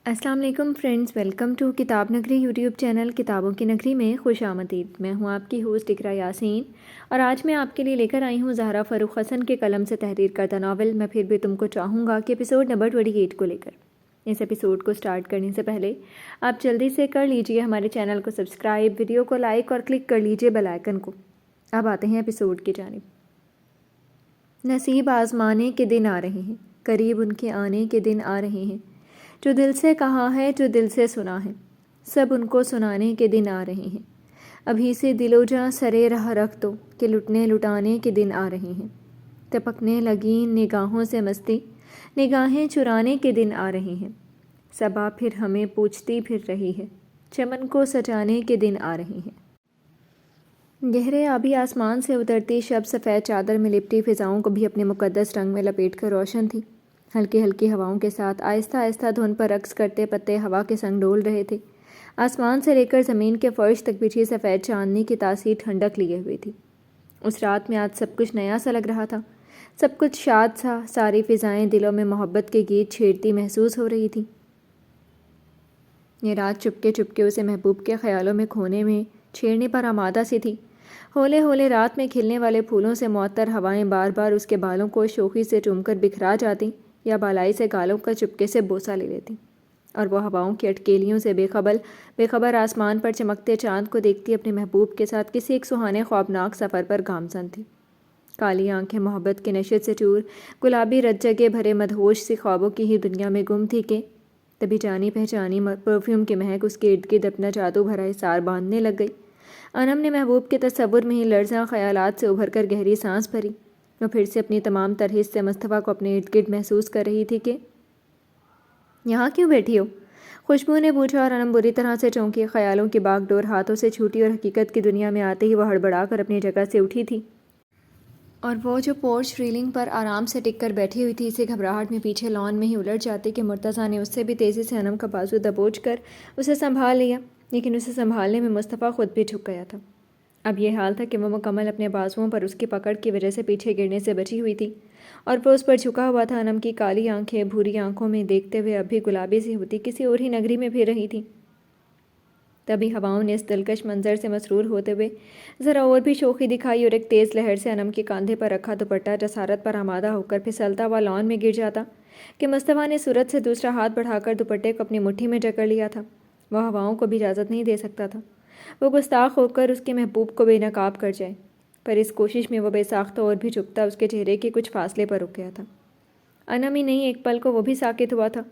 السلام علیکم friends, welcome to کتاب نگری یوٹیوب چینل کتابوں کی نگری میں خوش آمدید۔ میں ہوں آپ کی ہوسٹ اقرا یاسین اور آج میں آپ کے لیے لے کر آئی ہوں زہرا فاروق حسن کے قلم سے تحریر کردہ ناول میں پھر بھی تم کو چاہوں گا کے ایپیسوڈ نمبر 28 کو لے کر۔ اس ایپیسوڈ کو سٹارٹ کرنے سے پہلے آپ جلدی سے کر لیجئے ہمارے چینل کو سبسکرائب، ویڈیو کو لائک اور کلک کر لیجئے بیل آئیکن کو۔ اب آتے ہیں ایپیسوڈ کی جانب۔ نصیب آزمانے کے دن آ رہے ہیں، قریب ان کے آنے کے دن آ رہے ہیں، جو دل سے کہا ہے جو دل سے سنا ہے، سب ان کو سنانے کے دن آ رہے ہیں۔ ابھی سے دل و جاں سرے راہ رکھ دو کہ لٹنے لٹانے کے دن آ رہے ہیں۔ ٹپکنے لگی نگاہوں سے مستی، نگاہیں چرانے کے دن آ رہے ہیں۔ صبا پھر ہمیں پوچھتی پھر رہی ہے، چمن کو سجانے کے دن آ رہے ہیں۔ گہرے آبی آسمان سے اترتی شب سفید چادر میں لپٹی فضاؤں کو بھی اپنے مقدس رنگ میں لپیٹ کر روشن تھی۔ ہلکی ہلکی ہواؤں کے ساتھ آہستہ آہستہ دھن پر رقص کرتے پتے ہوا کے سنگ ڈول رہے تھے۔ آسمان سے لے کر زمین کے فرش تک بچھی سفید چاندنی کی تاثیر ٹھنڈک لیے ہوئی تھی۔ اس رات میں آج سب کچھ نیا سا لگ رہا تھا، سب کچھ شاد سا، ساری فضائیں دلوں میں محبت کے گیت چھیڑتی محسوس ہو رہی تھیں۔ یہ رات چپکے چپکے اسے محبوب کے خیالوں میں کھونے میں چھیڑنے پر آمادہ سی تھی۔ ہولے ہولے رات میں کھلنے والے پھولوں سے معطر ہوائیں بار بار اس کے بالوں کو شوخی سے چوم کر بکھرا جاتی یا بالائی سے گالوں کا چپکے سے بوسہ لے لیتی، اور وہ ہواؤں کی اٹکیلیوں سے بے خبر آسمان پر چمکتے چاند کو دیکھتی اپنے محبوب کے ساتھ کسی ایک سہانے خوابناک سفر پر گامزن تھی۔ کالی آنکھیں محبت کے نشے سے چور، گلابی رت جگے بھرے مدہوش سی خوابوں کی ہی دنیا میں گم تھی کہ تبھی جانی پہچانی پرفیوم کی مہک اس کے ارد گرد اپنا جادو بھرا حصار باندھنے لگ گئی۔ انم نے محبوب کے تصور میں ہی لرزاں خیالات سے ابھر کر گہری سانس بھری۔ وہ پھر سے اپنی تمام تر حس سے مصطفیٰ کو اپنے ارد گرد محسوس کر رہی تھی کہ یہاں کیوں بیٹھی ہو؟ خوشبو نے پوچھا اور انم بری طرح سے چونکی، خیالوں کی باغ ڈور ہاتھوں سے چھوٹی اور حقیقت کی دنیا میں آتے ہی وہ ہڑبڑا کر اپنی جگہ سے اٹھی تھی، اور وہ جو پورچ ریلنگ پر آرام سے ٹک کر بیٹھی ہوئی تھی اسے گھبراہٹ میں پیچھے لان میں ہی الٹ جاتی کہ مرتضیٰ نے اس سے بھی تیزی سے انم کا بازو دبوچ کر اسے سنبھال لیا، لیکن اسے سنبھالنے میں مصطفیٰ خود بھی جھک گیا تھا۔ اب یہ حال تھا کہ وہ مکمل اپنے بازوؤں پر اس کی پکڑ کی وجہ سے پیچھے گرنے سے بچی ہوئی تھی، اور وہ اس پر جھکا ہوا تھا۔ انم کی کالی آنکھیں بھوری آنکھوں میں دیکھتے ہوئے اب بھی گلابی سی ہوتی کسی اور ہی نگری میں پھر رہی تھی۔ تبھی ہواؤں نے اس دلکش منظر سے مسرور ہوتے ہوئے ذرا اور بھی شوخی دکھائی، اور ایک تیز لہر سے انم کے کاندھے پر رکھا دوپٹہ جسارت پر آمادہ ہو کر پھسلتا ہوا لان میں گر جاتا کہ مصطفیٰ نے صورت سے دوسرا ہاتھ بڑھا کر دوپٹے کو اپنی مٹھی میں جکڑ لیا تھا۔ وہ ہواؤں کو بھی اجازت نہیں دے سکتا تھا وہ گستاخ ہو کر اس کے محبوب کو بے نقاب کر جائے، پر اس کوشش میں وہ بے ساختہ اور بھی جھکتا اس کے چہرے کے کچھ فاصلے پر رک گیا تھا۔ انم ہی نہیں، ایک پل کو وہ بھی ساکت ہوا تھا۔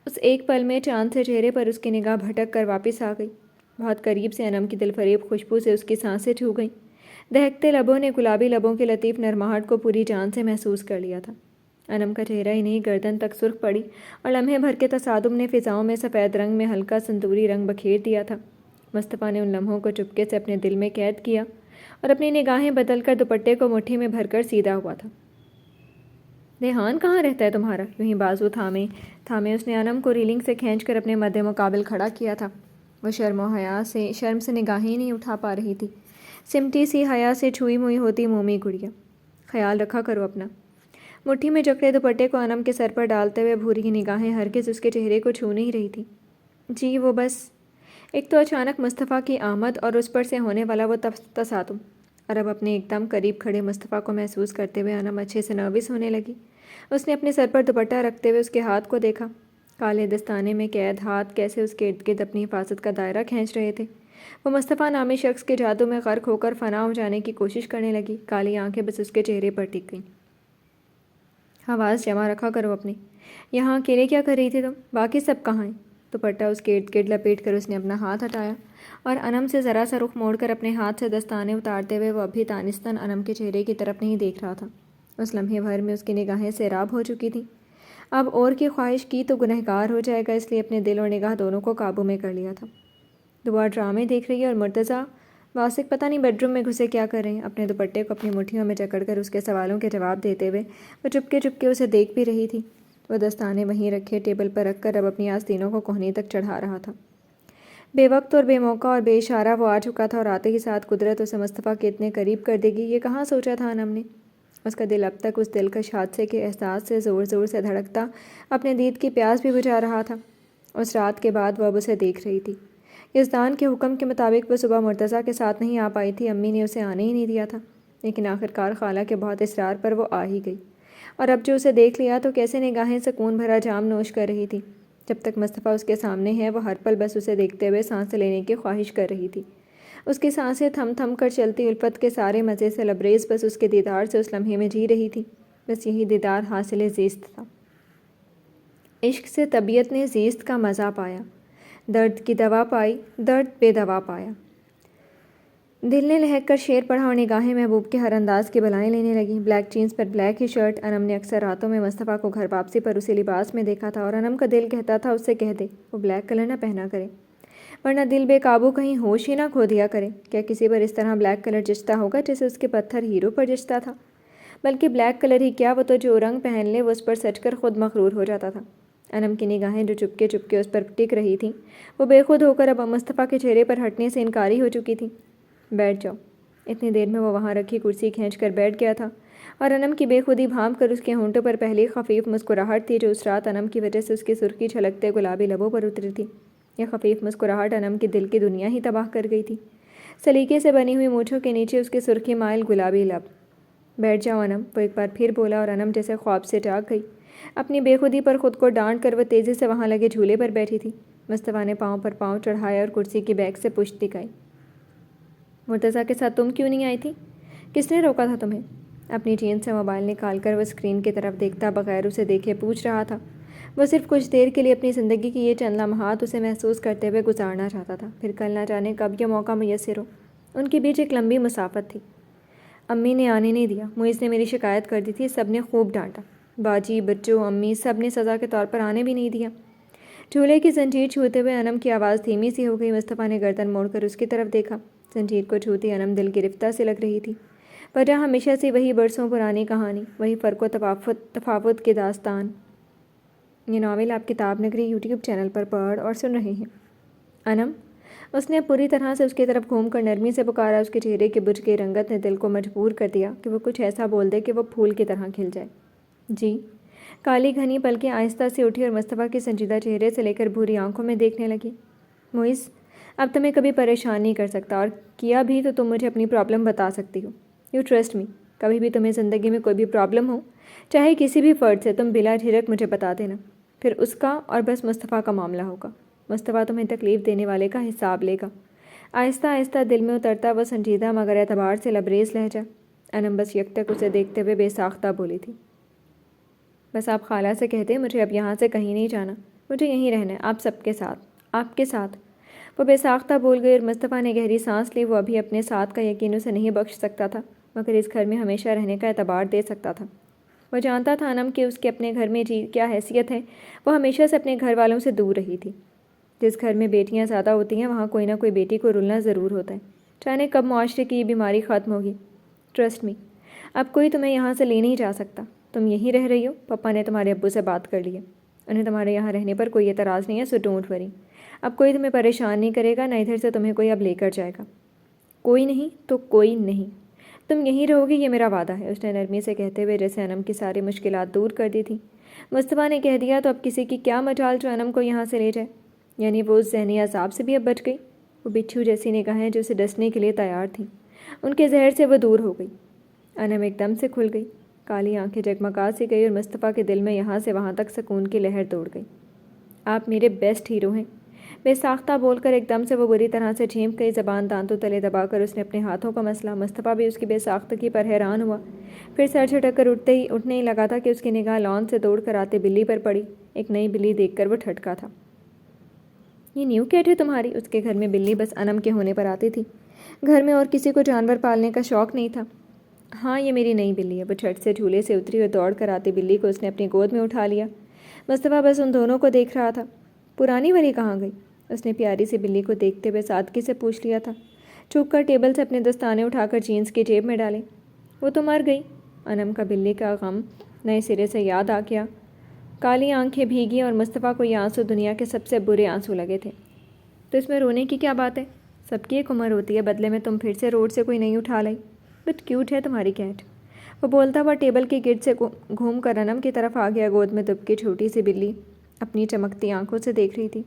اس ایک پل میں چاند سے چہرے پر اس کی نگاہ بھٹک کر واپس آ گئی۔ بہت قریب سے انم کی دل فریب خوشبو سے اس کی سانسیں چھو گئیں۔ دہکتے لبوں نے گلابی لبوں کے لطیف نرماہٹ کو پوری جان سے محسوس کر لیا تھا۔ انم کا چہرہ ہی نہیں، گردن تک سرخ پڑی، اور لمحے بھر کے تصادم نے فضاؤں میں سفید رنگ میں ہلکا سنتوری رنگ بکھیر دیا تھا۔ مصطفیٰ نے ان لمحوں کو چپکے سے اپنے دل میں قید کیا اور اپنی نگاہیں بدل کر دوپٹے کو مٹھی میں بھر کر سیدھا ہوا تھا۔ ریحان کہاں رہتا ہے تمہارا؟ یوں ہی بازو تھامے اس نے انم کو ریلنگ سے کھینچ کر اپنے مد مقابل کھڑا کیا تھا۔ وہ شرم سے نگاہیں نہیں اٹھا پا رہی تھی، سمٹی سی حیا سے چھوئی موئی ہوتی مومی گڑیا۔ خیال رکھا کرو اپنا۔ مٹھی میں جکڑے دوپٹے کو انم کے سر پر ڈالتے ہوئے بھوری نگاہیں ہرگز اس کے چہرے کو چھو نہیں رہی تھی۔ جی وہ بس ایک تو اچانک مصطفیٰ کی آمد اور اس پر سے ہونے والا وہ تصادم، اور اب اپنے ایک دم قریب کھڑے مصطفیٰ کو محسوس کرتے ہوئے انم اچھے سے نروس ہونے لگی۔ اس نے اپنے سر پر دوپٹہ رکھتے ہوئے اس کے ہاتھ کو دیکھا۔ کالے دستانے میں قید ہاتھ کیسے اس کے ارد گرد اپنی حفاظت کا دائرہ کھینچ رہے تھے۔ وہ مصطفیٰ نامی شخص کے جادو میں غرق ہو کر فنا ہو جانے کی کوشش کرنے لگی۔ کالی آنکھیں بس اس کے چہرے پر ٹک گئیں۔ آواز جمع رکھا کرو اپنی۔ یہاں اکیلے کیا کر رہی تھی تم؟ باقی سب کہاں ہیں؟ دوپٹہ اس کے ارد گرد لپیٹ کر اس نے اپنا ہاتھ ہٹایا، اور انم سے ذرا سا رخ موڑ کر اپنے ہاتھ سے دستانے اتارتے ہوئے وہ اب بھی دانستاً انم کے چہرے کی طرف نہیں دیکھ رہا تھا۔ اس لمحے بھر میں اس کی نگاہیں سیراب ہو چکی تھیں۔ اب اور کی خواہش کی تو گنہگار ہو جائے گا، اس لیے اپنے دل اور نگاہ دونوں کو قابو میں کر لیا تھا۔ دعا ڈرامے دیکھ رہی ہے اور مرتضیٰ واسق پتہ نہیں بیڈ روم میں گھسے کیا کر رہے ہیں۔ اپنے دوپٹے کو اپنی مٹھیوں میں جکڑ کر اس کے سوالوں کے جواب دیتے ہوئے وہ چپکے چپکے اسے دیکھ بھی رہی تھی۔ وہ دستانے وہیں رکھے ٹیبل پر رکھ کر اب اپنی آستینوں کو کوہنی تک چڑھا رہا تھا۔ بے وقت اور بے موقع اور بے اشارہ وہ آ چکا تھا، اور آتے ہی ساتھ قدرت اسے مصطفیٰ کے اتنے قریب کر دے گی یہ کہاں سوچا تھا انم نے۔ اس کا دل اب تک اس دلکش حادثے کے احساس سے زور زور سے دھڑکتا اپنے دید کی پیاس بھی بجھا رہا تھا۔ اس رات کے بعد وہ اب اسے دیکھ رہی تھی۔ یزدان کے حکم کے مطابق وہ صبح مرتضیٰ کے ساتھ نہیں آ پائی تھی، امی نے اسے آنے ہی نہیں دیا تھا، لیکن آخرکار خالہ کے بہت اصرار پر وہ آ ہی گئی، اور اب جو اسے دیکھ لیا تو کیسے نگاہیں سکون بھرا جام نوش کر رہی تھی۔ جب تک مصطفیٰ اس کے سامنے ہے وہ ہر پل بس اسے دیکھتے ہوئے سانس لینے کی خواہش کر رہی تھی۔ اس کی سانسیں تھم تھم کر چلتی الفت کے سارے مزے سے لبریز بس اس کے دیدار سے اس لمحے میں جی رہی تھی۔ بس یہی دیدار حاصل زیست تھا۔ عشق سے طبیعت نے زیست کا مزہ پایا، درد کی دوا پائی، درد بے دوا پایا۔ دل نے لہک کر شعر پڑھا اور نگاہیں محبوب کے ہر انداز کی بلائیں لینے لگیں۔ بلیک جینس پر بلیک ہی شرٹ۔ انم نے اکثر راتوں میں مصطفیٰ کو گھر واپسی پر اسی لباس میں دیکھا تھا، اور انم کا دل کہتا تھا اس سے کہہ دے وہ بلیک کلر نہ پہنا کرے، ورنہ دل بے قابو کہیں ہوش ہی نہ کھو دیا کرے۔ کیا کسی پر اس طرح بلیک کلر جچتا ہوگا جیسے اس کے پتھر ہیرو پر جچتا تھا؟ بلکہ بلیک کلر ہی کیا، وہ تو جو رنگ پہن لے وہ اس پر سج کر خود مغرور ہو جاتا تھا۔ انم کی نگاہیں جو چپکے چپکے اس پر ٹک رہی تھیں وہ بے خود ہو کر اب مصطفیٰ کے چہرے پر ہٹنے سے انکاری ہو چکی تھیں۔ بیٹھ جاؤ۔ اتنی دیر میں وہ وہاں رکھی کرسی کھینچ کر بیٹھ گیا تھا، اور انم کی بے خودی بھانپ کر اس کے ہونٹوں پر پہلی خفیف مسکراہٹ تھی جو اس رات انم کی وجہ سے اس کی سرخی چھلکتے گلابی لبوں پر اتری تھی۔ یہ خفیف مسکراہٹ انم کے دل کی دنیا ہی تباہ کر گئی تھی۔ سلیقے سے بنی ہوئی مونچھوں کے نیچے اس کے سرخی مائل گلابی لب۔ بیٹھ جاؤ انم، وہ ایک بار پھر بولا، اور انم جیسے خواب سے جاگ گئی۔ اپنی بے خودی پر خود کو ڈانٹ کر وہ تیزی سے وہاں لگے جھولے پر بیٹھی تھی۔ مصطفیٰ نے پاؤں پر پاؤں چڑھایا اور کرسی کی بیک سے پشت دکھائی۔ مرتضیٰ کے ساتھ تم کیوں نہیں آئی تھی؟ کس نے روکا تھا تمہیں؟ اپنی جین سے موبائل نکال کر وہ اسکرین کی طرف دیکھتا بغیر اسے دیکھے پوچھ رہا تھا۔ وہ صرف کچھ دیر کے لیے اپنی زندگی کی یہ چند لمحات اسے محسوس کرتے ہوئے گزارنا چاہتا تھا، پھر کل نہ جانے کب یہ موقع میسر ہو۔ ان کے بیچ ایک لمبی مسافت تھی۔ امی نے آنے نہیں دیا، معیز نے میری شکایت کر دی تھی، سب نے خوب ڈانٹا، باجی، بچوں، امی، سب نے سزا کے طور پر آنے بھی نہیں دیا۔ جھولے کی زنجیر چھوتے ہوئے انم کی آواز دھیمی سی ہو گئی۔ مصطفیٰ نے گردن موڑ کر اس کی طرف دیکھا۔ زنجیر کو چھوتی انم دل گرفتہ سے لگ رہی تھی۔ وجہ ہمیشہ سے وہی برسوں پرانی کہانی، وہی فرق و تفاوت کی داستان۔ یہ ناول آپ کتاب نگری یوٹیوب چینل پر پڑھ اور سن رہے ہیں۔ انم، اس نے پوری طرح سے اس کی طرف گھوم کر نرمی سے پکارا۔ اس کے چہرے کی بجھ گئی رنگت نے دل کو مجبور کر دیا کہ وہ کچھ ایسا بول دے کہ وہ پھول کی طرح کھل جائے۔ جی؟ کالی گھنی پلکیں آہستہ سے اٹھی اور مصطفیٰ کے سنجیدہ چہرے سے لے کر بھوری آنکھوں میں دیکھنے لگی۔ معیز، اب تمہیں کبھی پریشان نہیں کر سکتا، اور کیا بھی تو تم مجھے اپنی پرابلم بتا سکتی ہو۔ یو ٹرسٹ می، کبھی بھی تمہیں زندگی میں کوئی بھی پرابلم ہو، چاہے کسی بھی فرد سے، تم بلا جھجک مجھے بتا دینا، پھر اس کا اور بس مصطفیٰ کا معاملہ ہوگا۔ مصطفیٰ تمہیں تکلیف دینے والے کا حساب لے گا۔ آہستہ آہستہ دل میں اترتا وہ سنجیدہ مگر اعتبار سے لبریز لہجہ۔ انم بس یک تک اسے دیکھتے ہوئے بے ساختہ بولی تھی۔ بس آپ خالہ سے کہتے مجھے اب یہاں سے کہیں نہیں جانا، مجھے یہیں رہنا ہے، آپ سب کے ساتھ، آپ کے ساتھ۔ وہ بے ساختہ بول گئی اور مصطفیٰ نے گہری سانس لی۔ وہ ابھی اپنے ساتھ کا یقین اسے نہیں بخش سکتا تھا، مگر اس گھر میں ہمیشہ رہنے کا اعتبار دے سکتا تھا۔ وہ جانتا تھا انم کہ اس کے اپنے گھر میں کیا حیثیت ہے۔ وہ ہمیشہ سے اپنے گھر والوں سے دور رہی تھی۔ جس گھر میں بیٹیاں زیادہ ہوتی ہیں وہاں کوئی نہ کوئی بیٹی کو رلنا ضرور ہوتا ہے، جانے کب معاشرے کی یہ بیماری ختم ہوگی۔ ٹرسٹ می، اب کوئی تمہیں یہاں سے لے نہیں جا سکتا، تم یہیں رہ رہی ہو۔ پپا نے تمہارے ابو سے بات کر لی ہے، انہیں تمہارے یہاں رہنے پر کوئی اعتراض نہیں ہے، سو ڈونٹ وری۔ اب کوئی تمہیں پریشان نہیں کرے گا، نہ ادھر سے تمہیں کوئی اب لے کر جائے گا۔ کوئی نہیں تو کوئی نہیں، تم یہیں رہو گی، یہ میرا وعدہ ہے، اس نے نرمی سے کہتے ہوئے جیسے انم کی ساری مشکلات دور کر دی تھیں۔ مصطفیٰ نے کہہ دیا تو اب کسی کی کیا مجال جو انم کو یہاں سے لے جائے، یعنی وہ اس ذہنی عذاب سے بھی اب بچ گئی۔ وہ بچھو جیسی نگاہیں جو اسے ڈسنے کے لیے تیار تھیں، ان کے زہر سے وہ دور ہو گئی۔ انم ایک دم سے کھل گئی، کالی آنکھیں جگمگا سی گئی اور مصطفیٰ کے دل میں یہاں سے وہاں تک سکون کی لہر دوڑ گئی۔ آپ میرے بیسٹ ہیرو ہیں، بے ساختہ بول کر ایک دم سے وہ بری طرح سے جھینپ گئی۔ زبان دانتوں تلے دبا کر اس نے اپنے ہاتھوں کا مسئلہ۔ مصطفیٰ بھی اس کی بے ساختگی پر حیران ہوا، پھر سر جھٹک کر اٹھنے ہی لگا تھا کہ اس کی نگاہ لان سے دوڑ کر آتے بلی پر پڑی۔ ایک نئی بلی دیکھ کر وہ ٹھٹکا تھا۔ یہ نیو کیٹ ہے تمہاری؟ اس کے گھر میں بلی بس انم کے ہونے پر آتی تھی، گھر میں اور کسی کو جانور پالنے کا شوق نہیں تھا۔ ہاں، یہ میری نئی بلی ہے۔ وہ جھٹ سے جھولے سے اتری اور دوڑ کر آتی بلی کو اس نے اپنی گود میں اٹھا لیا۔ مصطفیٰ بس ان دونوں کو دیکھ رہا تھا۔ پرانی والی کہاں گئی؟ اس نے پیاری سی بلی کو دیکھتے ہوئے سادگی سے پوچھ لیا تھا۔ چوک کر ٹیبل سے اپنے دستانے اٹھا کر جینس کی جیب میں ڈالے۔ وہ تو مر گئی۔ انم کا بلی کا غم نئے سرے سے یاد آ گیا۔ کالی آنکھیں بھیگی اور مصطفیٰ کو یہ آنسو دنیا کے سب سے برے آنسو لگے تھے۔ تو اس میں رونے کی کیا بات ہے؟ سب کی ایک عمر ہوتی ہے، بدلے میں تم پھر سے روڈ سے کوئی نہیں اٹھا لائی۔ بٹ کیوٹ ہے تمہاری کیٹ۔ وہ بولتا ہوا ٹیبل کے گرد سے گھوم کر انم کی طرف آ گیا۔ گود میں دب کی چھوٹی سی بلی اپنی چمکتی آنکھوں سے دیکھ رہی تھی۔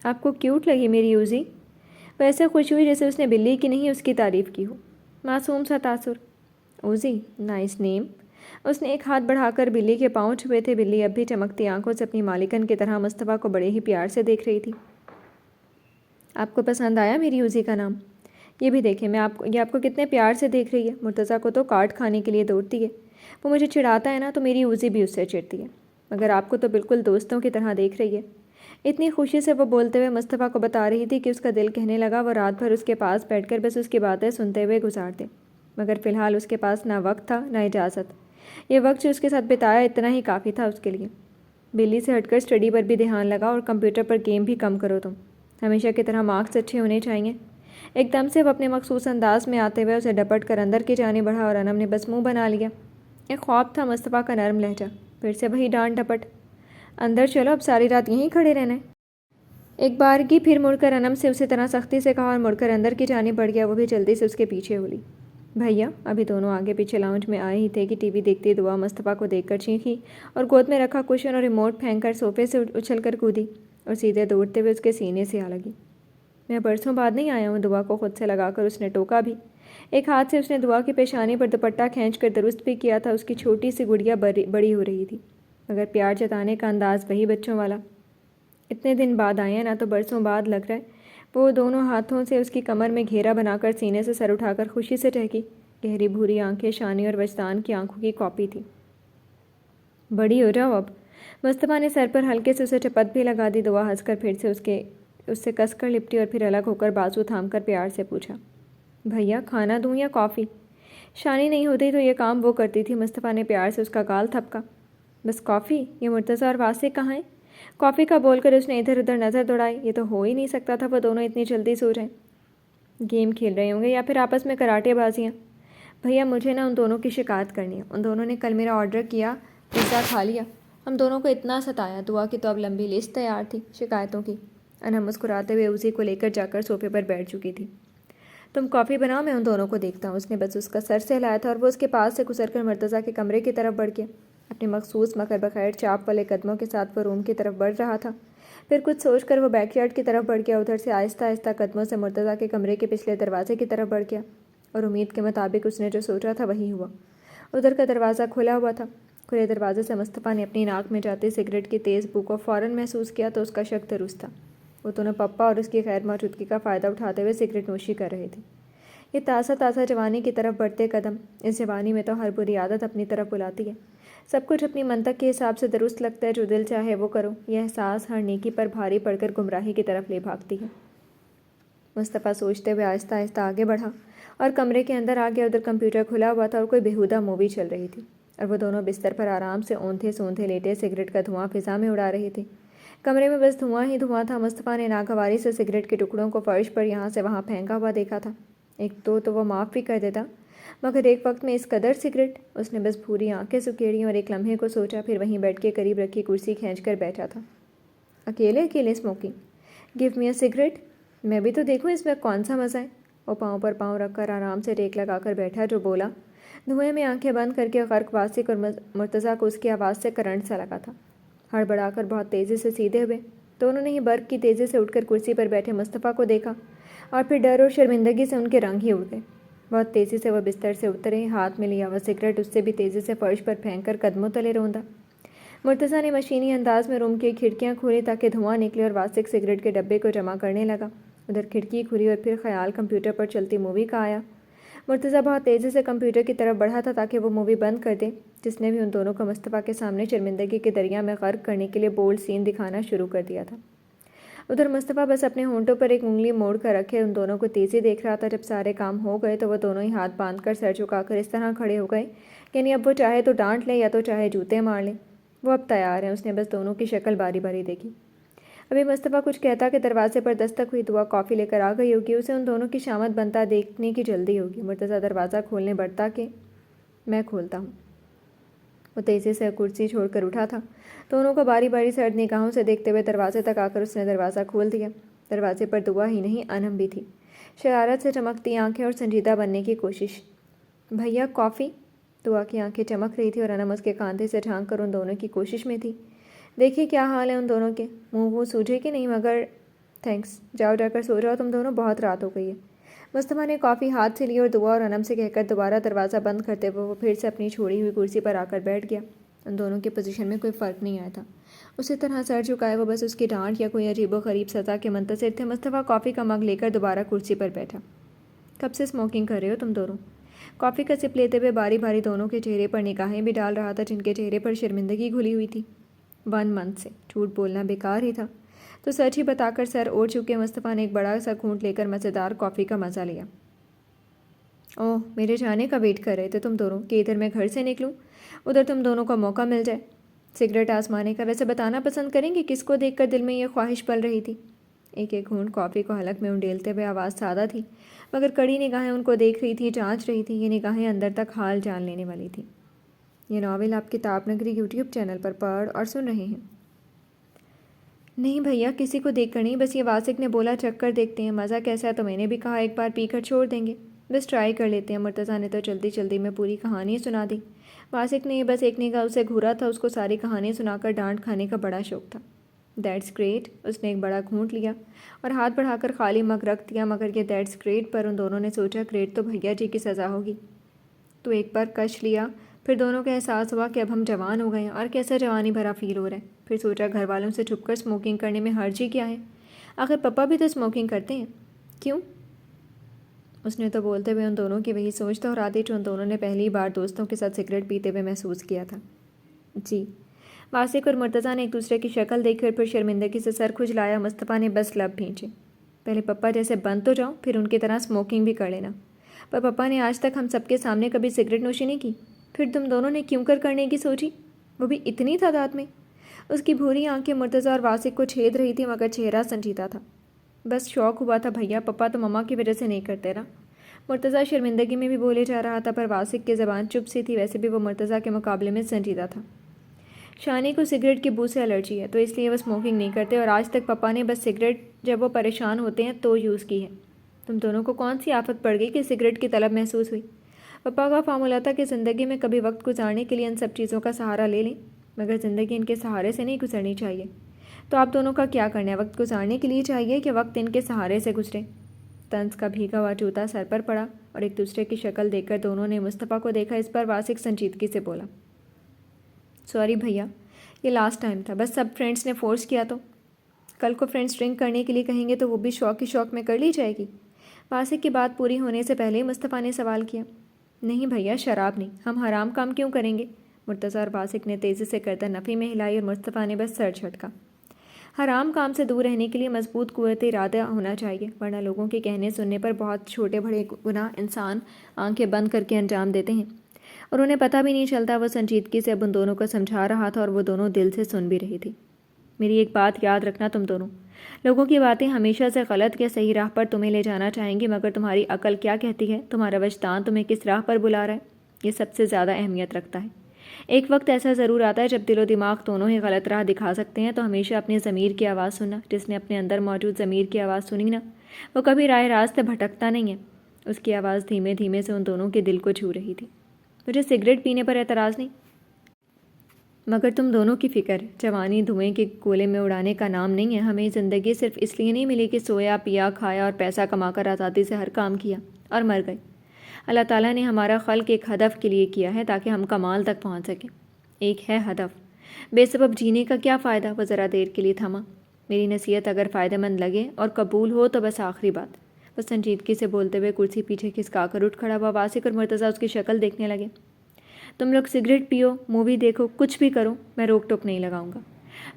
آپ کو کیوٹ لگی میری یوزی؟ وہ ایسے خوش ہوئی جیسے اس نے بلی کی نہیں اس کی تعریف کی ہو۔ معصوم سا تاثر۔ اوزی، نائس نیم۔ اس نے ایک ہاتھ بڑھا کر بلی کے پاؤں چھپے تھے۔ بلی اب بھی چمکتی آنکھوں سے اپنی مالکن کی طرح مصطفیٰ کو بڑے ہی پیار سے دیکھ رہی تھی۔ آپ کو پسند آیا میری یوزی کا نام؟ یہ بھی دیکھیں یہ آپ کو کتنے پیار سے دیکھ رہی ہے۔ مرتضیٰ کو تو کاٹ کھانے کے لیے دوڑتی ہے۔ وہ مجھے چڑھاتا ہے نا تو میری یوزی بھی اس سے چڑھتی ہے، مگر آپ کو تو بالکل دوستوں کی طرح دیکھ رہی ہے۔ اتنی خوشی سے وہ بولتے ہوئے مصطفیٰ کو بتا رہی تھی کہ اس کا دل کہنے لگا وہ رات بھر اس کے پاس بیٹھ کر بس اس کی باتیں سنتے ہوئے گزار دے، مگر فی الحال اس کے پاس نہ وقت تھا نہ اجازت۔ یہ وقت جو اس کے ساتھ بتایا اتنا ہی کافی تھا اس کے لیے۔ بلی سے ہٹ کر اسٹڈی پر بھی دھیان لگا اور کمپیوٹر پر گیم بھی کم کرو تم۔ ہمیشہ کی طرح مارکس اچھے ہونے چاہیے۔ ایک دم سے وہ اپنے مخصوص انداز میں آتے ہوئے اسے ڈپٹ کر اندر کی جانب بڑھا اور انم نے بس منہ بنا لیا۔ ایک خواب تھا مصطفیٰ کا نرم لہجہ، پھر سے وہی ڈانٹ ڈپٹ۔ اندر چلو، اب ساری رات یہیں کھڑے رہنا ہے۔ ایک بار کی پھر مڑ کر انم سے اسی طرح سختی سے کہا اور مڑ کر اندر کی جانب بڑھ گیا۔ وہ بھی جلدی سے اس کے پیچھے ہو لی۔ بھیا، ابھی دونوں آگے پیچھے لاؤنج میں آئے ہی تھے کہ ٹی وی دیکھتی دعا مصطفیٰ کو دیکھ کر چینخی اور گود میں رکھا کشن اور ریموٹ پھینک کر صوفے سے اچھل کر کودی اور سیدھے دوڑتے ہوئے اس کے سینے سے آ لگی۔ میں برسوں بعد نہیں آیا ہوں، دعا کو خود سے لگا کر اس نے ٹوکا بھی۔ ایک ہاتھ سے اس نے دعا کی پیشانی پر دوپٹہ کھینچ کر درست بھی کیا تھا۔ اس کی چھوٹی سی گڑیا بڑی ہو رہی تھی، مگر پیار جتانے کا انداز وہی بچوں والا۔ اتنے دن بعد آئے ہیں نا تو برسوں بعد لگ رہا ہے۔ وہ دونوں ہاتھوں سے اس کی کمر میں گھیرا بنا کر سینے سے سر اٹھا کر خوشی سے ٹہکی۔ گہری بھوری آنکھیں شانی اور وجدان کی آنکھوں کی کاپی تھی۔ بڑی ہو جاؤ اب۔ مصطفیٰ نے سر پر ہلکے سے اسے چپت بھی لگا دی۔ دعا ہنس کر پھر سے اس سے کس کر لپٹی اور پھر الگ ہو کر بازو تھام کر پیار سے پوچھا، بھیا کھانا دوں یا کافی؟ شانی نہیں ہوتی تو یہ کام وہ کرتی تھی۔ مصطفیٰ نے پیار سے اس کا گال تھپکا۔ بس کافی؟ یہ مرتضیٰ اور واسق کہاں ہیں؟ کافی کا بول کر اس نے ادھر ادھر نظر دوڑائی۔ یہ تو ہو ہی نہیں سکتا تھا وہ دونوں اتنی جلدی سو جائیں۔ گیم کھیل رہے ہوں گے یا پھر آپس میں کراٹے بازیاں۔ بھیا مجھے نا ان دونوں کی شکایت کرنی ہے۔ ان دونوں نے کل میرا آرڈر کیا، پیزا کھا لیا، ہم دونوں کو اتنا ستایا۔ دعا کی تو اب لمبی لسٹ تیار تھی شکایتوں کی۔ انہم مسکراتے ہوئے اسی کو لے کر جا کر صوفے پر بیٹھ چکی تھی۔ تم کافی بناؤ، میں ان دونوں کو دیکھتا ہوں۔ اس نے بس اس کا سر سہلایا تھا اور وہ اس کے پاس سے گزر کر مرتضیٰ کے کمرے کی طرف بڑھ گیا۔ اپنے مخصوص مگر بغیر چاپ والے قدموں کے ساتھ وہ روم کی طرف بڑھ رہا تھا۔ پھر کچھ سوچ کر وہ بیک یارڈ کی طرف بڑھ گیا۔ ادھر سے آہستہ آہستہ قدموں سے مرتضیٰ کے کمرے کے پچھلے دروازے کی طرف بڑھ گیا اور امید کے مطابق اس نے جو سوچا تھا وہی ہوا۔ ادھر کا دروازہ کھلا ہوا تھا۔ کھلے دروازے سے مصطفیٰ نے اپنی ناک میں جاتے سگریٹ کی تیز بو کو فوراً محسوس کیا تو اس کا شک درست تھا۔ وہ دونوں پپا اور اس کی غیر موجودگی کا فائدہ اٹھاتے ہوئے سگریٹ نوشی کر رہے تھے۔ یہ تازہ تازہ جوانی کی طرف بڑھتے قدم، اس جوانی میں تو ہر بری عادت اپنی طرف بلاتی ہے۔ سب کچھ اپنی منطق کے حساب سے درست لگتا ہے، جو دل چاہے وہ کرو۔ یہ احساس ہر نیکی پر بھاری پڑ کر گمراہی کی طرف لے بھاگتی ہے۔ مصطفیٰ سوچتے ہوئے آہستہ آہستہ آگے بڑھا اور کمرے کے اندر آ گیا۔ ادھر کمپیوٹر کھلا ہوا تھا اور کوئی بیہودہ مووی چل رہی تھی اور وہ دونوں بستر پر آرام سے اوندھے سوندھے لیٹے سگریٹ کا دھواں فضا میں اڑا رہے تھے۔ کمرے میں بس دھواں ہی دھواں تھا۔ مصطفیٰ نے ناگواری سے سگریٹ کے ٹکڑوں کو فرش پر یہاں سے وہاں پھینکا ہوا دیکھا تھا۔ ایک دو تو وہ معاف بھی کر دیتا، مگر ایک وقت میں اس قدر سگریٹ؟ اس نے بس بھوری آنکھیں سکیڑیں اور ایک لمحے کو سوچا، پھر وہیں بیڈ کے قریب رکھی کرسی کھینچ کر بیٹھا تھا۔ اکیلے smoking? Give me a cigarette, میں بھی تو دیکھوں اس میں کون سا مزہ ہے۔ وہ پاؤں پر پاؤں رکھ کر آرام سے ٹیک لگا کر بیٹھا جو بولا۔ دھوئیں میں آنکھیں بند کر کے غرق واسق اور مرتضیٰ کو اس کی آواز سے کرنٹ سا لگا تھا۔ ہڑبڑا کر بہت تیزی سے سیدھے ہوئے۔ دونوں نے ہی برق کی تیزی سے اٹھ کر کرسی پر بیٹھے مصطفیٰ کو دیکھا اور پھر ڈر اور شرمندگی سے ان کے رنگ ہی اڑ گئے۔ بہت تیزی سے وہ بستر سے اترے، ہاتھ میں لیا ہوا سگریٹ اس سے بھی تیزی سے فرش پر پھینک کر قدموں تلے روندا۔ مرتضیٰ نے مشینی انداز میں روم کی کھڑکیاں کھولی تاکہ دھواں نکلے اور واسق سگریٹ کے ڈبے کو جمع کرنے لگا۔ ادھر کھڑکی کھلی اور پھر خیال کمپیوٹر پر چلتی مووی کا آیا۔ مرتضیٰ بہت تیزی سے کمپیوٹر کی طرف بڑھا تھا تاکہ وہ مووی بند کر دے، جس نے بھی ان دونوں کو مصطفیٰ کے سامنے شرمندگی کے دریا میں غرق کرنے کے لیے بولڈ سین دکھانا شروع کر دیا تھا۔ ادھر مصطفیٰ بس اپنے ہونٹوں پر ایک انگلی موڑ کر رکھے ان دونوں کو تیزی دیکھ رہا تھا۔ جب سارے کام ہو گئے تو وہ دونوں ہی ہاتھ باندھ کر سر جھکا کر اس طرح کھڑے ہو گئے یعنی اب وہ چاہے تو ڈانٹ لے یا تو چاہے جوتے مار لے، وہ اب تیار ہیں۔ اس نے بس دونوں کی شکل باری باری دیکھی۔ ابھی مصطفیٰ کچھ کہتا کہ دروازے پر دستک ہوئی۔ دعا کافی لے کر آ گئی ہوگی، اسے ان دونوں کی شامت بنتا دیکھنے کی جلدی ہوگی۔ مرتضیٰ دروازہ کھولنے بڑھتا کہ میں کھولتا ہوں۔ وہ تیزی سے کرسی چھوڑ کر اٹھا تھا۔ دونوں کو باری باری سرد نگاہوں سے دیکھتے ہوئے دروازے تک آ کر اس نے دروازہ کھول دیا۔ دروازے پر دعا ہی نہیں انم بھی تھی، شرارت سے چمکتی آنکھیں اور سنجیدہ بننے کی کوشش۔ بھیا کافی؟ دعا کی آنکھیں چمک رہی تھی اور انم اس کے کاندھے سے جھانک کر ان دونوں کی کوشش میں تھی۔ دیکھیے کیا حال ہے ان دونوں کے، منہ وہ سوجے کہ نہیں، مگر تھینکس، جاؤ جا کر سو جاؤ تم دونوں، بہت رات ہو گئی ہے۔ مصطفیٰ نے کافی ہاتھ سے لی اور دعا اور انم سے کہہ کر دوبارہ دروازہ بند کرتے ہوئے وہ پھر سے اپنی چھوڑی ہوئی کرسی پر آ کر بیٹھ گیا۔ ان دونوں کی پوزیشن میں کوئی فرق نہیں آیا تھا، اسی طرح سر جھکائے وہ بس اس کی ڈانٹ یا کوئی عجیب و غریب سزا کے منتظر تھے۔ مصطفیٰ کافی کا مگ لے کر دوبارہ کرسی پر بیٹھا۔ کب سے اسموکنگ کر رہے ہو تم دونوں؟ کافی کا سپ لیتے ہوئے باری باری دونوں کے چہرے پر نگاہیں بھی ڈال رہا تھا جن کے چہرے پر شرمندگی گھلی ہوئی تھی۔ 1 منتھ سے، جھوٹ بولنا بیکار ہی تھا، تو سچ ہی بتا کر سر اوڑھ چکے مصطفیٰ نے ایک بڑا سا گھونٹ لے کر مزیدار کافی کا مزہ لیا۔ اوہ، میرے جانے کا ویٹ کر رہے تھے تم دونوں کہ ادھر میں گھر سے نکلوں، ادھر تم دونوں کو موقع مل جائے سگریٹ آزمانے کا۔ ویسے بتانا پسند کریں کہ کس کو دیکھ کر دل میں یہ خواہش پل رہی تھی؟ ایک ایک گھونٹ کافی کو حلق میں انڈیلتے ہوئے آواز سادہ تھی، مگر کڑی نگاہیں ان کو دیکھ رہی تھیں، جانچ رہی تھیں۔ یہ نگاہیں اندر تک حال جان لینے والی تھیں۔ یہ ناول آپ کتاب نگری یوٹیوب چینل پر پڑھ اور سن رہے ہیں؟ نہیں بھیا، کسی کو دیکھ کر نہیں، بس یہ واسق نے بولا چکھ کر دیکھتے ہیں مزہ کیسا ہے، تو میں نے بھی کہا ایک بار پی کر چھوڑ دیں گے، بس ٹرائی کر لیتے ہیں۔ مرتضیٰ نے تو جلدی جلدی میں پوری کہانی سنا دی۔ واسق نے بس ایک نگاہ اسے گھورا تھا، اس کو ساری کہانی سنا کر ڈانٹ کھانے کا بڑا شوق تھا۔ دیٹس گریٹ، اس نے ایک بڑا گھونٹ لیا اور ہاتھ بڑھا کر خالی مگ رکھ دیا، مگر یہ دیٹس گریٹ پر ان دونوں نے سوچا گریٹ تو بھیا جی کی سزا ہوگی۔ تو ایک بار کش لیا، پھر دونوں کو احساس ہوا کہ اب ہم جوان ہو گئے ہیں اور کیسا جوانی بھرا فیل ہو رہا ہے۔ پھر سوچا گھر والوں سے چھپ کر اسموکنگ کرنے میں حرج ہی کیا ہے، آخر پپا بھی تو اسموکنگ کرتے ہیں، کیوں؟ اس نے تو بولتے ہوئے ان دونوں کی وہی سوچ دہرا دی جو ان دونوں نے پہلی بار دوستوں کے ساتھ سگریٹ پیتے ہوئے محسوس کیا تھا۔ جی، واسق اور مرتضیٰ نے ایک دوسرے کی شکل دیکھی اور پھر شرمندگی سے سر کھجلایا۔ مصطفیٰ نے بس لب بھینچے۔ پہلے پپا جیسے بند تو جاؤ، پھر ان کی طرح اسموکنگ بھی کر لینا۔ پر پپا نے آج تک ہم سب کے سامنے کبھی سگریٹ نوشی نہیں کی، پھر تم دونوں نے کیوں کرنے کی سوچی، وہ بھی اتنی تعداد میں؟ اس کی بھوری آنکھیں مرتضیٰ اور واسق کو چھید رہی تھی، مگر چہرہ سنجیدہ تھا۔ بس شوق ہوا تھا بھیا، پپا تو مما کی وجہ سے نہیں کرتے نا۔ مرتضیٰ شرمندگی میں بھی بولے جا رہا تھا، پر واسق کی زبان چپ سی تھی، ویسے بھی وہ مرتضیٰ کے مقابلے میں سنجیدہ تھا۔ شانی کو سگریٹ کی بو سے الرجی ہے، تو اس لیے وہ اسموکنگ نہیں کرتے، اور آج تک پپا نے بس سگریٹ جب وہ پریشان ہوتے ہیں تو یوز کی ہے۔ تم دونوں کو کون سی آفت پڑ گئی کہ سگریٹ کی طلب محسوس ہوئی؟ پپا کا فارمولا تھا کہ زندگی میں کبھی وقت گزارنے کے لیے ان سب چیزوں کا سہارا لے لیں، مگر زندگی ان کے سہارے سے نہیں گزرنی چاہیے۔ تو آپ دونوں کا کیا کرنا ہے؟ وقت گزارنے کے لیے چاہیے کہ وقت ان کے سہارے سے گزرے؟ طنز کا بھیگا ہوا جوتا سر پر پڑا اور ایک دوسرے کی شکل دیکھ کر دونوں نے مصطفیٰ کو دیکھا۔ اس پر واسق سنجیدگی سے بولا، سوری بھیا، یہ لاسٹ ٹائم تھا، بس سب فرینڈس نے فورس کیا تو کل کو فرینڈس ڈرنک کرنے کے لیے کہیں گے تو وہ بھی شوق کی شوق میں کر لی جائے گی۔ واسق کی بات پوری ہونے سے پہلے مصطفیٰ نے سوال کیا۔ نہیں بھیا، شراب نہیں، ہم حرام کام کیوں کریں گے؟ مرتضیٰ اور واسق نے تیزی سے کردہ نفی میں ہلائی اور مصطفیٰ نے بس سر جھٹکا۔ حرام کام سے دور رہنے کے لیے مضبوط قوت ارادہ ہونا چاہیے، ورنہ لوگوں کے کہنے سننے پر بہت چھوٹے بڑے گناہ انسان آنکھیں بند کر کے انجام دیتے ہیں، اور انہیں پتہ بھی نہیں چلتا۔ وہ سنجیدگی سے اب ان دونوں کو سمجھا رہا تھا اور وہ دونوں دل سے سن بھی رہی تھی۔ میری ایک بات یاد رکھنا، تم دونوں لوگوں کی باتیں ہمیشہ سے غلط یا صحیح راہ پر تمہیں لے جانا چاہیں گی، مگر تمہاری عقل کیا کہتی ہے، تمہارا وجدان تمہیں کس راہ پر بلا رہا ہے، یہ سب سے زیادہ اہمیت رکھتا ہے۔ ایک وقت ایسا ضرور آتا ہے جب دل و دماغ دونوں ہی غلط راہ دکھا سکتے ہیں، تو ہمیشہ اپنے ضمیر کی آواز سننا۔ جس نے اپنے اندر موجود ضمیر کی آواز سنی نا، وہ کبھی راہ راست سے بھٹکتا نہیں ہے۔ اس کی آواز دھیمے دھیمے سے ان دونوں کے دل کو چھو رہی تھی۔ مجھے سگریٹ پینے پر اعتراض نہیں، مگر تم دونوں کی فکر ہے، جوانی دھوئیں کے گولے میں اڑانے کا نام نہیں ہے۔ ہمیں زندگی صرف اس لیے نہیں ملی کہ سویا پیا کھایا اور پیسہ کما کر آزادی سے ہر کام کیا اور مر گئے۔ اللہ تعالیٰ نے ہمارا خلق ایک ہدف کے لیے کیا ہے تاکہ ہم کمال تک پہنچ سکیں۔ ایک ہے ہدف، بے سبب جینے کا کیا فائدہ؟ وہ ذرا دیر کے لیے تھما۔ میری نصیحت اگر فائدہ مند لگے اور قبول ہو تو بس آخری بات۔ وہ سنجیدگی سے بولتے ہوئے کرسی پیچھے کھسکا کر اٹھ کھڑا ہوا۔ واسق اور مرتضیٰ اس کی شکل دیکھنے لگے۔ تم لوگ سگریٹ پیو، مووی دیکھو، کچھ بھی کرو، میں روک ٹوک نہیں لگاؤں گا،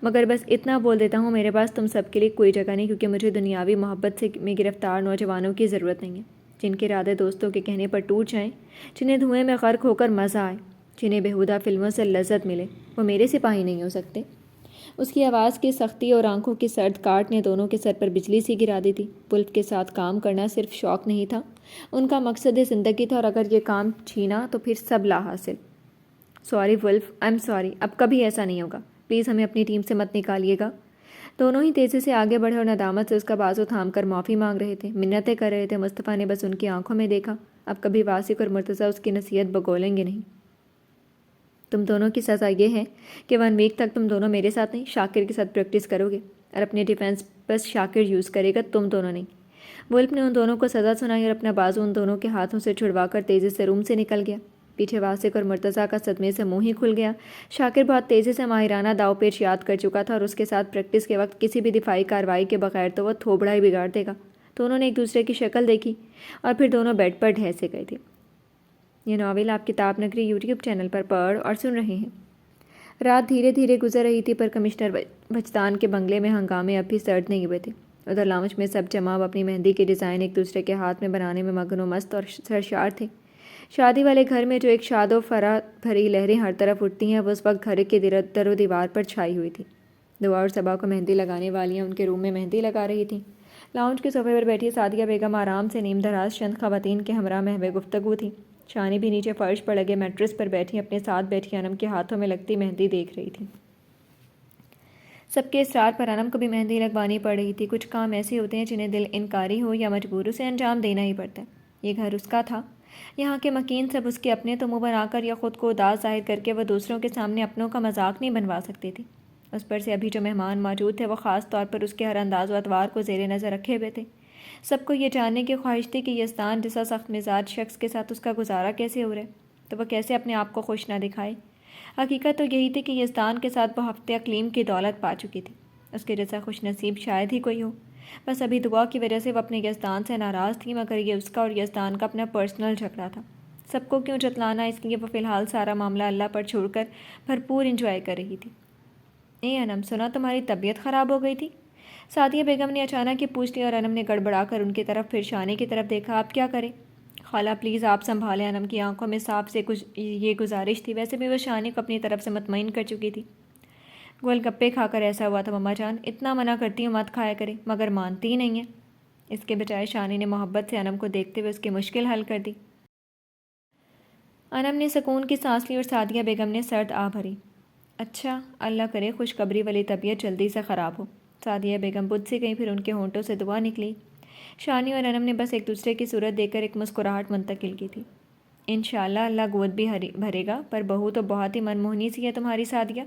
مگر بس اتنا بول دیتا ہوں، میرے پاس تم سب کے لیے کوئی جگہ نہیں، کیونکہ مجھے دنیاوی محبت سے میں گرفتار نوجوانوں کی ضرورت نہیں ہے، جن کے ارادے دوستوں کے کہنے پر ٹوٹ جائیں، جنہیں دھوئیں میں غرق ہو کر مزہ آئے، جنہیں بےہودہ فلموں سے لذت ملے، وہ میرے سپاہی نہیں ہو سکتے۔ اس کی آواز کی سختی اور آنکھوں کی سرد کاٹ نے دونوں کے سر پر بجلی سی گرا دی تھی۔ ولف کے ساتھ کام کرنا صرف شوق نہیں تھا، ان کا مقصد زندگی تھا، اور اگر یہ کام چھینا تو پھر سب لا حاصل۔ Sorry wolf, I am sorry, اب کبھی ایسا نہیں ہوگا، پلیز ہمیں اپنی ٹیم سے مت نکالیے گا۔ دونوں ہی تیزی سے آگے بڑھے اور ندامت سے اس کا بازو تھام کر معافی مانگ رہے تھے، منتیں کر رہے تھے۔ مصطفیٰ نے بس ان کی آنکھوں میں دیکھا، اب کبھی واسق اور مرتضیٰ اس کی نصیحت بگولیں گے نہیں۔ تم دونوں کی سزا یہ ہے کہ 1 ویک تک تم دونوں میرے ساتھ نہیں، شاکر کے ساتھ پریکٹس کرو گے، اور اپنے ڈیفینس بس شاکر یوز کرے گا، تم دونوں نہیں۔ وولف نے ان دونوں کو سزا سنائی اور اپنا بازو ان دونوں کے ہاتھوں سے چھڑوا کر تیزی سے روم سے نکل گیا۔ پیچھے واسق اور مرتضیٰ کا صدمے سے منہ ہی کھل گیا۔ شاکر بہت تیزی سے ماہرانہ داؤ پیچ یاد کر چکا تھا اور اس کے ساتھ پریکٹس کے وقت کسی بھی دفاعی کارروائی کے بغیر تو وہ تھوبڑا ہی بگاڑ دے گا۔ دونوں نے ایک دوسرے کی شکل دیکھی اور پھر دونوں بیڈ پر ڈھیسے گئے تھے۔ یہ ناول آپ کتاب نگری یوٹیوب چینل پر پڑھ اور سن رہے ہیں۔ رات دھیرے دھیرے گزر رہی تھی، پر کمشنر بچتان کے بنگلے میں ہنگامے اب بھی سرد نہیں ہوئے تھے۔ ادھر لاؤنج میں سب جماعت اپنی مہندی کے ڈیزائن ایک دوسرے کے ہاتھ میں بنانے میں مگن و مست اور سرشار تھے۔ شادی والے گھر میں جو ایک شاد و فرح بھری لہریں ہر طرف اٹھتی ہیں، وہ اس وقت گھر کے در و دیوار پر چھائی ہوئی تھی۔ دعا اور صبا کو مہندی لگانے والیاں ان کے روم میں مہندی لگا رہی تھیں۔ لاؤنج کے صوفے پر بیٹھی سعدیہ بیگم آرام سے نیم دراز چند خواتین کے ہمراہ محو گفتگو تھی۔ شانی بھی نیچے فرش پر لگے میٹرس پر بیٹھی اپنے ساتھ بیٹھی انم کے ہاتھوں میں لگتی مہندی دیکھ رہی تھی۔ سب کے اصرار پر انم کو بھی مہندی لگوانی پڑ رہی تھی۔ کچھ کام ایسے ہوتے ہیں جنہیں دل انکاری ہو یا مجبور اسے انجام دینا ہی پڑتا ہے۔ یہ گھر اس کا تھا، یہاں کے مکین سب اس کے اپنے تو منہ بنا کر یا خود کو اداس ظاہر کر کے وہ دوسروں کے سامنے اپنوں کا مذاق نہیں بنوا سکتی تھی۔ اس پر سے ابھی جو مہمان موجود تھے وہ خاص طور پر اس کے ہر انداز و اطوار کو زیر نظر رکھے ہوئے تھے۔ سب کو یہ جاننے کی خواہش تھی کہ یزدان جیسا سخت مزاج شخص کے ساتھ اس کا گزارا کیسے ہو رہا ہے، تو وہ کیسے اپنے آپ کو خوش نہ دکھائے۔ حقیقت تو یہی تھی کہ یزدان کے ساتھ وہ ہفتے اقلیم کی دولت پا چکی تھی۔ اس کے جیسا خوش نصیب شاید ہی کوئی ہو۔ بس ابھی دعا کی وجہ سے وہ اپنے یزدان سے ناراض تھی، مگر یہ اس کا اور یزدان کا اپنا پرسنل جھگڑا تھا۔ سب کو کیوں جتلانا، اس لیے وہ فی الحال سارا معاملہ اللہ پر چھوڑ کر بھرپور انجوائے کر رہی تھی۔ اے انم، سنا تمہاری طبیعت خراب ہو گئی تھی؟ سعدیہ بیگم نے اچانک یہ پوچھ لیا اور انم نے گڑبڑا کر ان کی طرف پھر شانی کی طرف دیکھا۔ آپ کیا کریں؟ خالہ پلیز آپ سنبھالیں۔ انم کی آنکھوں میں صاف سے یہ گزارش تھی۔ ویسے بھی وہ شانی کو اپنی طرف سے مطمئن کر چکی تھی۔ گول گپے کھا کر ایسا ہوا تھا مما جان، اتنا منع کرتی ہوں مت کھایا کرے، مگر مانتی ہی نہیں ہے۔ اس کے بجائے شانی نے محبت سے انم کو دیکھتے ہوئے اس کی مشکل حل کر دی۔ انم نے سکون کی سانس لی اور سعدیہ بیگم نے سرد آہ بھری۔ اچھا، اللہ کرے خوشخبری والی طبیعت جلدی سے خراب ہو۔ سعدیہ بیگم بدھ سی گئیں، پھر ان کے ہونٹوں سے دعا نکلی۔ شانی اور انم نے بس ایک دوسرے کی صورت دیکھ کر ایک مسکراہٹ منتقل کی تھی۔ انشاءاللہ اللہ گود بھی بھرے گا، پر بہو تو بہت ہی منموہنی سی ہے تمہاری سعدیہ۔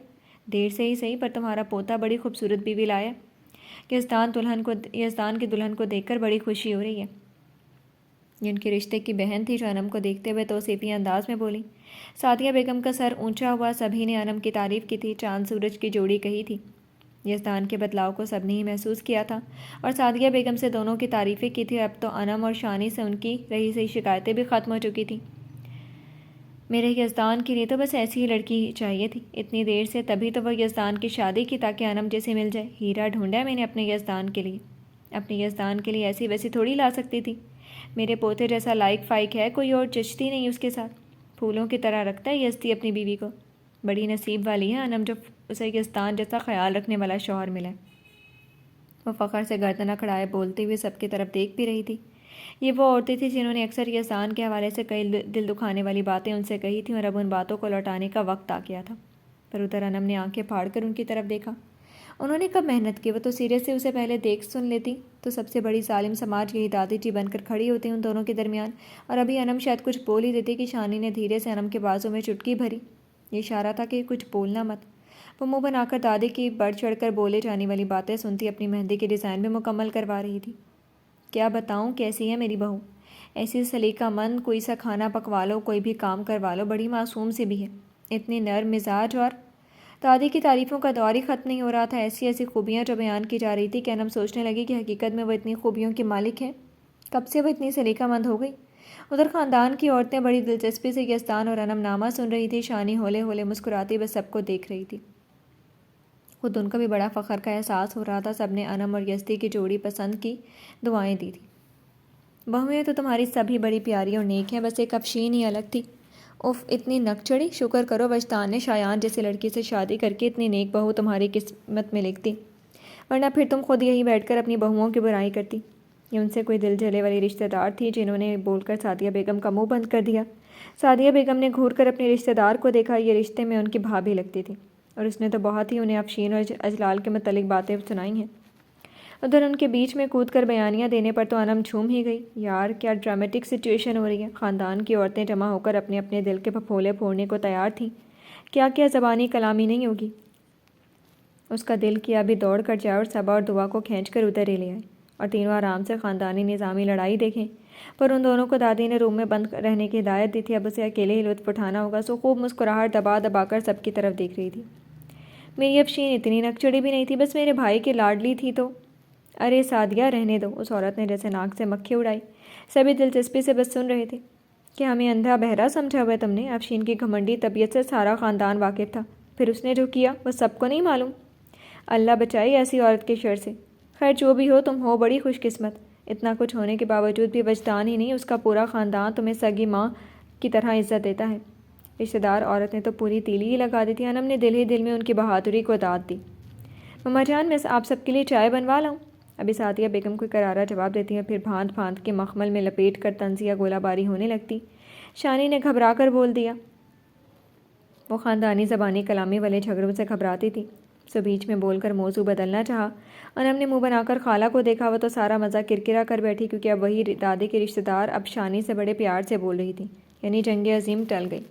دیر سے ہی صحیح، پر تمہارا پوتا بڑی خوبصورت بیوی لایا۔ یزدان کی دلہن کو دیکھ کر بڑی خوشی ہو رہی ہے۔ یہ ان کے رشتے کی بہن تھی جو انم کو دیکھتے ہوئے توصیفی انداز میں بولی۔ سعدیہ بیگم کا سر اونچا ہوا، سبھی نے انم کی تعریف کی تھی، چاند سورج کی جوڑی کہی تھی۔ یزدان کے بدلاؤ کو سب نے ہی محسوس کیا تھا اور سعدیہ بیگم سے دونوں کی تعریفیں کی تھی۔ اب تو انم اور شانی سے ان کی رہی سہی شکایتیں بھی ختم ہو چکی تھیں۔ میرے یزدان کے لیے تو بس ایسی ہی لڑکی چاہیے تھی، اتنی دیر سے، تبھی تو وہ یزدان کی شادی کی تاکہ انم جیسے مل جائے۔ ہیرا ڈھونڈا ہے میں نے اپنے یزدان کے لیے، اپنے یزدان کے لیے ایسی ویسی تھوڑی لا سکتی تھی۔ میرے پوتے جیسا لائق فائق ہے کوئی اور، جچتی نہیں اس کے ساتھ، پھولوں کی طرح رکھتا ہے یزدی اپنی بیوی کو۔ بڑی نصیب والی ہے انم جو اسے یزدان جیسا خیال رکھنے والا شوہر ملا ہے۔ وہ فخر سے گردن اکھڑائے بولتے ہوئے سب کی طرف دیکھ بھی رہی تھی۔ یہ وہ عورتیں تھیں جنہوں نے اکثر یزدان کے حوالے سے کئی دل دکھانے والی باتیں ان سے کہی تھیں اور اب ان باتوں کو لوٹانے کا وقت آ گیا تھا۔ پر ادھر انم نے آنکھیں پھاڑ کر ان کی طرف دیکھا۔ انہوں نے کب محنت کی، وہ تو سیریس سے اسے پہلے دیکھ سن لیتی تو سب سے بڑی ظالم سماج یہی دادی جی بن کر کھڑی ہوتی ان دونوں کے درمیان، اور ابھی انم شاید کچھ بول ہی دیتی کہ شانی نے دھیرے سے انم کے بازو میں چٹکی بھری۔ یہ اشارہ تھا کہ کچھ بولنا مت۔ وہ منہ بنا کر دادی کی بڑھ چڑھ کر بولے جانے والی باتیں سنتی اپنی مہندی کے ڈیزائن بھی مکمل کروا رہی تھی۔ کیا بتاؤں کیسی ہے میری بہو، ایسی سلیقہ مند، کوئی سا کھانا پکوا لو، کوئی بھی کام کروا لو، بڑی معصوم سی بھی ہے، اتنی نرم مزاج، اور دادی کی تعریفوں کا دور ہی ختم نہیں ہو رہا تھا۔ ایسی ایسی خوبیاں جو بیان کی جا رہی تھی کہ انم سوچنے لگی کہ حقیقت میں وہ اتنی خوبیوں کی مالک ہے، کب سے وہ اتنی سلیقہ مند ہو گئی۔ ادھر خاندان کی عورتیں بڑی دلچسپی سے یزدان اور انم نامہ سن رہی تھی۔ شانی ہولے ہولے مسکراتی بس سب کو دیکھ رہی تھی۔ خود ان کو بھی بڑا فخر کا احساس ہو رہا تھا۔ سب نے انم اور یزدی کی جوڑی پسند کی دعائیں دی تھیں۔ بہویں تو تمہاری سبھی بڑی پیاری اور نیک ہیں، بس ایک افشین ہی الگ تھی۔ اف، اتنی نک چڑھی، شکر کرو وجدان نے شایان جیسی لڑکی سے شادی کر کے اتنی نیک بہو تمہاری قسمت میں لکھ دی، ورنہ پھر تم خود یہی بیٹھ کر اپنی بہوؤں کی برائی کرتی۔ یہ ان سے کوئی دل جلے والی رشتہ دار تھی جنہوں نے بول کر سعدیہ بیگم کا منہ بند کر دیا۔ سعدیہ بیگم نے گھور کر اپنے رشتہ دار کو دیکھا۔ یہ رشتے میں ان کی بھابھی لگتی تھی اور اس نے تو بہت ہی انہیں افشین اور اجلال کے متعلق باتیں سنائی ہیں۔ ادھر ان کے بیچ میں کود کر بیانیاں دینے پر تو انم جھوم ہی گئی۔ یار کیا ڈرامٹک سچویشن ہو رہی ہے۔ خاندان کی عورتیں جمع ہو کر اپنے اپنے دل کے پھپھولے پھوڑنے کو تیار تھیں۔ کیا کیا زبانی کلامی نہیں ہوگی۔ اس کا دل کیا ابھی دوڑ کر جائے اور صبا اور دعا کو کھینچ کر ادھر ہی لے آئے اور تینوں آرام سے خاندانی نظامی لڑائی دیکھیں، پر ان دونوں کو دادی نے روم میں بند رہنے کی ہدایت دی تھی، اب اسے اکیلے ہی لطف اٹھانا ہوگا، سو خوب مسکراہٹ دبا دبا کر سب کی طرف دیکھ رہی تھی۔ میری افشین اتنی نکچڑی بھی نہیں تھی، بس میرے بھائی کی لاڈلی تھی تو۔ ارے سعدیہ رہنے دو، اس عورت نے جیسے ناک سے مکھی اڑائی۔ سبھی دلچسپی سے بس سن رہے تھے۔ کہ ہمیں اندھا بہرا سمجھا ہوا ہے تم نے؟ افشین کی گھمنڈی طبیعت سے سارا خاندان واقف تھا، پھر اس نے جو کیا وہ سب کو نہیں معلوم؟ اللہ بچائی ایسی عورت کے شر سے۔ خیر جو بھی ہو، تم ہو بڑی خوش قسمت، اتنا کچھ ہونے کے باوجود بھی وجدان ہی نہیں اس کا پورا خاندان تمہیں سگی ماں کی طرح عزت دیتا ہے۔ رشتہ دار عورت نے تو پوری تیلی ہی لگا دی تھی۔ انم نے دل ہی دل میں ان کی بہادری کو داد دی۔ مما جان میں آپ سب کے لیے چائے بنوا لاؤں؟ ابھی سعدیہ بیگم کو کرارا جواب دیتی ہے، پھر بھانت بھانت کے مخمل میں لپیٹ کر طنزیہ گولہ باری ہونے لگتی۔ شانی نے گھبرا کر بول دیا۔ وہ خاندانی زبانی کلامی والے جھگڑوں سے گھبراتی تھی، سو بیچ میں بول کر موضوع بدلنا چاہا۔ انم نے منہ بنا کر خالہ کو دیکھا، وہ تو سارا مزہ کرکرا کر بیٹھی، کیونکہ اب وہی دادی کی رشتہ دار اب شانی سے بڑے پیار سے بول رہی تھی، یعنی جنگ عظیم ٹل گئی۔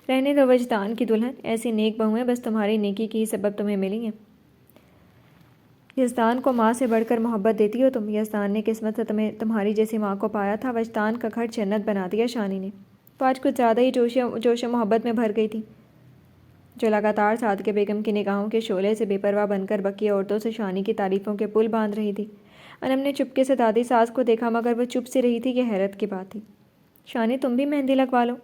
رہنے دو وجدان کی دلہن، ایسی نیک بہویں بس تمہاری نیکی کی ہی سبب تمہیں ملی ہیں۔ یزدان کو ماں سے بڑھ کر محبت دیتی ہو تم، یزدان نے قسمت سے تمہیں تمہاری جیسی ماں کو پایا تھا، وجدان کا گھر جنت بنا دیا شانی نے۔ وہ آج کچھ زیادہ ہی جوش و محبت میں بھر گئی تھی، جو لگاتار سعدیہ بیگم کی نگاہوں کے شعلے سے بے پرواہ بن کر بقیہ عورتوں سے شانی کی تعریفوں کے پل باندھ رہی تھی۔ انم نے چپکے سے دادی ساس کو دیکھا، مگر وہ چپ سی رہی تھی، یہ حیرت کی بات تھی۔ شانی تم بھی مہندی لگوا لو،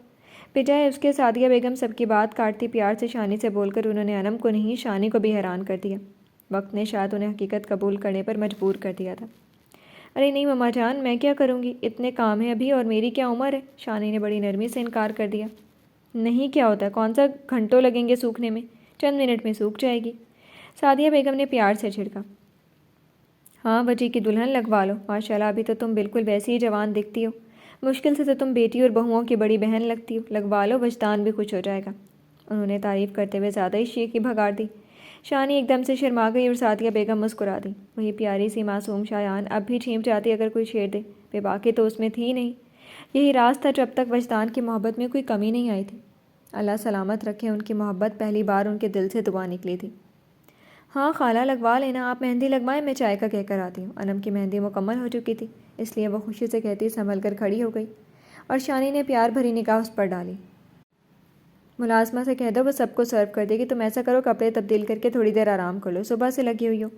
بجائے اس کے سعدیہ بیگم سب کی بات کاٹتی پیار سے شانی سے بول کر انہوں نے انم کو نہیں شانی کو بھی حیران کر دیا۔ وقت نے شاید انہیں حقیقت قبول کرنے پر مجبور کر دیا تھا۔ ارے نہیں مما جان، میں کیا کروں گی، اتنے کام ہیں ابھی، اور میری کیا عمر ہے؟ شانی نے بڑی نرمی سے انکار کر دیا۔ نہیں کیا ہوتا ہے، کون سا گھنٹوں لگیں گے سوکھنے میں، چند منٹ میں سوکھ جائے گی، سعدیہ بیگم نے پیار سے چھڑکا۔ ہاں وجی کی دلہن لگوا لو، ماشاءاللہ ابھی تو تم بالکل ویسی ہی جوان دکھتی ہو، مشکل سے تو تم بیٹی اور بہوؤں کی بڑی بہن لگتی ہو، لگوا لو، وجدان بھی خوش ہو جائے گا۔ انہوں نے تعریف کرتے ہوئے زیادہ ہی شیخی بھگاڑ دی۔ شانی ایک دم سے شرما گئی اور سعدیہ بیگم مسکرا دی۔ وہی پیاری سی معصوم شایان اب بھی چھینپ جاتی اگر کوئی چھیڑ دے، بے باکی تو اس میں تھی نہیں۔ یہی راز تھا جب تک وجدان کی محبت میں کوئی کمی نہیں آئی تھی۔ اللہ سلامت رکھے، ان کی محبت پہلی بار ان کے دل سے دعا نکلی تھی۔ ہاں خالہ لگوا لینا، آپ مہندی لگوائیں، میں چائے کا کہہ کر آتی ہوں۔ انم کی مہندی مکمل ہو چکی تھی، اس لیے وہ خوشی سے کہتی سنبھل کر کھڑی ہو گئی، اور شانی نے پیار بھری نگاہ اس پر ڈالی۔ ملازمہ سے کہہ دو وہ سب کو سرو کر دے گی، تم ایسا کرو کپڑے تبدیل کر کے تھوڑی دیر آرام کر لو، صبح سے لگی ہوئی ہو۔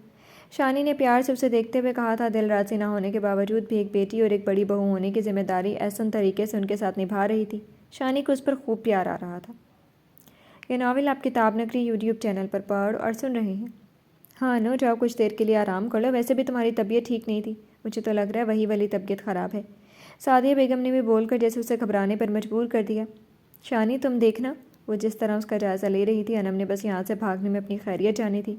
شانی نے پیار سے اسے دیکھتے ہوئے کہا تھا، دل راضی نہ ہونے کے باوجود بھی ایک بیٹی اور ایک بڑی بہو ہونے کی ذمہ داری احسن طریقے سے ان کے ساتھ نبھا رہی تھی۔ شانی کو اس پر خوب پیار آ رہا تھا۔ یہ ناول آپ کتاب نگری یوٹیوب چینل پر پڑھ اور سن رہے ہیں۔ ہاں انو، جاؤ کچھ دیر کے لیے آرام کر لو، ویسے بھی تمہاری طبیعت ٹھیک نہیں تھی، مجھے تو لگ رہا ہے وہی والی طبیعت خراب ہے، سعدیہ بیگم نے بھی بول کر جیسے اسے گھبرانے پر مجبور کر دیا۔ شانی تم دیکھنا، وہ جس طرح اس کا جائزہ لے رہی تھی، انم نے بس یہاں سے بھاگنے میں اپنی خیریت جانی تھی۔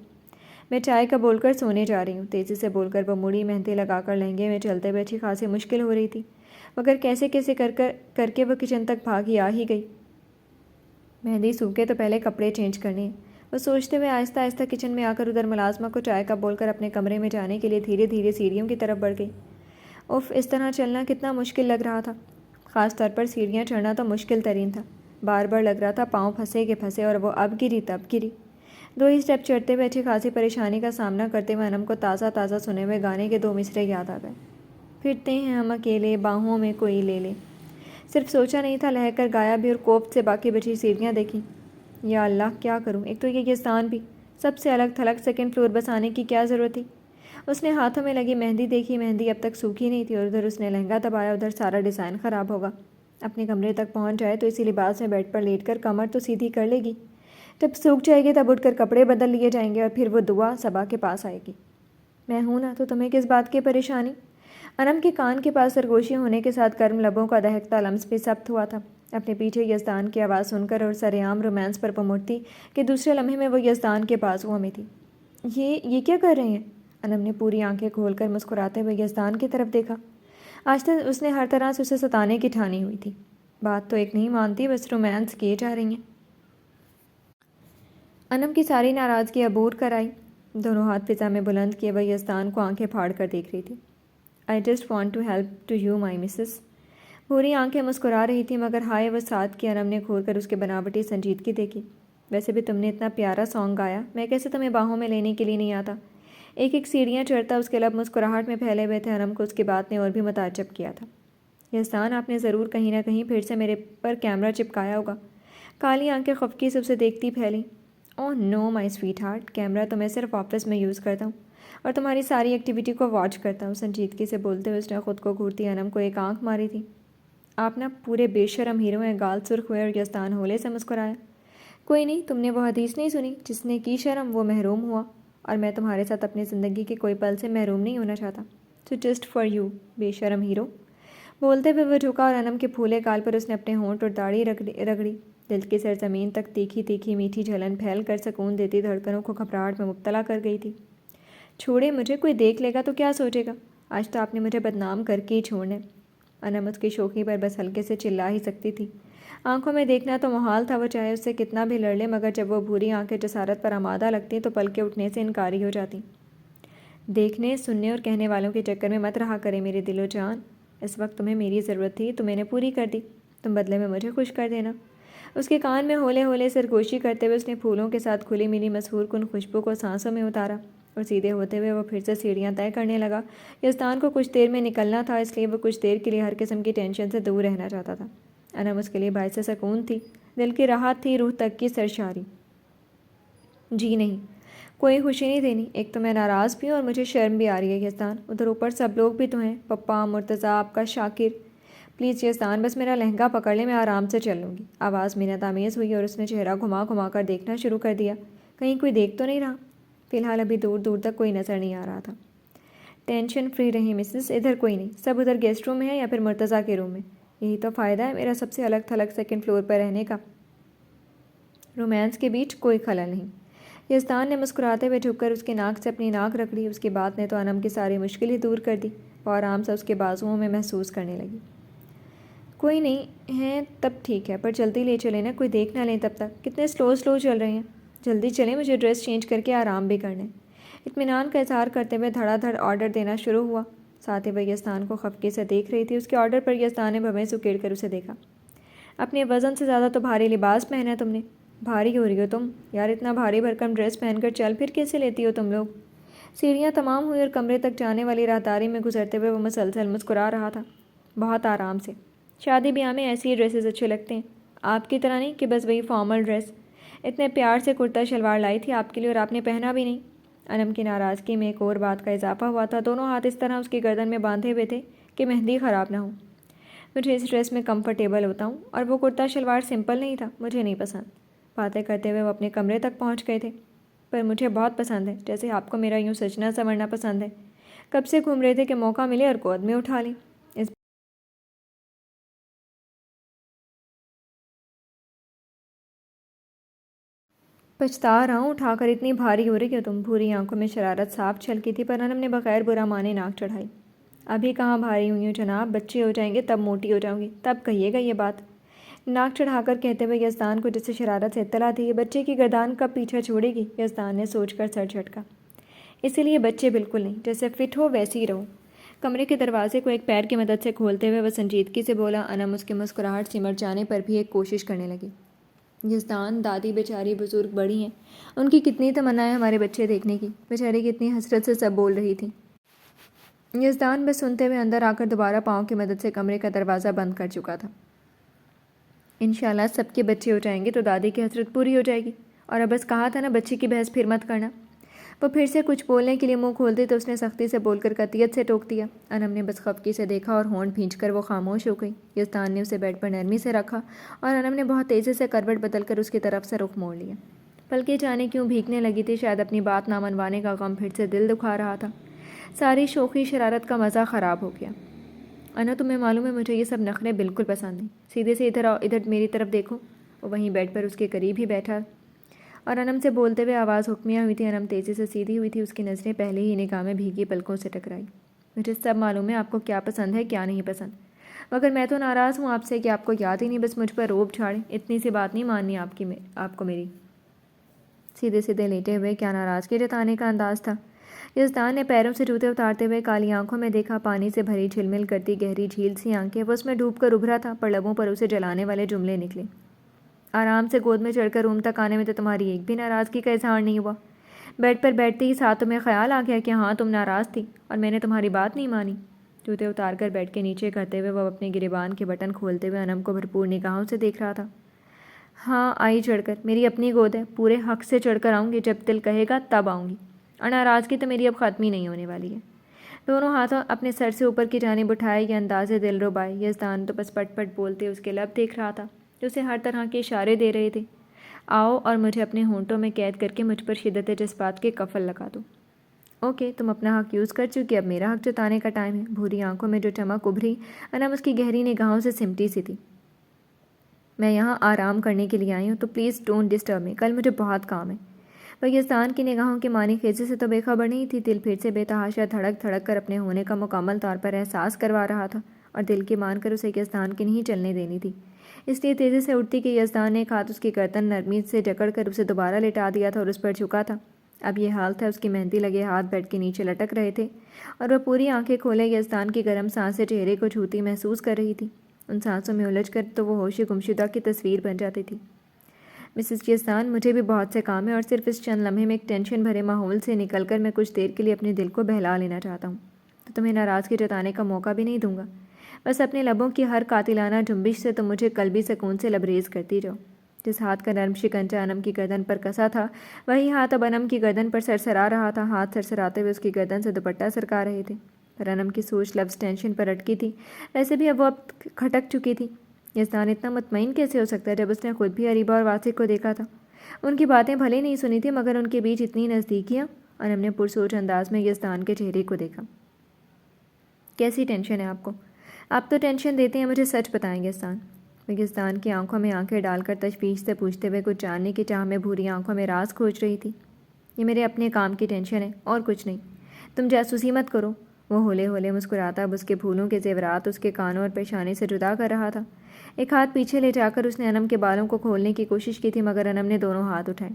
میں چائے کا بول کر سونے جا رہی ہوں، تیزی سے بول کر وہ مڑی، مہندی لگا کر لہنگے میں چلتے ہوئے اچھی خاصی مشکل ہو رہی تھی، مگر کیسے کیسے کر کے وہ کچن تک بھاگی آ ہی گئی۔ مہندی سوکھے تو پہلے کپڑے چینج کرنے ہیں، وہ سوچتے ہوئے آہستہ آہستہ کچن میں آ کر ادھر ملازمہ کو چائے کا بول کر اپنے کمرے میں جانے کے لیے دھیرے دھیرے سیڑھیوں کی طرف بڑھ گئی۔ اف، اس طرح چلنا کتنا مشکل لگ رہا تھا، خاص طور پر سیڑھیاں چڑھنا تو مشکل ترین تھا، بار بار لگ رہا تھا پاؤں پھنسے کے پھنسے، اور وہ اب گری تب گری۔ دو ہی اسٹیپ چڑھتے ہوئے اچھی خاصی پریشانی کا سامنا کرتے ہوئے انم کو تازہ تازہ سنے ہوئے گانے کے دو مصرعے یاد آ گئے۔ پھرتے ہیں ہم اکیلے، باہوں میں کوئی لے لے، صرف سوچا نہیں تھا، لہہ کر گایا بھی اور کوفت سے باقی بچی سیڑھیاں دیکھیں۔ یا اللہ کیا کروں، ایک تو یہ یزدان بھی سب سے الگ تھلگ، سیکنڈ فلور بس آنے کی کیا ضرورت تھی۔ اس نے ہاتھوں میں لگی مہندی دیکھی، مہندی اب تک سوکھی نہیں تھی، اور ادھر اس نے لہنگا دبایا، ادھر سارا ڈیزائن خراب ہوگا۔ اپنے کمرے تک پہنچ جائے تو اسی لباس میں بیڈ پر لیٹ کر کمر تو سیدھی کر لے گی، جب سوکھ جائے گی تب اٹھ کر کپڑے بدل لیے جائیں گے، اور پھر وہ دعا صبا کے پاس آئے گی۔ میں ہوں نا، تو تمہیں کس بات کی پریشانی؟ انم کے کان کے پاس سرگوشی ہونے کے ساتھ گرم لبوں کا دہکتا لمس بھی ثبت ہوا تھا۔ اپنے پیچھے یزدان کی آواز سن کر اور سرعام رومانس پر پمڑتی کہ دوسرے لمحے میں وہ یزدان کے بازوؤں میں تھی۔ یہ کیا کر رہے ہیں؟ انم نے پوری آنکھیں کھول کر مسکراتے ہوئے یزدان کی طرف دیکھا۔ آج تک اس نے ہر طرح سے اسے ستانے کی ٹھانی ہوئی تھی، بات تو ایک نہیں مانتی، بس رومانس کیے جا رہی ہیں۔ انم کی ساری ناراضگی عبور کر آئی، دونوں ہاتھ فضا میں بلند کیے وہ یزدان کو آنکھیں پھاڑ کر دیکھ رہی تھی۔ I just want to help to you my missus۔ پوری آنکھیں مسکرا رہی تھی، مگر ہائے وہ ساتھ کی انم نے کھول کر اس کے بناوٹی سنجیدگی دیکھی۔ ویسے بھی تم نے اتنا پیارا سانگ گایا، میں کیسے تمہیں باہوں میں لینے کے لیے نہیں آتا۔ ایک ایک سیڑھیاں چڑھتا اس کے لب مسکراہٹ میں پھیلے ہوئے تھے۔ انم کو اس کی بات نے اور بھی متعجب کیا تھا۔ یزدان، آپ نے ضرور کہیں نہ کہیں پھر سے میرے پر کیمرہ چپکایا ہوگا۔ کالی آنکھیں خفکی سے اسے دیکھتی پھیلیں۔ اوہ نو مائی سویٹ ہارٹ، کیمرہ تو میں صرف آفس میں یوز کرتا ہوں اور تمہاری ساری ایکٹیویٹی کو واچ کرتا ہوں۔ سنجیدگی سے بولتے ہوئے اس نے خود کو گھورتی انم کو ایک آنکھ ماری تھی۔ آپ نا پورے بے شرم ہیرو ہیں۔ گال سرخ ہوئے اور یزدان ہولے سے مسکرایا۔ کوئی نہیں، تم نے وہ حدیث نہیں سنی، جس نے کی شرم وہ محروم ہوا، اور میں تمہارے ساتھ اپنی زندگی کے کوئی پل سے محروم نہیں ہونا چاہتا۔ سو جسٹ فار یو، بے شرم ہیرو۔ بولتے ہوئے وہ جھکا اور انم کے پھولے گال پر اس نے اپنے ہونٹ اور داڑھی رگڑی۔ دل کی سرزمین تک تیکھی تیکھی میٹھی جھلن پھیل کر سکون دیتی دھڑکنوں کو گھبراہٹ میں مبتلا کر گئی تھی۔ چھوڑے مجھے، کوئی دیکھ لے گا تو کیا سوچے گا؟ آج تو آپ نے مجھے بدنام کر کے ہی چھوڑنے۔ انم اس کی شوخی پر بس ہلکے سے چلا ہی سکتی تھی۔ آنکھوں میں دیکھنا تو محال تھا، وہ چاہے اس سے کتنا بھی لڑ لے، مگر جب وہ بھوری آنکھیں جسارت پر آمادہ لگتیں تو پل کے اٹھنے سے انکاری ہو جاتی۔ دیکھنے، سننے اور کہنے والوں کے چکر میں مت رہا کرے میرے دل و جان۔ اس وقت تمہیں میری ضرورت تھی تو میں نے پوری کر دی، تم بدلے میں مجھے خوش کر دینا۔ اس کے کان میں ہولے ہولے سرگوشی کرتے ہوئے اس نے پھولوں کے ساتھ کھلی ملی مسحور کن خوشبو کو سانسوں میں اتارا اور سیدھے ہوتے ہوئے وہ پھر سے سیڑھیاں طے کرنے لگا۔ یزدان کو کچھ دیر میں نکلنا تھا، اس لیے وہ کچھ دیر کے لیے ہر قسم کی ٹینشن سے دور رہنا چاہتا تھا۔ انم اس کے لیے باعث سکون تھی، دل کی راحت تھی، روح تک کی سرشاری۔ جی نہیں، کوئی خوشی نہیں دینی۔ ایک تو میں ناراض بھی ہوں اور مجھے شرم بھی آ رہی ہے یزدان، ادھر اوپر سب لوگ بھی تو ہیں، پپا، مرتضیٰ، آپ کا شاکر۔ پلیز یزدان، بس میرا لہنگا پکڑ لے، میں آرام سے چل لوں گی۔ آواز منت آمیز ہوئی اور اس نے چہرہ گھما گھما کر دیکھنا شروع کر دیا، کہیں کوئی دیکھ تو نہیں رہا۔ فی الحال ابھی دور دور تک کوئی نظر نہیں آ رہا تھا۔ ٹینشن فری رہیں مسز، ادھر کوئی نہیں، سب ادھر گیسٹ روم میں ہے یا پھر مرتضیٰ کے روم میں۔ یہی تو فائدہ ہے میرا سب سے الگ تھلگ سیکنڈ فلور پر رہنے کا۔ رومانس کے بیچ کوئی خلل نہیں۔ یزدان نے مسکراتے ہوئے جھک کر اس کی ناک سے اپنی ناک رگڑی۔ اس کی بات نے تو انم کی ساری مشکل ہی دور کر دی۔ وہ آرام سے اس کے بازوؤں میں محسوس کرنے لگی۔ کوئی نہیں ہے تب ٹھیک ہے، پر جلدی لے چلیں نا، کوئی دیکھ نہ لیں تب تک۔ کتنے سلو چل رہے ہیں، جلدی چلیں، مجھے ڈریس چینج کر کے آرام بھی کرنا ہے۔ اطمینان کا اظہار کرتے ہوئے دھڑا دھڑ آرڈر دینا شروع ہوا۔ ساتھ ہی وہ یزدان کو خفگی سے دیکھ رہی تھی۔ اس کے آرڈر پر یزدان نے بھویں سے اکیڑ کر اسے دیکھا۔ اپنے وزن سے زیادہ تو بھاری لباس پہنا ہے تم نے، بھاری ہو رہی ہو تم یار، اتنا بھاری بھرکم ڈریس پہن کر چل پھر کیسے لیتی ہو تم لوگ؟ سیڑھیاں تمام ہوئی اور کمرے تک جانے والی راہداری میں گزرتے ہوئے وہ مسلسل مسکرا رہا تھا، بہت آرام سے۔ شادی بیاہ میں ایسی ہی ڈریسز اچھے لگتے ہیں، آپ کی طرح نہیں کہ بس وہی فارمل ڈریس۔ اتنے پیار سے کرتا شلوار لائی تھی آپ کے لیے اور آپ نے پہنا بھی نہیں۔ انم کی ناراضگی میں ایک اور بات کا اضافہ ہوا تھا۔ دونوں ہاتھ اس طرح اس کی گردن میں باندھے ہوئے تھے کہ مہندی خراب نہ ہو۔ مجھے اس ڈریس میں کمفرٹیبل ہوتا ہوں، اور وہ کرتا شلوار سمپل نہیں تھا، مجھے نہیں پسند۔ باتیں کرتے ہوئے وہ اپنے کمرے تک پہنچ گئے تھے۔ پر مجھے بہت پسند ہے، جیسے آپ کو میرا یوں سجنا سنورنا پسند ہے۔ کب سے گھوم رہے تھے کہ موقع ملے اور گود میں اٹھا لیں۔ پچھتا رہا ہوں، اٹھا کر اتنی بھاری ہو رہی ہو تم۔ بھوری آنکھوں میں شرارت صاف چھلکی تھی، پر انم نے بغیر برا مانے ناک چڑھائی۔ ابھی کہاں بھاری ہوئی ہوں جناب، بچے ہو جائیں گے تب موٹی ہو جاؤں گی، تب کہیے گا یہ بات۔ ناک چڑھا کر کہتے ہوئے یزدان کو جس سے شرارت سے اطلاع تھی، یہ بچے کی گردان کب پیچھا چھوڑے گی؟ یزدان نے سوچ کر سر جھٹکا۔ اسی لیے بچے بالکل نہیں، جیسے فٹ ہو ویسے ہی رہو۔ کمرے کے دروازے کو ایک پیر کی مدد سے کھولتے ہوئے وہ سنجیدگی سے بولا۔ انم اس کی مسکراہٹ سمٹ جانے پر بھی ایک کوشش کرنے لگی۔ یزدان، دادی بیچاری بزرگ بڑی ہیں، ان کی کتنی تمنا ہے ہمارے بچے دیکھنے کی، بیچاری کتنی حسرت سے سب بول رہی تھی۔ یزدان بس سنتے ہوئے اندر آ کر دوبارہ پاؤں کی مدد سے کمرے کا دروازہ بند کر چکا تھا۔ انشاءاللہ سب کے بچے ہو جائیں گے تو دادی کی حسرت پوری ہو جائے گی، اور اب بس کہا تھا نا بچے کی بحث پھر مت کرنا۔ وہ پھر سے کچھ بولنے کے لیے منہ کھولتی تو اس نے سختی سے بول کر قطعیت سے ٹوک دیا۔ انم نے بس خفگی سے دیکھا اور ہونٹ بھینچ کر وہ خاموش ہو گئی۔ یزدان نے اسے بیڈ پر نرمی سے رکھا اور انم نے بہت تیزی سے کروٹ بدل کر اس کی طرف سے رخ موڑ لیا۔ پلکیں جانے کیوں بھیگنے لگی تھی، شاید اپنی بات نہ منوانے کا غم پھر سے دل دکھا رہا تھا۔ ساری شوخی شرارت کا مزہ خراب ہو گیا۔ انا تمہیں معلوم ہے مجھے یہ سب نخرے بالکل پسند نہیں، سیدھے سے ادھر آؤ، ادھر میری طرف دیکھو۔ وہ وہیں بیڈ پر اس کے قریب ہی بیٹھا اور انم سے بولتے ہوئے آواز حکمیہ ہوئی تھی۔ انم تیزی سے سیدھی ہوئی تھی، اس کی نظریں پہلے ہی نگاہ میں بھیگی پلکوں سے ٹکرائی۔ مجھے سب معلوم ہے آپ کو کیا پسند ہے کیا نہیں پسند، مگر میں تو ناراض ہوں آپ سے کہ آپ کو یاد ہی نہیں بس مجھ پر روب جھاڑیں۔ اتنی سی بات نہیں ماننی آپ کو میری۔ سیدھے سیدھے لیٹے ہوئے کیا ناراضگی جتانے کا انداز تھا؟ یزدان نے پیروں سے جوتے اتارتے ہوئے کالی آنکھوں میں دیکھا، پانی سے بھری جھلمل کرتی گہری جھیل سی آنکھیں، وہ اس میں ڈوب کر ابھرا تھا، پر لبوں پر اسے جلانے والے جملے نکلے۔ آرام سے گود میں چڑھ کر روم تک آنے میں تو تمہاری ایک بھی ناراضگی کا اظہار نہیں ہوا۔ بیڈ پر بیٹھتے ہی ساتھ تمہیں خیال آ گیا کہ ہاں تم ناراض تھی اور میں نے تمہاری بات نہیں مانی۔ جوتے اتار کر بیڈ کے نیچے کرتے ہوئے وہ اپنے گریبان کے بٹن کھولتے ہوئے انم کو بھرپور نگاہوں سے دیکھ رہا تھا۔ ہاں آئی چڑھ کر، میری اپنی گود ہے، پورے حق سے چڑھ کر آؤں گی، جب دل کہے گا تب آؤں گی، اور ناراضگی تو میری اب ختم ہی نہیں ہونے والی ہے۔ دونوں ہاتھوں اپنے سر سے اوپر کی جانب اٹھائے، یہ انداز دل ربائے۔ یزدان تو بس پٹ پٹ بولتے اس کے لب دیکھ رہا تھا جو اسے ہر طرح کے اشارے دے رہے تھے۔ آؤ اور مجھے اپنے ہونٹوں میں قید کر کے مجھ پر شدت جذبات کے کفل لگا دو۔ اوکے، تم اپنا حق یوز کر چکی، اب میرا حق جتانے کا ٹائم ہے۔ بھوری آنکھوں میں جو چمک ابھری انم اس کی گہری نگاہوں سے سمٹی سی تھی۔ میں یہاں آرام کرنے کے لیے آئی ہوں، تو پلیز ڈونٹ ڈسٹرب می، کل مجھے بہت کام ہے۔ وہ یزدان کی نگاہوں کے معنی خیزی سے تو بے خبر نہیں تھی، دل پھر سے بے تحاشا دھڑک دھڑک کر اپنے ہونے کا مکمل طور پر احساس کروا رہا تھا، اور دل کی مان کر اسے یزدان کی نہیں چلنے دینی تھی، اس لیے تیزی سے اٹھتی کہ یزدان نے ایک ہاتھ اس کی گردن نرمی سے جکڑ کر اسے دوبارہ لٹا دیا تھا اور اس پر جھکا تھا۔ اب یہ حال تھا، اس کی مہندی لگے ہاتھ بیڈ کے نیچے لٹک رہے تھے اور وہ پوری آنکھیں کھولے یزدان کی گرم سانسیں چہرے کو چھوتی محسوس کر رہی تھی۔ ان سانسوں میں الجھ کر تو وہ ہوش گمشدہ کی تصویر بن جاتی تھی۔ مسز یزدان، مجھے بھی بہت سے کام ہے اور صرف اس چند لمحے میں ایک ٹینشن بھرے ماحول سے نکل کر میں کچھ دیر کے لیے اپنے دل کو بہلا لینا چاہتا ہوں، تو تمہیں ناراضگی جتانے کا موقع بھی نہیں دوں گا۔ بس اپنے لبوں کی ہر قاتلانہ جنبش سے تم مجھے قلبی سکون سے لبریز کرتی جاؤ۔ جس ہاتھ کا نرم شکنجہ انم کی گردن پر کسا تھا، وہی ہاتھ اب انم کی گردن پر سرسرا رہا تھا۔ ہاتھ سرسراتے ہوئے اس کی گردن سے دوپٹہ سرکا رہے تھے، پر انم کی سوچ لفظ ٹینشن پر اٹکی تھی۔ ویسے بھی اب وہ کھٹک چکی تھی۔ یزدان اتنا مطمئن کیسے ہو سکتا ہے جب اس نے خود بھی اریبہ اور واسق کو دیکھا تھا؟ ان کی باتیں بھلے نہیں سنی تھی، مگر ان کے بیچ اتنی نزدیکیاں۔ انم نے پرسوچ انداز میں یزدان کے چہرے کو دیکھا۔ کیسی ٹینشن ہے آپ کو؟ آپ تو ٹینشن دیتے ہیں، مجھے سچ بتائیں یزدان۔ وہ یزدان کی آنکھوں میں آنکھیں ڈال کر تشویش سے پوچھتے ہوئے کچھ جاننے کی چاہ میں بھوری آنکھوں میں راز کھوج رہی تھی۔ یہ میرے اپنے کام کی ٹینشن ہے اور کچھ نہیں، تم جاسوسی مت کرو۔ وہ ہولے ہولے مسکراتا اب اس کے پھولوں کے زیورات اس کے کانوں اور پیشانے سے جدا کر رہا تھا۔ ایک ہاتھ پیچھے لے جا کر اس نے انم کے بالوں کو کھولنے کی کوشش کی تھی، مگر انم نے دونوں ہاتھ اٹھائے۔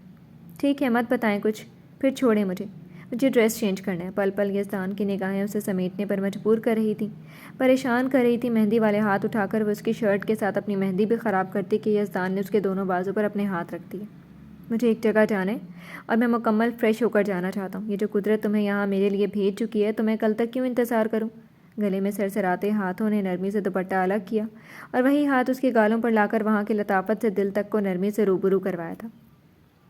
ٹھیک ہے، مت بتائیں کچھ، پھر چھوڑیں مجھے ڈریس چینج کرنا ہے۔ پل پل یزدان کی نگاہیں اسے سمیٹنے پر مجبور کر رہی تھیں، پریشان کر رہی تھی۔ مہندی والے ہاتھ اٹھا کر وہ اس کی شرٹ کے ساتھ اپنی مہندی بھی خراب کرتی کہ یزدان نے اس کے دونوں بازو پر اپنے ہاتھ رکھ دیے۔ مجھے ایک جگہ جانا ہے اور میں مکمل فریش ہو کر جانا چاہتا ہوں۔ یہ جو قدرت تمہیں یہاں میرے لیے بھیج چکی ہے، تو میں کل تک کیوں انتظار کروں؟ گلے میں سرسراتے ہاتھوں نے نرمی سے دوپٹہ الگ کیا اور وہی ہاتھ اس کے گالوں پر لا کر وہاں کی لطافت سے دل تک کو نرمی سے روبرو کروایا تھا۔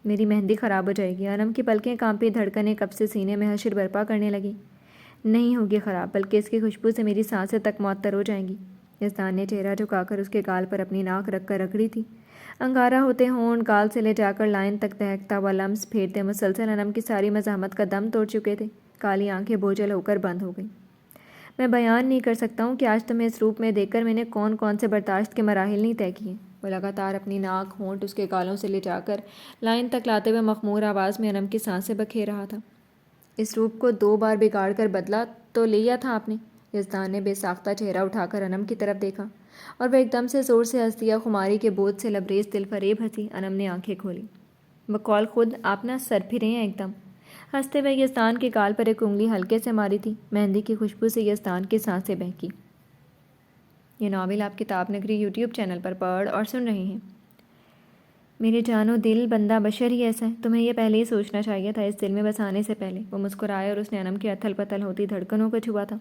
میری مہندی خراب ہو جائے گی۔ انم کی پلکیں کانپی، دھڑکنیں کب سے سینے میں حشر برپا کرنے لگی۔ نہیں ہوگی خراب، بلکہ اس کی خوشبو سے میری سانسیں تک معطر ہو جائیں گی۔ یزدان نے چہرہ جھکا کر اس کے گال پر اپنی ناک رکھ کر رگڑی تھی۔ انگارہ ہوتے ہونٹ گال سے لے جا کر لائن تک دہکتا ہوا لمس پھیرتے مسلسل انم کی ساری مزاحمت کا دم توڑ چکے تھے۔ کالی آنکھیں بوجھل ہو کر بند ہو گئیں۔ میں بیان نہیں کر سکتا ہوں کہ آج تمہیں اس روپ میں دیکھ کر میں نے کون کون سے برداشت کے مراحل نہیں طے کیے۔ وہ لگاتار اپنی ناک ہونٹ اس کے گالوں سے لے جا کر لائن تک لاتے ہوئے مخمور آواز میں انم کی سانسیں بکھیر رہا تھا۔ اس روپ کو 2 بار بگاڑ کر بدلا تو لیا تھا آپ نے؟ یزدان نے بے ساختہ چہرہ اٹھا کر انم کی طرف دیکھا اور وہ ایک دم سے زور سے ہنس دیا، خماری کے بوجھ سے لبریز دل فریب ہنسی۔ انم نے آنکھیں کھولی۔ بقول خود آپ نہ سر پھرے ہیں ایک دم۔ ہنستے ہوئے یزدان کے گال پر ایک انگلی ہلکے سے ماری تھی۔ مہندی کی خوشبو سے یزدان کی سانسیں بہکی۔ یہ ناول آپ کتاب نگری یوٹیوب چینل پر پڑھ اور سن رہے ہیں۔ میرے جان و دل، بندہ بشر ہی ایسا ہے، تمہیں یہ پہلے ہی سوچنا چاہیے تھا، اس دل میں بسانے سے پہلے۔ وہ مسکرائے اور اس نے انم کی اتھل پتھل ہوتی دھڑکنوں کو چھوا تھا۔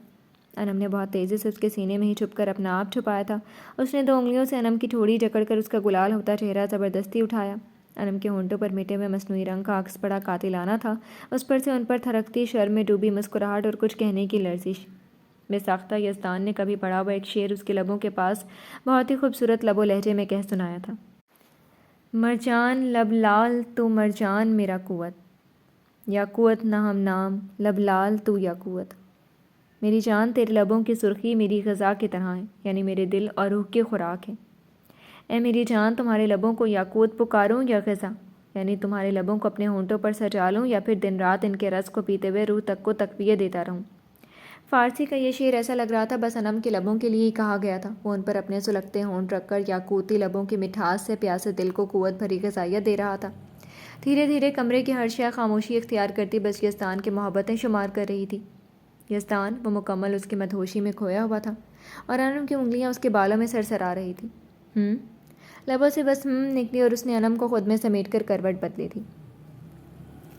انم نے بہت تیزی سے اس کے سینے میں ہی چھپ کر اپنا آپ چھپایا تھا۔ اس نے 2 انگلیوں سے انم کی ٹھوڑی جکڑ کر اس کا گلال ہوتا چہرہ زبردستی اٹھایا۔ انم کے ہونٹوں پر مٹے ہوئے مصنوعی رنگ کا عکس بڑا قاتلانہ تھا، اس پر سے ان پر تھرکتی شرم میں ڈوبی مسکراہٹ اور کچھ کہنے کی لرزش۔ بے ساختہ یزدان نے کبھی پڑھا ہوا ایک شعر اس کے لبوں کے پاس بہت ہی خوبصورت لب و لہجے میں کہہ سنایا تھا۔ مرجان لب لال تو مرجان میرا قوت، یا قوت نہ ہم نام لب لال تو یا قوت۔ میری جان تیرے لبوں کی سرخی میری غذا کی طرح ہے، یعنی میرے دل اور روح کی خوراک ہے۔ اے میری جان، تمہارے لبوں کو یاقوت پکاروں یا غذا، یعنی تمہارے لبوں کو اپنے ہونٹوں پر سجا لوں یا پھر دن رات ان کے رس کو پیتے ہوئے روح تک کو تقویت دیتا رہوں۔ فارسی کا یہ شعر ایسا لگ رہا تھا بس انم کے لبوں کے لیے ہی کہا گیا تھا۔ وہ ان پر اپنے سلگتے ہونٹ رکھ کر یاقوتی لبوں کی مٹھاس سے پیاسے دل کو قوت بھری غذائیت دے رہا تھا۔ دھیرے دھیرے کمرے کی ہر شے خاموشی اختیار کرتی بس یزدان کی محبتیں شمار کر رہی تھی۔ یزدان وہ مکمل اس کی مدہوشی میں کھویا ہوا تھا اور انم کی انگلیاں اس کے بالوں میں سرسرا رہی تھی۔ لبوں سے بس نکلی اور اس نے انم کو خود میں سمیٹ کر کروٹ بدلی تھی۔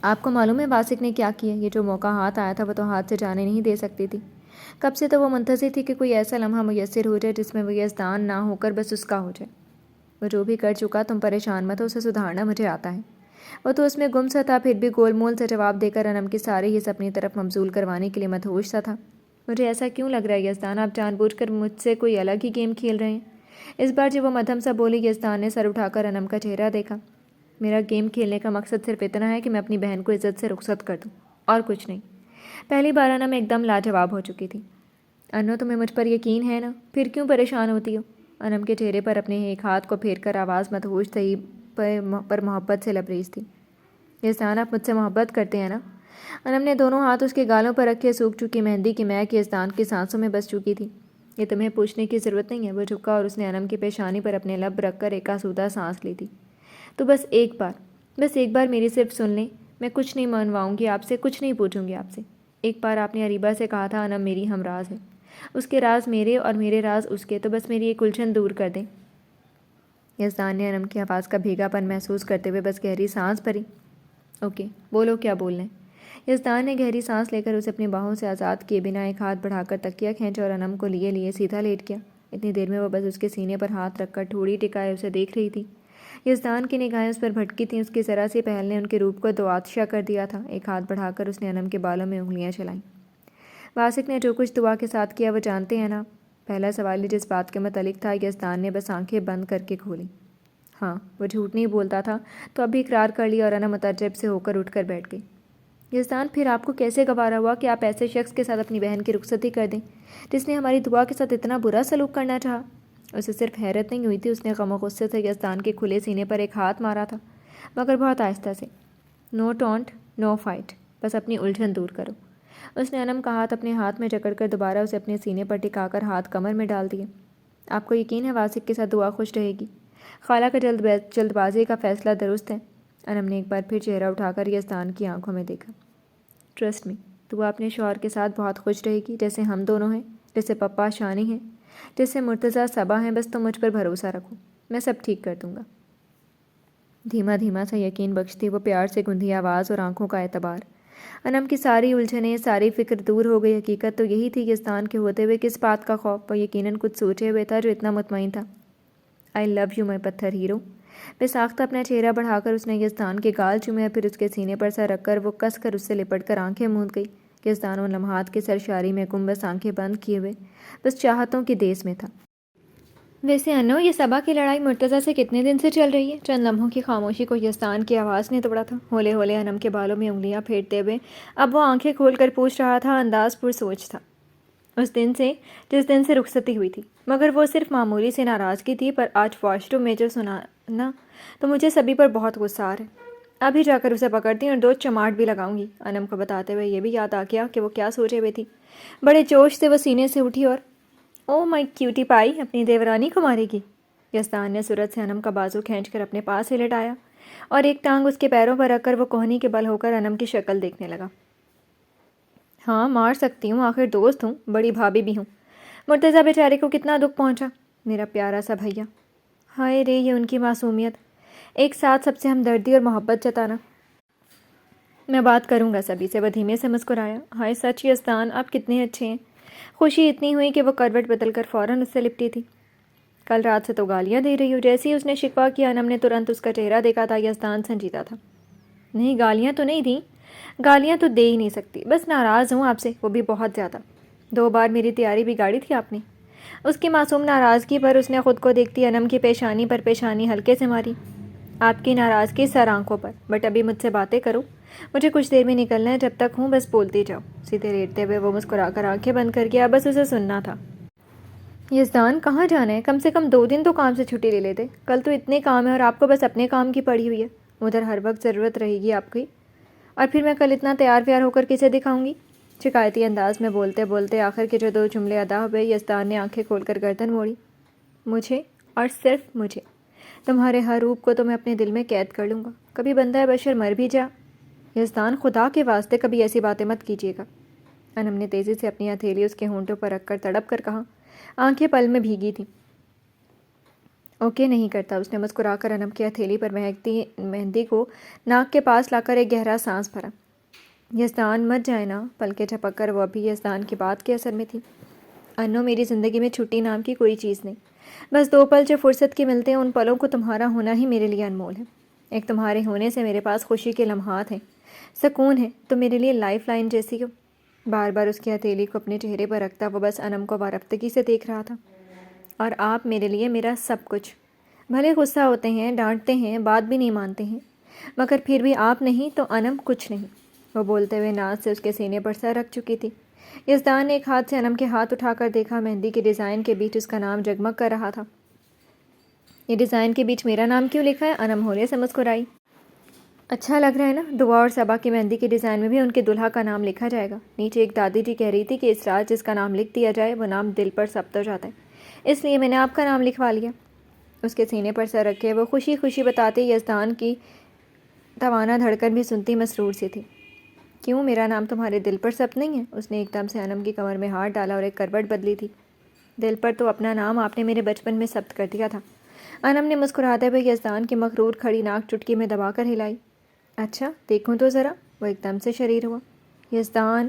آپ کو معلوم ہے واسق نے کیا کیا؟ یہ جو موقع ہاتھ آیا تھا وہ تو ہاتھ سے جانے نہیں دے سکتی تھی۔ کب سے تو وہ منتظر تھی کہ کوئی ایسا لمحہ میسر ہو جائے جس میں وہ یزدان نہ ہو کر بس اس کا ہو جائے۔ وہ جو بھی کر چکا تم پریشان مت ہو، اسے سدھارنا مجھے آتا ہے۔ وہ تو اس میں گم سا تھا، پھر بھی گول مول سے جواب دے کر انم کی ساری حص اپنی طرف مبذول کروانے کے لیے مدہوش سا تھا۔ مجھے ایسا کیوں لگ رہا ہے یزدان، آپ جان بوجھ کر مجھ سے کوئی الگ ہی گیم کھیل رہے ہیں؟ اس بار جب وہ مدھم سا بولی، یزدان نے سر اٹھا کر انم کا چہرہ دیکھا۔ میرا گیم کھیلنے کا مقصد صرف اتنا ہے کہ میں اپنی بہن کو عزت سے رخصت کر دوں، اور کچھ نہیں۔ پہلی بار انم ایک دم لاجواب ہو چکی تھی۔ انو تمہیں مجھ پر یقین ہے نا؟ پھر کیوں پریشان ہوتی ہو؟ انم کے چہرے پر اپنے ایک ہاتھ کو پھیر کر آواز مدہوش تہی پر محبت سے لبریز تھی۔ یزدان آپ مجھ سے محبت کرتے ہیں نا؟ انم نے دونوں ہاتھ اس کے گالوں پر رکھے، سوکھ چکی مہندی کی مہک یزدان کی سانسوں میں بس چکی تھی۔ یہ تمہیں پوچھنے کی ضرورت نہیں ہے۔ وہ جھکا اور اس نے انم کی پیشانی پر اپنے لب رکھ کر ایک آسودہ سانس لی تھی۔ تو بس ایک بار میری صرف سن لیں، میں کچھ نہیں منواؤں گی آپ سے، کچھ نہیں پوچھوں گی آپ سے۔ ایک بار آپ نے اریبہ سے کہا تھا انم میری ہمراز ہے، اس کے راز میرے اور میرے راز اس کے، تو بس میری ایک الجھن دور کر دیں۔ یزدان نے انم کی آواز کا بھیگا پن محسوس کرتے ہوئے بس گہری سانس بھری۔ اوکے، بولو کیا بولنا ہے؟ یزدان نے گہری سانس لے کر اسے اپنی باہوں سے آزاد کیے بنا ایک ہاتھ بڑھا کر تکیہ کھینچا اور انم کو لیے سیدھا لیٹ گیا۔ اتنی دیر میں وہ بس اس کے سینے پر ہاتھ رکھ کر ٹھوڑی ٹکائے اسے دیکھ رہی تھی۔ یزدان کی نگاہیں اس پر بھٹکی تھیں، اس کی ذرا سی پہل نے ان کے روپ کو دو آتشہ کر دیا تھا۔ ایک ہاتھ بڑھا کر اس نے انم کے بالوں میں انگلیاں چلائیں۔ واسق نے جو کچھ دعا کے ساتھ کیا وہ جانتے ہیں نا؟ پہلا سوال جس بات کے متعلق تھا، یزدان نے بس آنکھیں بند کر کے کھولیں۔ ہاں، وہ جھوٹ نہیں بولتا تھا، تو اب بھی اقرار کر لیا اور انم متعجب سے ہو کر اٹھ کر بیٹھ گئی۔ یزدان پھر آپ کو کیسے گوارا ہوا کہ آپ ایسے شخص کے ساتھ اپنی بہن کی رخصتی کر دیں جس نے ہماری دعا کے ساتھ اتنا برا سلوک کرنا چاہا؟ اسے صرف حیرت نہیں ہوئی تھی، اس نے غم و غصے سے یزدان کے کھلے سینے پر ایک ہاتھ مارا تھا، مگر بہت آہستہ سے۔ نو ٹونٹ، نو فائٹ، بس اپنی الجھن دور کرو۔ اس نے انم کا ہاتھ اپنے ہاتھ میں جکڑ کر دوبارہ اسے اپنے سینے پر ٹکا کر ہاتھ کمر میں ڈال دیے۔ آپ کو یقین ہے واسق کے ساتھ دعا خوش رہے گی؟ خالہ کا جلد بازی کا فیصلہ درست ہے۔ انم نے ایک بار پھر چہرہ اٹھا کر یزدان کی آنکھوں میں دیکھا۔ ٹرسٹ می، دعا اپنے شوہر کے ساتھ بہت خوش رہے گی، جیسے ہم دونوں ہیں، جیسے پپا شانی ہیں، جیسے مرتضیٰ صبا ہیں۔ بس تم مجھ پر بھروسہ رکھو، میں سب ٹھیک کر دوں گا۔ دھیما دھیما سا یقین بخشتی وہ پیار سے گندھی آواز اور آنکھوں کا اعتبار۔ انم کی ساری الجھنیں، ساری فکر دور ہو گئی۔ حقیقت تو یہی تھی، یزدان کے ہوتے ہوئے کس بات کا خوف؟ وہ یقیناً کچھ سوچے ہوئے تھا جو اتنا مطمئن تھا۔ آئی لو یو مائی پتھر ہیرو۔ بے ساختہ اپنا چہرہ بڑھا کر اس نے یزدان کے گال چومے، پھر اس کے سینے پر سر رکھ کر وہ کس کر اس سے لپٹ کر آنکھیں موند گئی۔ یزدان ان لمحات کی سرشاری میں گم بس آنکھیں بند کیے ہوئے بس چاہتوں کی دیس میں تھا۔ ویسے انو، یہ صبا کی لڑائی مرتضیٰ سے کتنے دن سے چل رہی ہے؟ چند لمحوں کی خاموشی کو یزدان کی آواز نے توڑا تھا۔ ہولے ہولے انم کے بالوں میں انگلیاں پھیرتے ہوئے اب وہ آنکھیں کھول کر پوچھ رہا تھا، انداز پر سوچ تھا۔ اس دن سے جس دن سے رخصتی ہوئی تھی، مگر وہ صرف معمولی سے ناراضگی تھی، پر آج واش روم میں جو سنا نا، تو مجھے سبھی پر بہت غصہ آ رہا ہے۔ ابھی جا کر اسے پکڑتی ہوں اور 2 چماٹ بھی لگاؤں گی۔ انم کو بتاتے ہوئے یہ بھی یاد آ گیا کہ وہ کیا سوچے ہوئے تھی۔ بڑے جوش سے وہ سینے سے اٹھی اور او مائی کیوٹی پائی، اپنی دیورانی کو مارے گی۔ یزدان نے صورت سے انم کا بازو کھینچ کر اپنے پاس ہی لٹایا اور ایک ٹانگ اس کے پیروں پر رکھ کر وہ کوہنی کے بل ہو کر انم کی شکل دیکھنے لگا۔ ہاں، مار سکتی ہوں، آخر دوست ہوں، بڑی بھابھی بھی ہوں۔ مرتضیٰ بیچارے کو کتنا دکھ پہنچا، میرا پیارا سا بھیا۔ ہائے رے، یہ ان کی معصومیت، ایک ساتھ سب سے ہمدردی اور محبت جتانا۔ میں بات کروں گا سبھی سے، وہ دھیمے سے مسکرایا۔ ہائے سچ یزدان، آپ کتنے اچھے ہیں۔ خوشی اتنی ہوئی کہ وہ کروٹ بدل کر فوراً اس سے لپٹی تھی۔ کل رات سے تو گالیاں دے رہی ہو۔ جیسے ہی اس نے شکوہ کیا، انم نے ترنت اس کا چہرہ دیکھا تھا۔ یزدان سنجیدہ تھا۔ نہیں، گالیاں تو نہیں دیں، گالیاں تو دے ہی نہیں سکتی، بس ناراض ہوں آپ سے، وہ بھی بہت زیادہ۔ 2 بار میری تیاری بگاڑی تھی آپ نے۔ اس کی معصوم ناراضگی پر اس نے خود کو دیکھتی انم کی پیشانی پر پیشانی ہلکے سے ماری۔ آپ کی ناراضگی سر آنکھوں پر، بٹ ابھی مجھ سے باتیں کرو، مجھے کچھ دیر میں نکلنا ہے، جب تک ہوں بس بولتی جاؤ۔ سیدھے لیٹتے ہوئے وہ مسکرا کر آنکھیں بند کر گیا، بس اسے سننا تھا۔ یزدان، کہاں جانا ہے؟ کم سے کم 2 دن تو کام سے چھٹی لے لیتے، کل تو اتنے کام ہیں اور آپ کو بس اپنے کام کی پڑی ہوئی ہے۔ ادھر ہر وقت ضرورت رہے گی آپ کی، اور پھر میں کل اتنا تیار ویار ہو کر کسے دکھاؤں گی؟ شکایتی انداز میں بولتے بولتے آخر کے جو 2 جملے ادا ہوئے، یزدان نے آنکھیں کھول کر گردن موڑی۔ مجھے، اور صرف مجھے، تمہارے ہر روپ کو تو میں اپنے دل میں قید کر لوں گا، کبھی بندہ بشر مر بھی جا۔ یزدان، خدا کے واسطے کبھی ایسی باتیں مت کیجیے گا۔ انم نے تیزی سے اپنی ہتھیلی اس کے ہونٹوں پر رکھ کر تڑپ کر کہا، آنکھیں پل میں بھیگی تھیں۔ اوکے نہیں کرتا۔ اس نے مسکرا کر انم کی ہتھیلی پر مہکتی مہندی کو ناک کے پاس لا کر ایک گہرا سانس بھرا۔ یزدان مت جائے نا، پلکیں جھپک کر وہ ابھی یزدان کی بات کے اثر میں تھی۔ انو، میری زندگی میں چھٹی نام کی کوئی چیز نہیں، بس 2 پل جو فرصت کے ملتے ہیں، ان پلوں کو تمہارا ہونا ہی میرے لیے انمول ہے۔ ایک تمہارے ہونے سے میرے پاس خوشی کے لمحات ہیں، سکون ہے، تم میرے لیے لائف لائن جیسی ہو۔ بار بار اس کی ہتھیلی کو اپنے چہرے پر رکھتا وہ بس انم کو وارفتگی سے دیکھ رہا تھا۔ اور آپ میرے لیے میرا سب کچھ، بھلے غصہ ہوتے ہیں، ڈانٹتے ہیں، بات بھی نہیں مانتے ہیں، مگر پھر بھی آپ نہیں تو انم کچھ نہیں۔ وہ بولتے ہوئے ناز سے اس کے سینے پر سر رکھ چکی تھی۔ یزدان نے ایک ہاتھ سے انم کے ہاتھ اٹھا کر دیکھا، مہندی کے ڈیزائن کے بیچ اس کا نام جگمگ کر رہا تھا۔ یہ ڈیزائن کے بیچ میرا نام کیوں لکھا ہے؟ انم ہولے سے مسکرائی۔ اچھا لگ رہا ہے نا؟ دعا اور صبا کی مہندی کے ڈیزائن میں بھی ان کے دلہا کا نام لکھا جائے گا۔ نیچے ایک دادی جی کہہ رہی تھی کہ اس رات جس کا نام لکھ دیا جائے وہ نام دل پر ثبت ہو جاتا ہے، اس لیے میں نے آپ کا نام لکھوا لیا۔ اس کے سینے پر سر رکھے وہ خوشی خوشی بتاتے یزدان کی توانا دھڑکن بھی سنتی مسرور سی تھی۔ کیوں میرا نام تمہارے دل پر ثبت نہیں ہے؟ اس نے ایک دم سے انم کی کمر میں ہاتھ ڈالا اور ایک کروٹ بدلی تھی۔ دل پر تو اپنا نام آپ نے میرے بچپن میں ثبت کر دیا تھا۔ انم نے مسکراتے ہوئے یزدان کی مغرور کھڑی ناک چٹکی میں دبا کر ہلائی۔ اچھا دیکھوں تو ذرا۔ وہ ایک دم سے شریر ہوا۔ یزدان!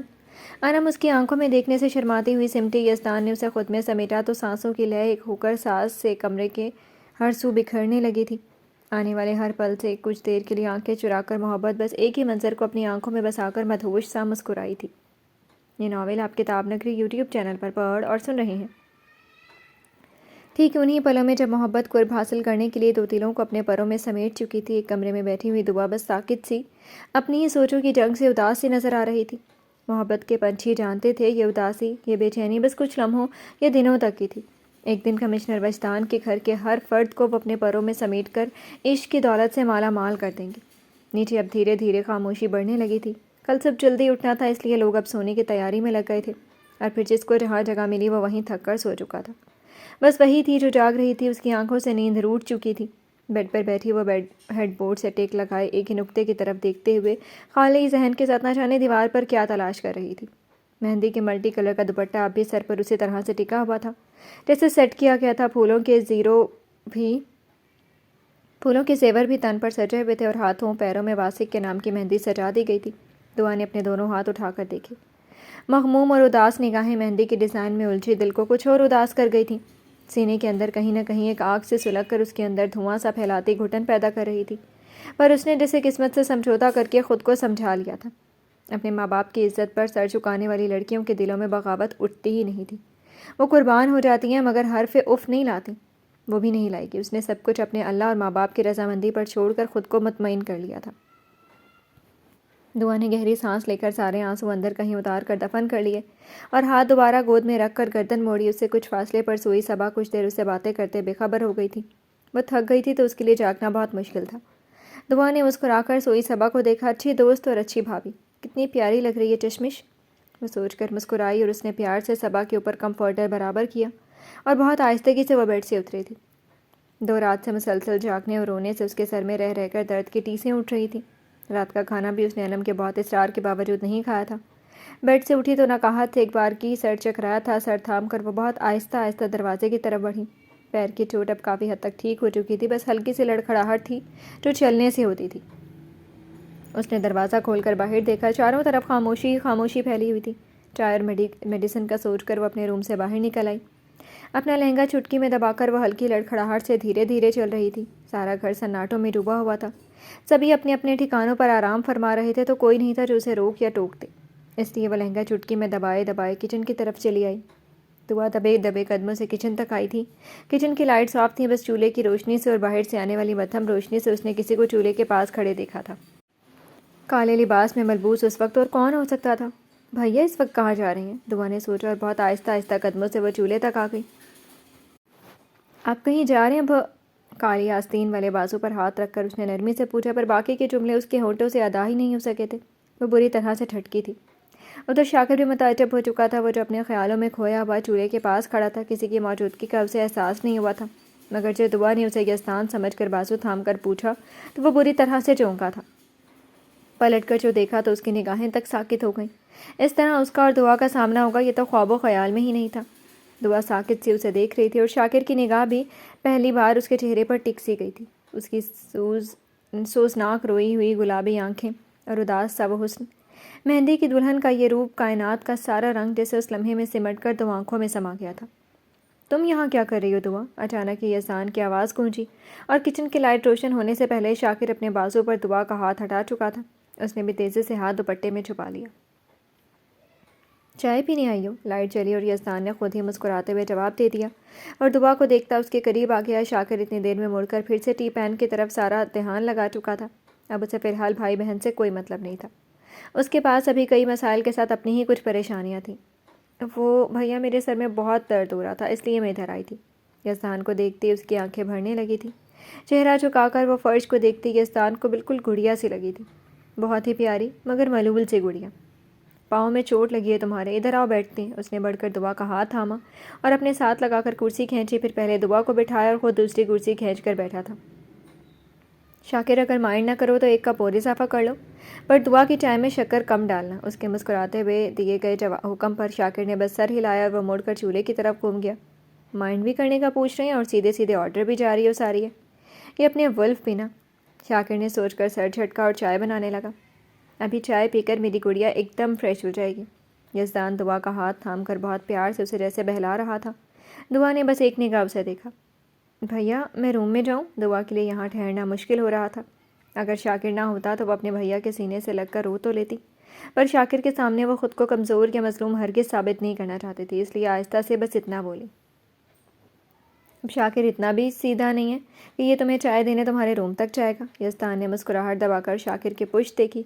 انم اس کی آنکھوں میں دیکھنے سے شرماتی ہوئی سمٹی۔ یزدان نے اسے خود میں سمیٹا تو سانسوں کی لے ایک ہوکر ساز سے کمرے کے ہر سو بکھرنے لگی تھی۔ آنے والے ہر پل سے کچھ دیر کے لیے آنکھیں چرا کر محبت بس ایک ہی منظر کو اپنی آنکھوں میں بسا کر مدہوش سا مسکرائی تھی۔ یہ ناول آپ کتاب نگری یوٹیوب چینل پر پڑھ اور سن رہے ہیں۔ ٹھیک انہی پلوں میں جب محبت قرب حاصل کرنے کے لیے 2 دلوں کو اپنے پروں میں سمیٹ چکی تھی، ایک کمرے میں بیٹھی ہوئی دعا بس ساکت سی اپنی ہی سوچوں کی جنگ سے اداس سی نظر آ رہی تھی۔ محبت کے پنچھی جانتے تھے یہ اداسی، یہ بے چینی بس کچھ لمحوں یا دنوں تک کی تھی۔ ایک دن کمشنر وجدان کے گھر کے ہر فرد کو وہ اپنے پروں میں سمیٹ کر عشق کی دولت سے مالا مال کر دیں گے۔ نیچے اب دھیرے دھیرے خاموشی بڑھنے لگی تھی۔ کل صبح جلدی اٹھنا تھا، اس لیے لوگ اب سونے کی تیاری میں لگ گئے تھے، اور پھر جس کو جہاں جگہ ملی وہ وہیں تھک کر سو چکا تھا۔ بس وہی تھی جو جاگ رہی تھی، اس کی آنکھوں سے نیند روٹ چکی تھی۔ بیڈ پر بیٹھی وہ ہیڈ بورڈ سے ٹیک لگائے ایک ہی نقطے کی طرف دیکھتے ہوئے خالی ذہن کے ساتھ نہ جانے دیوار پر کیا تلاش کر رہی تھی۔ مہندی کے ملٹی کلر کا دوپٹہ اب بھی سر پر اسی طرح سے ٹکا ہوا تھا جیسے سیٹ کیا گیا تھا۔ پھولوں کے زیور بھی تن پر سجے ہوئے تھے اور ہاتھوں پیروں میں واسق کے نام کی مہندی سجا دی گئی تھی۔ دعا نے اپنے دونوں ہاتھ اٹھا کر دیکھے۔ مغموم اور اداس نگاہیں مہندی کے ڈیزائن میں الجھی دل کو کچھ اور اداس کر گئی تھیں۔ سینے کے اندر کہیں نہ کہیں ایک آگ سے سلگ کر اس کے اندر دھواں سا پھیلاتی گھٹن پیدا کر رہی تھی، پر اس نے جیسے قسمت سے سمجھوتا کر کے خود کو سمجھا لیا تھا۔ اپنے ماں باپ کی عزت پر سر جھکانے والی لڑکیوں کے دلوں میں بغاوت اٹھتی ہی نہیں تھی۔ وہ قربان ہو جاتی ہیں مگر حرف اف نہیں لاتی، وہ بھی نہیں لائے گی۔ اس نے سب کچھ اپنے اللہ اور ماں باپ کی رضامندی پر چھوڑ کر خود کو مطمئن کر لیا تھا۔ دعا نے گہری سانس لے کر سارے آنسو اندر کہیں اتار کر دفن کر لیے اور ہاتھ دوبارہ گود میں رکھ کر گردن موڑی۔ اس سے کچھ فاصلے پر سوئی صبا کچھ دیر اس سے باتیں کرتے بے خبر ہو گئی تھی۔ وہ تھک گئی تھی تو اس کے لیے جاگنا بہت مشکل تھا۔ دعا نے مسکرا کر سوئی صبا کو دیکھا۔ اچھی دوست اور اچھی بھابھی، کتنی پیاری لگ رہی ہے چشمش، وہ سوچ کر مسکرائی، اور اس نے پیار سے صبا کے اوپر کمفرٹر برابر کیا اور بہت آہستگی سے وہ بیڈ سے اتری تھی۔ 2 رات سے مسلسل جاگنے اور رونے سے اس کے سر میں رہ رہ کر درد کی ٹیسیں اٹھ رہی تھیں۔ رات کا کھانا بھی اس نے انم کے بہت اصرار کے باوجود نہیں کھایا تھا۔ بیڈ سے اٹھی تو نقاہت سے ایک بار کی سر چکرایا تھا۔ سر تھام کر وہ بہت آہستہ آہستہ دروازے کی طرف بڑھی۔ پیر کی چوٹ اب کافی حد تک ٹھیک ہو چکی تھی، بس ہلکی سی لڑکھڑاہٹ تھی جو چلنے سے ہوتی تھی۔ اس نے دروازہ کھول کر باہر دیکھا، چاروں طرف خاموشی خاموشی پھیلی ہوئی تھی۔ چائے اور میڈیسن کا سوچ کر وہ اپنے روم سے باہر نکل آئی۔ اپنا لہنگا چٹکی میں دبا کر وہ ہلکی لڑکھڑاہٹ سے دھیرے دھیرے چل رہی تھی۔ سارا گھر سناٹوں میں ڈوبا ہوا تھا، سبھی اپنے اپنے ٹھکانوں پر آرام فرما رہے تھے، تو کوئی نہیں تھا جو اسے روک یا ٹوک دے۔ اس لیے وہ لہنگا چٹکی میں دبائے دبائے کچن کی طرف چلی آئی۔ دعا دبے دبے قدموں سے کچن تک آئی تھی۔ کچن کی لائٹس آف تھیں، بس چولہے کی روشنی سے اور باہر سے آنے والی مدھم روشنی سے اس نے کسی کو چولہے کے پاس کھڑے دیکھا تھا۔ کالے لباس میں ملبوس اس وقت اور کون ہو سکتا تھا؟ بھیا اس وقت کہاں جا رہے ہیں؟ دعا نے سوچا اور بہت آہستہ آہستہ قدموں سے وہ چولہے تک آ گئی۔ آپ کہیں جا رہے ہیں؟ کالی آستین والے بازو پر ہاتھ رکھ کر اس نے نرمی سے پوچھا، پر باقی کے جملے اس کے ہونٹوں سے ادا ہی نہیں ہو سکے تھے۔ وہ بری طرح سے ٹھٹکی تھی۔ ادھر شاکر بھی متعجب ہو چکا تھا۔ وہ جو اپنے خیالوں میں کھویا ہوا چولہے کے پاس کھڑا تھا، کسی کی موجودگی کا اسے احساس نہیں ہوا تھا، مگر جب دعا نے اسے یزدان سمجھ کر بازو تھام کر پوچھا تو وہ بری طرح سے چونکا تھا۔ پلٹ کر جو دیکھا تو اس کی نگاہیں تک ساکت ہو گئیں۔ اس طرح اس کا اور دعا کا سامنا ہوگا یہ تو خواب و خیال میں ہی نہیں تھا۔ دعا ساکت سے اسے دیکھ رہی تھی اور شاکر کی نگاہ بھی پہلی بار اس کے چہرے پر ٹک سی گئی تھی۔ اس کی سوزناک روئی ہوئی گلابی آنکھیں اور اداس سا وہ حسن، مہندی کی دلہن کا یہ روپ، کائنات کا سارا رنگ جیسے اس لمحے میں سمٹ کر دو آنکھوں میں سما گیا تھا۔ تم یہاں کیا کر رہی ہو دعا؟ اچانک ہی احسان کی آواز گونجی اور کچن کی لائٹ روشن ہونے سے پہلے شاکر اپنے بازو پر دعا کا ہاتھ ہٹا چکا تھا۔ اس نے بھی تیزی سے ہاتھ دوپٹے میں چھپا لیا۔ چائے پینے آئی ہو؟ لائٹ چلی اور احسان نے خود ہی مسکراتے ہوئے جواب دے دیا اور دعا کو دیکھتا اس کے قریب آ گیا۔ شاکر اتنی دیر میں مڑ کر پھر سے ٹی پین کی طرف سارا دھیان لگا چکا تھا۔ اب اسے فی الحال بھائی بہن سے کوئی مطلب نہیں تھا۔ اس کے پاس ابھی کئی مسائل کے ساتھ اپنی ہی کچھ پریشانیاں تھیں۔ وہ بھیا میرے سر میں بہت درد ہو رہا تھا، اس لیے میں ادھر آئی تھی۔ احسان کو دیکھتے اس کی آنکھیں بھرنے لگی تھی۔ چہرہ جھکا کر وہ فرش کو دیکھتی احسان کو بالکل گڑیا سی لگی تھی، بہت ہی پیاری مگر ملول سی گڑیا۔ پاؤں میں چوٹ لگی ہے تمہارے، ادھر آؤ بیٹھتے ہیں۔ اس نے بڑھ کر دعا کا ہاتھ تھاما اور اپنے ساتھ لگا کر کرسی کھینچی، پھر پہلے دعا کو بٹھایا اور خود دوسری کرسی کھینچ کر بیٹھا تھا۔ شاکر اگر مائنڈ نہ کرو تو ایک کپ اور اضافہ کر لو، پر دعا کی چائے میں شکر کم ڈالنا۔ اس کے مسکراتے ہوئے دیے گئے حکم پر شاکر نے بس سر ہلایا اور وہ مڑ کر چولہے کی طرف گھوم گیا۔ مائنڈ بھی کرنے کا پوچھ رہے ہیں اور سیدھے سیدھے آرڈر بھی جاری ہو ساری ہے، یہ اپنے ولف پینا۔ شاکر نے سوچ کر سر جھٹکا اور چائے بنانے لگا۔ ابھی چائے پی کر میری گڑیا ایک دم فریش ہو جائے گی۔ یزدان دعا کا ہاتھ تھام کر بہت پیار سے اسے جیسے بہلا رہا تھا۔ دعا نے بس ایک نگاہ اسے دیکھا۔ بھیا میں روم میں جاؤں؟ دعا کے لیے یہاں ٹھہرنا مشکل ہو رہا تھا۔ اگر شاکر نہ ہوتا تو وہ اپنے بھیا کے سینے سے لگ کر رو تو لیتی، پر شاکر کے سامنے وہ خود کو کمزور یا مظلوم ہرگز ثابت نہیں کرنا چاہتی تھی، اس لیے آہستہ سے بس اتنا بولی۔ شاکر اتنا بھی سیدھا نہیں ہے کہ یہ تمہیں چائے دینے تمہارے روم تک جائے گا۔ یزدان نے مسکراہٹ دبا کر شاکر کی پشت دیکھی۔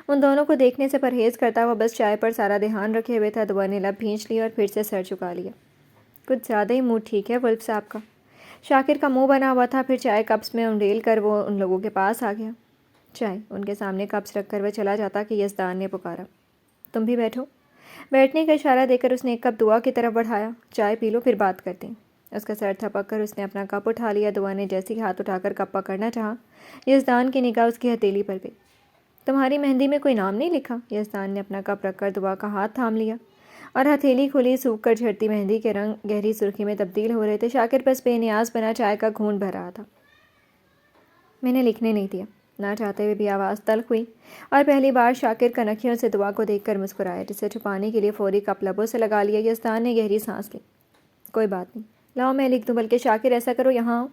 ان دونوں کو دیکھنے سے پرہیز کرتا ہوا بس چائے پر سارا دھیان رکھے ہوئے تھا۔ دعا نے لب بھینچ لی اور پھر سے سر چکا لیا۔ کچھ زیادہ ہی موڈ ٹھیک ہے ولف صاحب کا۔ شاکر کا منہ بنا ہوا تھا، پھر چائے کپس میں انڈیل کر وہ ان لوگوں کے پاس آ گیا۔ چائے ان کے سامنے کپس رکھ کر وہ چلا جاتا کہ یزدان نے پکارا، تم بھی بیٹھو۔ بیٹھنے کا اشارہ دے کر اس نے ایک کپ دعا کی طرف بڑھایا۔ چائے پی لو پھر بات کرتے ہیں۔ اس کا سر تھپک کر اس نے اپنا کپ اٹھا لیا۔ دعا نے جیسے ہی ہاتھ اٹھا کر کپ پکڑنا چاہا، یزدان کی نگاہ اس کی ہتھیلی پر گئی۔ تمہاری مہندی میں کوئی نام نہیں لکھا؟ یزدان نے اپنا کپ رکھ کر دعا کا ہاتھ تھام لیا اور ہتھیلی کھلی، سوکھ کر جھڑتی مہندی کے رنگ گہری سرخی میں تبدیل ہو رہے تھے۔ شاکر بس بے نیاز بنا چائے کا گھونٹ بھر رہا تھا۔ میں نے لکھنے نہیں دیا۔ نہ چاہتے ہوئے بھی آواز تلخ ہوئی اور پہلی بار شاکر کنکھیوں سے دعا کو دیکھ کر مسکرایا، جسے چھپانے کے لیے فوری کپ لبوں سے لگا لیا۔ یزدان نے گہری سانس لی۔ کوئی بات نہیں، لاؤ میں لکھ دوں، بلکہ شاکر ایسا کرو یہاں آؤ،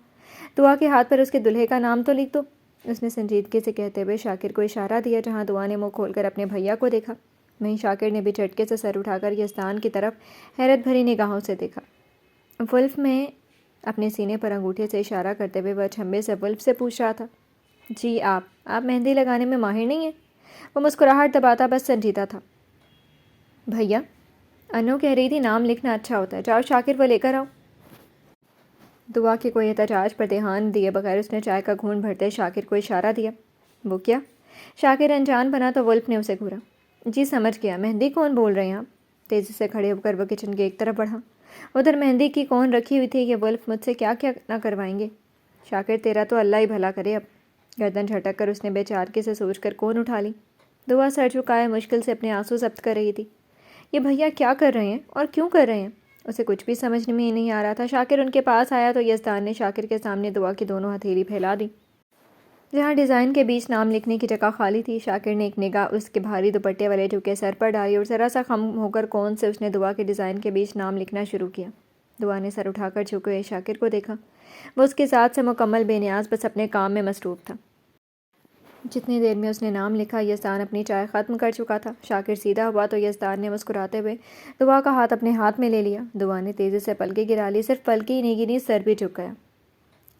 دعا کے ہاتھ پر اس کے دلہے کا نام تو لکھ دو۔ اس نے سنجیدگی سے کہتے ہوئے شاکر کو اشارہ دیا، جہاں دعا نے منہ کھول کر اپنے بھیا کو دیکھا، وہیں شاکر نے بھی جھٹکے سے سر اٹھا کر یزدان کی طرف حیرت بھری نگاہوں سے دیکھا۔ ولف میں اپنے سینے پر انگوٹھے سے اشارہ کرتے ہوئے وہ اچنبھے سے ولف سے پوچھ رہا تھا، جی آپ مہندی لگانے میں ماہر نہیں ہیں؟ وہ مسکراہٹ دباتا بس سنجیدہ تھا۔ بھیا انو کہہ رہی تھی نام لکھنا اچھا ہوتا ہے، جاؤ شاکر وہ لے کر آؤ۔ دعا کے کوئی احتجاج پر دھیان دیے بغیر اس نے چائے کا گھونٹ بھرتے شاکر کو اشارہ دیا۔ وہ کیا؟ شاکر انجان بنا تو ولف نے اسے گھورا۔ جی سمجھ گیا، مہندی کون بول رہے ہیں آپ؟ تیزی سے کھڑے ہو کر وہ کچن کے ایک طرف بڑھا۔ ادھر مہندی کی کون رکھی ہوئی تھی، یہ ولف مجھ سے کیا کیا نہ کروائیں گے۔ شاکر تیرا تو اللہ ہی بھلا کرے۔ اب گردن جھٹک کر اس نے بے چارگی سے سوچ کر کون اٹھا لی۔ دعا سر جھکائے مشکل سے اپنے آنسو ضبط کر رہی تھی۔ یہ بھیا کیا کر رہے ہیں اور کیوں کر رہے ہیں؟ اسے کچھ بھی سمجھ میں نہیں آ رہا تھا۔ شاکر ان کے پاس آیا تو یزدان نے شاکر کے سامنے دعا کی دونوں ہتھیلی پھیلا دی، جہاں ڈیزائن کے بیچ نام لکھنے کی جگہ خالی تھی۔ شاکر نے ایک نگاہ اس کے بھاری دوپٹے والے جھکے سر پر ڈالی اور ذرا سا خم ہو کر کون سے اس نے دعا کے ڈیزائن کے بیچ نام لکھنا شروع کیا۔ دعا نے سر اٹھا کر جھکے ہوئے شاکر کو دیکھا۔ وہ اس کی ذات سے مکمل بے نیاز بس اپنے کام میں مصروف تھا۔ جتنی دیر میں اس نے نام لکھا، یزدان اپنی چائے ختم کر چکا تھا۔ شاکر سیدھا ہوا تو یزدان نے مسکراتے ہوئے دعا کا ہاتھ اپنے ہاتھ میں لے لیا۔ دعا نے تیزی سے پلکیں گرا لی، صرف پلکیں ہی نہیں گری، سر بھی جھک گیا۔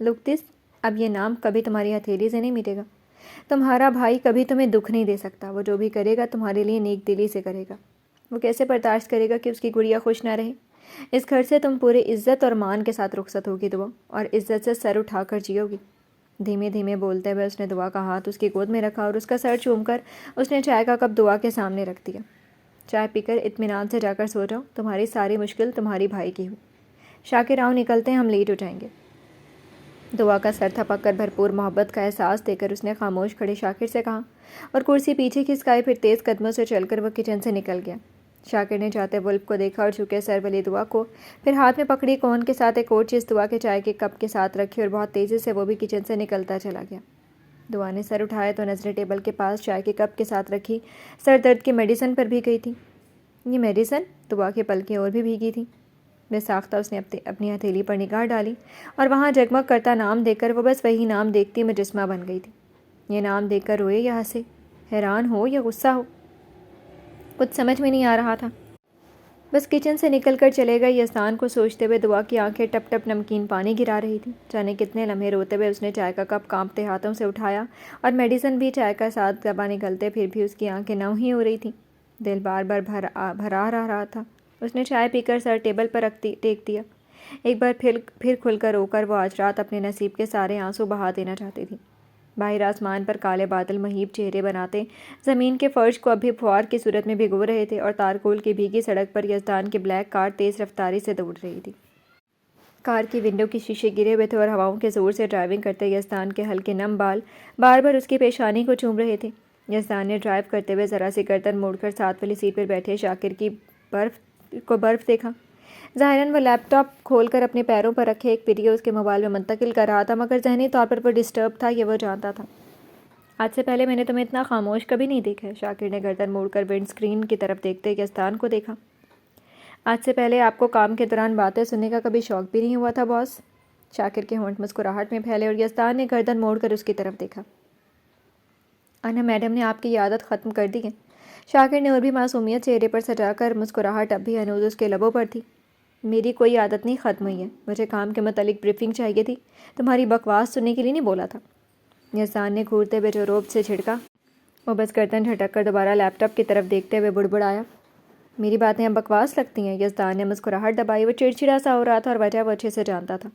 لک دس، اب یہ نام کبھی تمہاری ہتھیلی سے نہیں مٹے گا۔ تمہارا بھائی کبھی تمہیں دکھ نہیں دے سکتا۔ وہ جو بھی کرے گا تمہارے لیے نیک دلی سے کرے گا۔ وہ کیسے برداشت کرے گا کہ اس کی گڑیا خوش نہ رہے؟ اس گھر سے تم پورے عزت اور مان کے ساتھ رخصت ہوگی دعا، اور عزت سے سر اٹھا کر جیو گی۔ دھیمے دھیمے بولتے ہوئے اس نے دعا کا ہاتھ اس کی گود میں رکھا اور اس کا سر چوم کر اس نے چائے کا کپ دعا کے سامنے رکھ دیا۔ چائے پی کر اطمینان سے جا کر سو جاؤ، تمہاری ساری مشکل تمہاری بھائی کی ہوئی۔ شاکر آؤ نکلتے ہیں، ہم لیٹ ہو جائیں گے۔ دعا کا سر تھپک کر بھرپور محبت کا احساس دے کر اس نے خاموش کھڑے شاکر سے کہا اور کرسی پیچھے کھسکائی، پھر تیز قدموں سے چل کر وہ کچن سے نکل گیا۔ شاکر نے جاتے ولف کو دیکھا اور جھکے سر والی دعا کو، پھر ہاتھ میں پکڑی کون کے ساتھ ایک اور چیز دعا کے چائے کے کپ کے ساتھ رکھی اور بہت تیزی سے وہ بھی کچن سے نکلتا چلا گیا۔ دعا نے سر اٹھایا تو نظریں ٹیبل کے پاس چائے کے کپ کے ساتھ رکھی سر درد کی میڈیسن پر بھی گئی تھی۔ یہ میڈیسن؟ دعا کی پلکیں اور بھی بھیگی تھیں۔ بے ساختہ اس نے اپنی ہتھیلی پر نگاہ ڈالی اور وہاں جگمگ کرتا نام دیکھ کر وہ بس وہی نام دیکھتی مجسمہ بن گئی تھی۔ یہ نام دیکھ کر روئے یا ہنسے، حیران ہو یا غصہ ہو، کچھ سمجھ میں نہیں آ رہا تھا۔ بس کچن سے نکل کر چلے گئے یزدان کو سوچتے ہوئے دعا کی آنکھیں ٹپ ٹپ نمکین پانی گرا رہی تھیں۔ جانے کتنے لمحے روتے ہوئے اس نے چائے کا کپ کانپتے ہاتھوں سے اٹھایا اور میڈیسن بھی چائے کا ساتھ دبا نکلتے، پھر بھی اس کی آنکھیں نم ہی ہو رہی تھیں، دل بار بار بھرا رہا تھا۔ اس نے چائے پی کر سر ٹیبل پر ٹیک دیا۔ ایک بار پھر کھل کر رو کر وہ آج رات اپنے نصیب کے سارے آنسو بہا دینا چاہتی تھی۔ باہر آسمان پر کالے بادل مہیب چہرے بناتے زمین کے فرش کو اب بھی پھوار کی صورت میں بھگو رہے تھے اور تارکول کی بھیگی سڑک پر یزدان کی بلیک کار تیز رفتاری سے دوڑ رہی تھی۔ کار کی ونڈو کے شیشے گرے ہوئے تھے اور ہواؤں کے زور سے ڈرائیونگ کرتے یزدان کے ہلکے نم بال بار بار اس کی پیشانی کو چوم رہے تھے۔ یزدان نے ڈرائیو کرتے ہوئے ذرا سی گردن موڑ کر ساتھ والی سیٹ پر بیٹھے شاکر کی برف دیکھا۔ ظاہراً وہ لیپ ٹاپ کھول کر اپنے پیروں پر رکھے ایک ویڈیو اس کے موبائل میں منتقل کر رہا تھا، مگر ذہنی طور پر وہ ڈسٹرب تھا، یہ وہ جانتا تھا۔ آج سے پہلے میں نے تمہیں اتنا خاموش کبھی نہیں دیکھا ہے۔ شاکر نے گردن موڑ کر ونڈ اسکرین کی طرف دیکھتے یزدان کو دیکھا۔ آج سے پہلے آپ کو کام کے دوران باتیں سننے کا کبھی شوق بھی نہیں ہوا تھا باس؟ شاکر کے ہونٹ مسکراہٹ میں پھیلے اور یزدان نے گردن موڑ کر اس کی طرف دیکھا۔ انا میڈم نے آپ کی یہ عادت ختم کر دی ہے؟ شاکر نے اور بھی معصومیت چہرے پر سجا کر، مسکراہٹ اب بھی ہنوز اس کے لبوں پر تھی۔ میری کوئی عادت نہیں ختم ہوئی ہے، مجھے کام کے متعلق بریفنگ چاہیے تھی، تمہاری بکواس سننے کے لیے نہیں بولا تھا۔ یزدان نے گھورتے ہوئے جو روب سے جھڑکا، وہ بس گردن جھٹک کر دوبارہ لیپ ٹاپ کی طرف دیکھتے ہوئے بڑبڑایا۔ میری باتیں اب بکواس لگتی ہیں؟ یزدان نے مسکراہٹ دبائی۔ وہ چڑچڑا سا ہو رہا تھا اور وجہ وہ اچھے سے جانتا تھا۔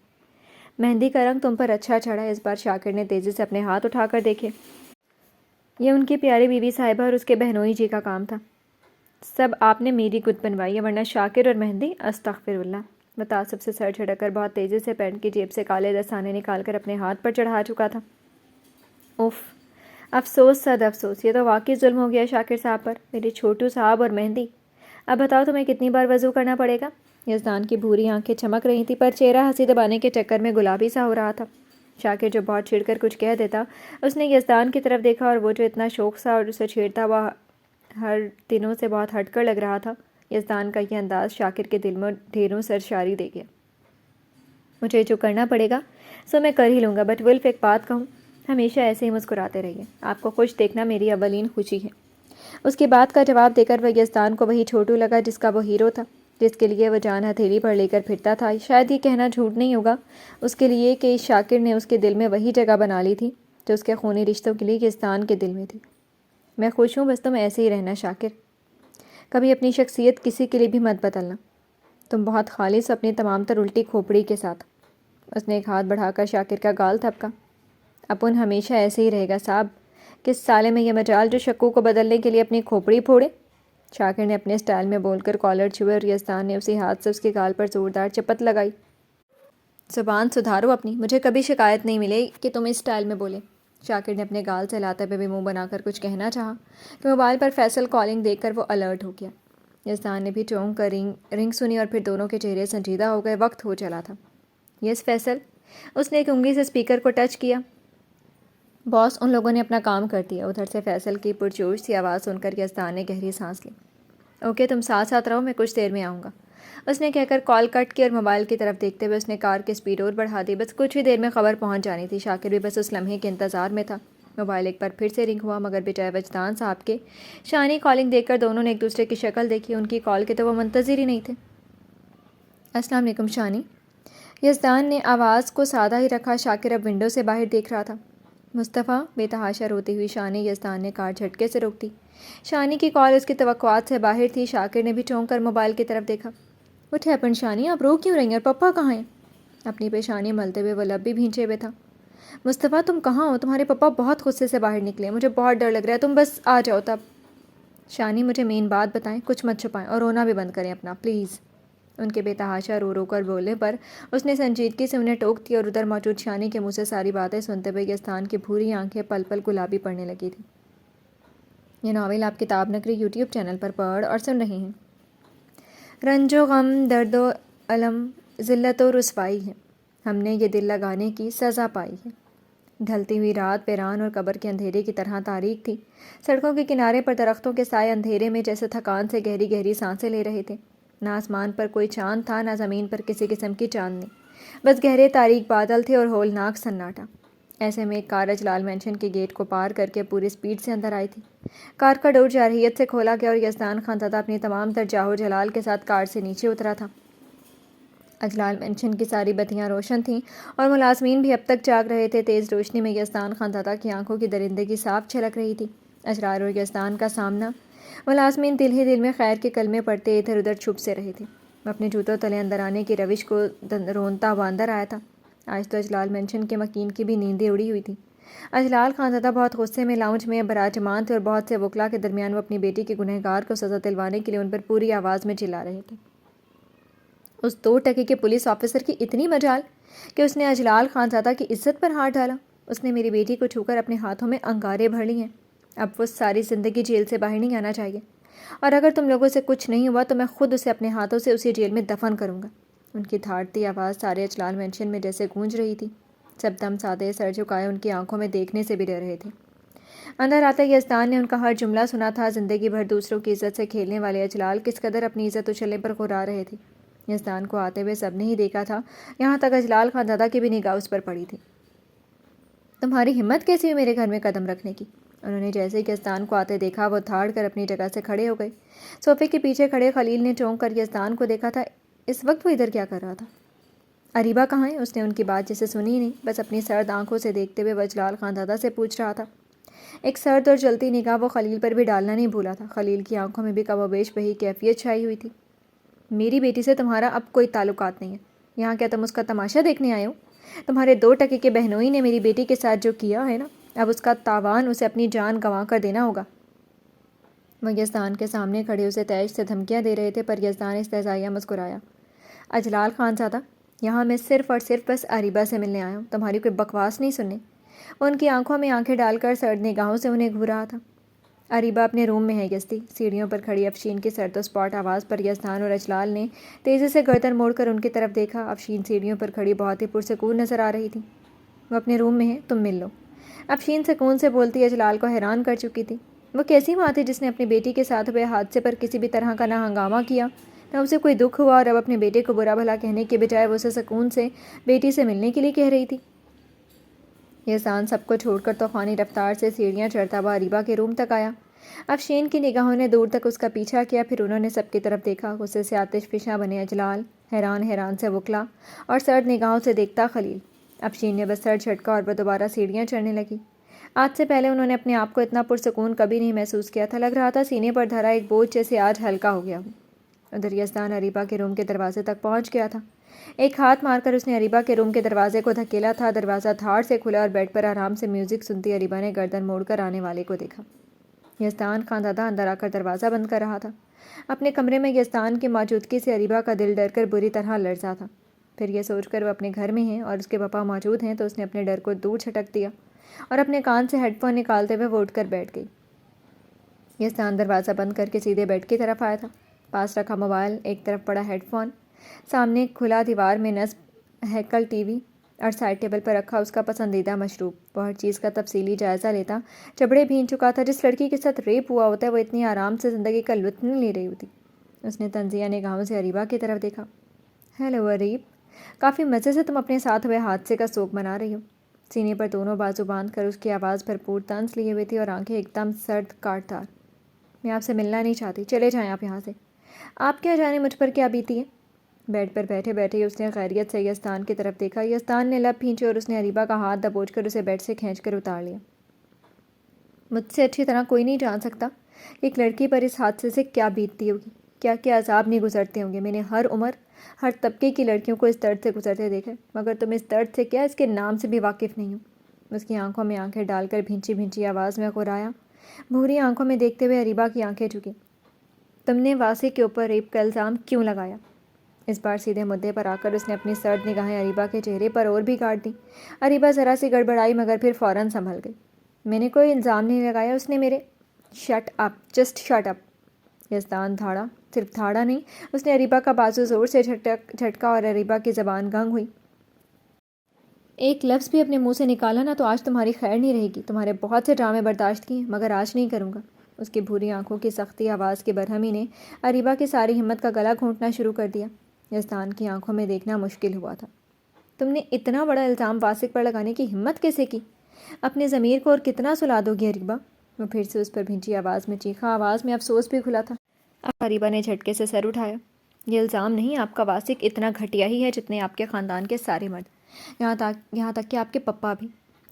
مہندی کا رنگ تم پر اچھا چڑھا ہے۔ اس بار شاکر نے تیزی سے اپنے ہاتھ اٹھا کر دیکھے۔ یہ ان کی پیاری بیوی صاحبہ اور اس کے بہنوئی جی کا کام تھا۔ سب آپ نے میری گد بنوائی ہے، ورنہ شاکر اور مہندی، استغفر اللہ۔ وہ تعصب سے سر جھٹک کر بہت تیزی سے پینٹ کی جیب سے کالے دستانے نکال کر اپنے ہاتھ پر چڑھا چکا تھا۔ اوف، افسوس صد افسوس، یہ تو واقعی ظلم ہو گیا شاکر صاحب پر، میرے چھوٹو صاحب اور مہندی۔ اب بتاؤ تمہیں کتنی بار وضو کرنا پڑے گا؟ یزدان کی بھوری آنکھیں چمک رہی تھیں، پر چہرہ ہنسی دبانے کے چکر میں گلابی سا ہو رہا تھا۔ شاکر جو بہت چھڑ کر کچھ کہہ دیتا، اس نے یزدان کی طرف دیکھا اور وہ جو اتنا شوق سا اور اسے چھیڑتا وہ ہر دنوں سے بہت ہٹ کر لگ رہا تھا۔ یزدان کا یہ انداز شاکر کے دل میں ڈھیروں سرشاری دے گیا۔ مجھے جو کرنا پڑے گا سو میں کر ہی لوں گا، بٹ ولف ایک بات کہوں، ہمیشہ ایسے ہی مسکراتے رہیے، آپ کو خوش دیکھنا میری اولین خوشی ہے۔ اس کی بات کا جواب دے کر وہ یزدان کو وہی چھوٹو لگا جس کا وہ ہیرو تھا، جس کے لیے وہ جان ہتھیلی پر لے کر پھرتا تھا۔ شاید یہ کہنا جھوٹ نہیں ہوگا اس کے لیے کہ شاکر نے اس کے دل میں وہی جگہ بنا لی تھی جو اس کے خونی رشتوں کے لیے یزدان کے دل میں تھی۔ میں خوش ہوں، بس تم ایسے ہی رہنا شاکر، کبھی اپنی شخصیت کسی کے لیے بھی مت بدلنا، تم بہت خالص اپنی تمام تر الٹی کھوپڑی کے ساتھ۔ اس نے ایک ہاتھ بڑھا کر شاکر کا گال تھپکا۔ اپن ہمیشہ ایسے ہی رہے گا صاحب، کس سالے میں یہ مجال جو شکو کو بدلنے کے لیے اپنی کھوپڑی پھوڑے؟ شاکر نے اپنے سٹائل میں بول کر کالر چھوئے اور یزدان نے اسی ہاتھ سے اس کے گال پر زوردار چپت لگائی۔ زبان سدھارو اپنی، مجھے کبھی شکایت نہیں ملے کہ تم اس سٹائل میں بولے۔ شاکر نے اپنے گال سے لاتے ہوئے بھی منہ بنا کر کچھ کہنا چاہا کہ موبائل پر فیصل کالنگ دیکھ کر وہ الرٹ ہو گیا۔ یزدان نے بھی چونک کر رنگ سنی اور پھر دونوں کے چہرے سنجیدہ ہو گئے۔ وقت ہو چلا تھا۔ یس فیصل، اس نے ایک انگلی سے اسپیکر کو ٹچ کیا۔ باس، ان لوگوں نے اپنا کام کر دیا۔ ادھر سے فیصل کی پرجوش سی آواز سن کر یزدان نے گہری سانس لی۔ اوکے، تم ساتھ ساتھ رہو، میں کچھ دیر میں آؤں گا، اس نے کہہ کر کال کٹ کی اور موبائل کی طرف دیکھتے ہوئے اس نے کار کی سپیڈ اور بڑھا دی۔ بس کچھ ہی دیر میں خبر پہنچ جانی تھی۔ شاکر بھی بس اس لمحے کے انتظار میں تھا۔ موبائل ایک بار پھر سے رنگ ہوا، مگر بجائے وجدان صاحب کے شانی کالنگ دیکھ کر دونوں نے ایک دوسرے کی شکل دیکھی۔ ان کی کال کے تو وہ منتظر ہی نہیں تھے۔ السلام علیکم شانی۔ یزدان نے آواز کو سادہ ہی رکھا۔ شاکر اب ونڈو سے باہر دیکھ رہا تھا۔ مصطفیٰ، بے تحاشا روتی ہوئی شانی یزدان نے کار جھٹکے سے روک دی۔ شانی کی کال اس کی توقعات سے باہر تھی۔ شاکر نے بھی چونک کر موبائل کی طرف دیکھا۔ وٹ ہیپن شانی، آپ رو کیوں رہی ہیں اور پپا کہاں ہیں؟ اپنی پیشانی ملتے ہوئے وہ لب بھی بھینچے ہوئے تھا۔ مصطفیٰ، تم کہاں ہو؟ تمہارے پپا بہت غصے سے باہر نکلے، مجھے بہت ڈر لگ رہا ہے، تم بس آ جاؤ تب۔ شانی، مجھے مین بات بتائیں، کچھ مت چھپائیں اور رونا بھی بند کریں اپنا پلیز۔ ان کے بے تحاشا رو رو کر بولنے پر اس نے سنجیدگی سے انہیں ٹوک دیا اور ادھر موجود شانی کے منہ سے ساری باتیں سنتے ہوئے یزدان کی بھوری آنکھیں پل پل گلابی پڑنے لگی تھیں۔ یہ ناول آپ کتاب نگری یوٹیوب چینل پر پڑھ اور سن رہے ہیں۔ رنج و غم، درد و الم، ذلت و رسوائی ہے، ہم نے یہ دل لگانے کی سزا پائی ہے۔ ڈھلتی ہوئی رات ویران اور قبر کے اندھیرے کی طرح تاریک تھی۔ سڑکوں کے کنارے پر درختوں کے سائے اندھیرے میں جیسے تھکان سے گہری گہری سانسیں لے رہے تھے۔ نہ آسمان پر کوئی چاند تھا، نہ زمین پر کسی قسم کی چاندنی، بس گہرے تاریک بادل تھے اور ہولناک سناٹا۔ ایسے میں ایک کار اجلال مینشن کے گیٹ کو پار کر کے پوری سپیڈ سے اندر آئی تھی۔ کار کا ڈور جارحیت سے کھولا گیا اور یزدان خان زادہ اپنی تمام تر جاہ و جلال کے ساتھ کار سے نیچے اترا تھا۔ اجلال مینشن کی ساری بتیاں روشن تھیں اور ملازمین بھی اب تک جاگ رہے تھے۔ تیز روشنی میں یزدان خان زادہ کی آنکھوں کی درندگی صاف چھلک رہی تھی۔ اسرار اور یزدان کا سامنا۔ ملازمین دل ہی دل میں خیر کے کلمے پڑھتے ادھر ادھر چھپ سے رہے تھے۔ وہ اپنے جوتوں تلے اندر آنے کی روش کو رونتا ہوا اندر آیا تھا۔ آج تو اجلال مینشن کے مکین کی بھی نیندیں اڑی ہوئی تھیں۔ اجلال خان زادہ بہت غصے میں لاؤنج میں براجمان تھے اور بہت سے وکلاء کے درمیان وہ اپنی بیٹی کے گنہگار کو سزا دلوانے کے لیے ان پر پوری آواز میں چلا رہے تھے۔ اس 2 ٹکے کے پولیس آفیسر کی اتنی مجال کہ اس نے اجلال خان زادہ کی عزت پر ہاتھ ڈالا۔ اس نے میری بیٹی کو چھو کر اپنے ہاتھوں میں انگارے بھر لی ہیں۔ اب وہ ساری زندگی جیل سے باہر نہیں آنا چاہیے، اور اگر تم لوگوں سے کچھ نہیں ہوا تو میں خود اسے اپنے ہاتھوں سے اسی جیل میں دفن کروں گا۔ ان کی دھاڑتی آواز سارے اجلال مینشن میں جیسے گونج رہی تھی۔ سب دم سادے، سر جھکائے، ان کی آنکھوں میں دیکھنے سے بھی ڈر رہے تھے۔ اندر آتے یزدان نے ان کا ہر جملہ سنا تھا۔ زندگی بھر دوسروں کی عزت سے کھیلنے والے اجلال کس قدر اپنی عزت اچھلنے پر غرا رہے تھے۔ یزدان کو آتے ہوئے سب نے ہی دیکھا تھا، یہاں تک اجلال خان زادہ کی بھی نگاہ اس پر پڑی تھی۔ تمہاری ہمت کیسی ہوئی میرے گھر میں قدم رکھنے کی؟ انہوں نے جیسے کہ یزدان کو آتے دیکھا وہ دھاڑ کر اپنی جگہ سے کھڑے ہو گئے۔ صوفے کے پیچھے کھڑے خلیل نے چونک کر یزدان کو دیکھا تھا۔ اس وقت وہ ادھر کیا کر رہا تھا؟ اریبہ کہاں ہے؟ اس نے ان کی بات جیسے سنی ہی نہیں، بس اپنی سرد آنکھوں سے دیکھتے ہوئے وہ اجلال خان زادہ سے پوچھ رہا تھا۔ ایک سرد اور جلتی نگاہ وہ خلیل پر بھی ڈالنا نہیں بھولا تھا۔ خلیل کی آنکھوں میں بھی کم و بیش وہی کیفیت چھائی ہوئی تھی۔ میری بیٹی سے تمہارا اب کوئی تعلقات نہیں ہے، یہاں کیا تم اس کا تماشا دیکھنے آئے ہو؟ تمہارے 2 ٹکے کے بہنوئی نے میری بیٹی کے ساتھ جو کیا ہے نا، اب اس کا تاوان اسے اپنی جان گنوا کر دینا ہوگا۔ وہ یزدان کے سامنے کھڑے اسے تیش سے دھمکیاں دے رہے تھے، پر یزدان استہزائیہ مسکرایا۔ اجلال خان زادہ، یہاں میں صرف اور صرف بس اریبہ سے ملنے آیا ہوں، تمہاری کوئی بکواس نہیں سننی۔ ان کی آنکھوں میں آنکھیں ڈال کر سرد نگاہوں سے انہیں گھورا تھا۔ اریبہ اپنے روم میں ہے یزدی۔ سیڑھیوں پر کھڑی افشین کی سرد و سپاٹ آواز پر یزدان اور اجلال نے تیزی سے گردن موڑ کر ان کی طرف دیکھا۔ افشین سیڑھیوں پر کھڑی بہت ہی پرسکون نظر آ رہی تھی۔ وہ اپنے روم میں ہے، تم مل لو۔ افشین سکون سے بولتی اجلال کو حیران کر چکی تھی۔ وہ کیسی ماں تھی جس نے اپنی بیٹی کے ساتھ ہوئے حادثے پر کسی بھی طرح کا نہ ہنگامہ کیا، نہ اسے کوئی دکھ ہوا، اور اب اپنے بیٹے کو برا بھلا کہنے کے بجائے وہ اسے سکون سے بیٹی سے ملنے کے لیے کہہ رہی تھی۔ یزدان سب کو چھوڑ کر طوفانی رفتار سے سیڑھیاں چڑھتا ہوا اریبہ کے روم تک آیا۔ افشین کی نگاہوں نے دور تک اس کا پیچھا کیا، پھر انہوں نے سب کی طرف دیکھا۔ غصے سے آتش فشاں بنے اجلال، حیران سے وکلا، اور سرد نگاہوں سے دیکھتا خلیل۔ افشین نے بس سر جھٹکا اور وہ دوبارہ سیڑھیاں چڑھنے لگی۔ آج سے پہلے انہوں نے اپنے آپ کو اتنا پرسکون کبھی نہیں محسوس کیا تھا۔ لگ رہا تھا سینے پر دھرا ایک بوجھ جیسے آج ہلکا ہو گیا ہو۔ ادھر یزدان اریبہ کے روم کے دروازے تک پہنچ گیا تھا۔ ایک ہاتھ مار کر اس نے اریبہ کے روم کے دروازے کو دھکیلا تھا۔ دروازہ دھاڑ سے کھلا اور بیڈ پر آرام سے میوزک سنتی اریبہ نے گردن موڑ کر آنے والے کو دیکھا۔ یزدان خان زادہ اندر آ کر دروازہ بند کر رہا تھا۔ اپنے کمرے میں یزدان کی موجودگی سے اریبہ کا دل ڈر کر بری طرح لرزا تھا۔ پھر یہ سوچ کر وہ اپنے گھر میں ہیں اور اس کے پاپا موجود ہیں تو اس نے اپنے ڈر کو دور چھٹک دیا اور اپنے کان سے ہیڈ فون نکالتے ہوئے وہ اٹھ کر بیٹھ گئی۔ یزدان دروازہ بند کر کے سیدھے بیڈ کی طرف آیا تھا۔ پاس رکھا موبائل، ایک طرف پڑا ہیڈ فون، سامنے کھلا دیوار میں نصب ہیکل ٹی وی، اور سائڈ ٹیبل پر رکھا اس کا پسندیدہ مشروب۔ وہ ہر چیز کا تفصیلی جائزہ لیتا، چبڑے بھین چکا تھا۔ جس لڑکی کے ساتھ ریپ ہوا ہوتا ہے وہ اتنی آرام سے زندگی کا لطف نہیں لے رہی ہوتی۔ اس نے طنزیہ نگاہوں سے اریبہ کی طرف دیکھا۔ ہیلو اریب، کافی مزے سے تم اپنے ساتھ ہوئے حادثے کا سوگ منا رہی ہو۔ سینے پر دونوں بازو باندھ کر اس کی آواز بھرپور طنز لیے ہوئی تھی اور آنکھیں ایک دم سرد کاٹ دار۔ میں آپ سے ملنا نہیں چاہتی، چلے جائیں آپ یہاں سے۔ آپ کیا جانے مجھ پر کیا بیتی ہے؟ بیڈ پر بیٹھے بیٹھے اس نے خیریت سے یزدان کی طرف دیکھا۔ یزدان نے لب کھینچے اور اس نے اریبہ کا ہاتھ دبوچ کر اسے بیڈ سے کھینچ کر اتار لیا۔ مجھ سے اچھی طرح کوئی نہیں جان سکتا کہ ایک لڑکی پر اس حادثے سے کیا بیتتی ہوگی، کیا کیا عذاب نہیں گزرتے ہوں گے۔ میں نے ہر عمر، ہر طبقے کی لڑکیوں کو اس درد سے گزرتے دیکھا، مگر تم اس درد سے کیا اس کے نام سے بھی واقف نہیں ہو۔ اس کی آنکھوں میں آنکھیں ڈال کر بھینچی بھینچی آواز میں غرایا۔ بھوری آنکھوں میں دیکھتے ہوئے اریبہ کی آنکھیں جھکیں۔ تم نے واسع کے اوپر ریپ کا الزام کیوں لگایا؟ اس بار سیدھے مدعے پر آ کر اس نے اپنی سرد نگاہیں اریبہ کے چہرے پر اور بھی گاڑ دیں۔ اریبہ ذرا سی گڑبڑائی مگر پھر فوراً سنبھل گئی۔ میں نے کوئی الزام نہیں لگایا، اس نے میرے… shut up, just shut up. Yazdan دھاڑا۔ صرف دھاڑا نہیں، اس نے اریبہ کا بازو زور سے جھٹکا اور اریبہ کی زبان گنگ ہوئی۔ ایک لفظ بھی اپنے منہ سے نکالا نا تو آج تمہاری خیر نہیں رہے گی۔ تمہارے بہت سے ڈرامے برداشت کیے مگر آج نہیں کروں گا۔ اس کی بھوری آنکھوں کی سختی آواز کی برہمی نے اریبہ کی ساری ہمت کا گلا گھونٹنا شروع کر دیا۔ یزدان کی آنکھوں میں دیکھنا مشکل ہوا تھا۔ تم نے اتنا بڑا الزام واسق پر لگانے کی ہمت کیسے کی؟ اپنے ضمیر کو اور کتنا سلا دو گی اریبہ؟ وہ پھر سے اس پر بھینچی آواز میں چیخا۔ آواز میں افسوس بھی کھلا تھا۔ اریبہ نے جھٹکے سے سر اٹھایا۔ یہ الزام نہیں، آپ کا واسق اتنا گھٹیا ہی ہے جتنے آپ کے خاندان کے سارے مرد، یہاں تک کہ آپ کے پپا بھی۔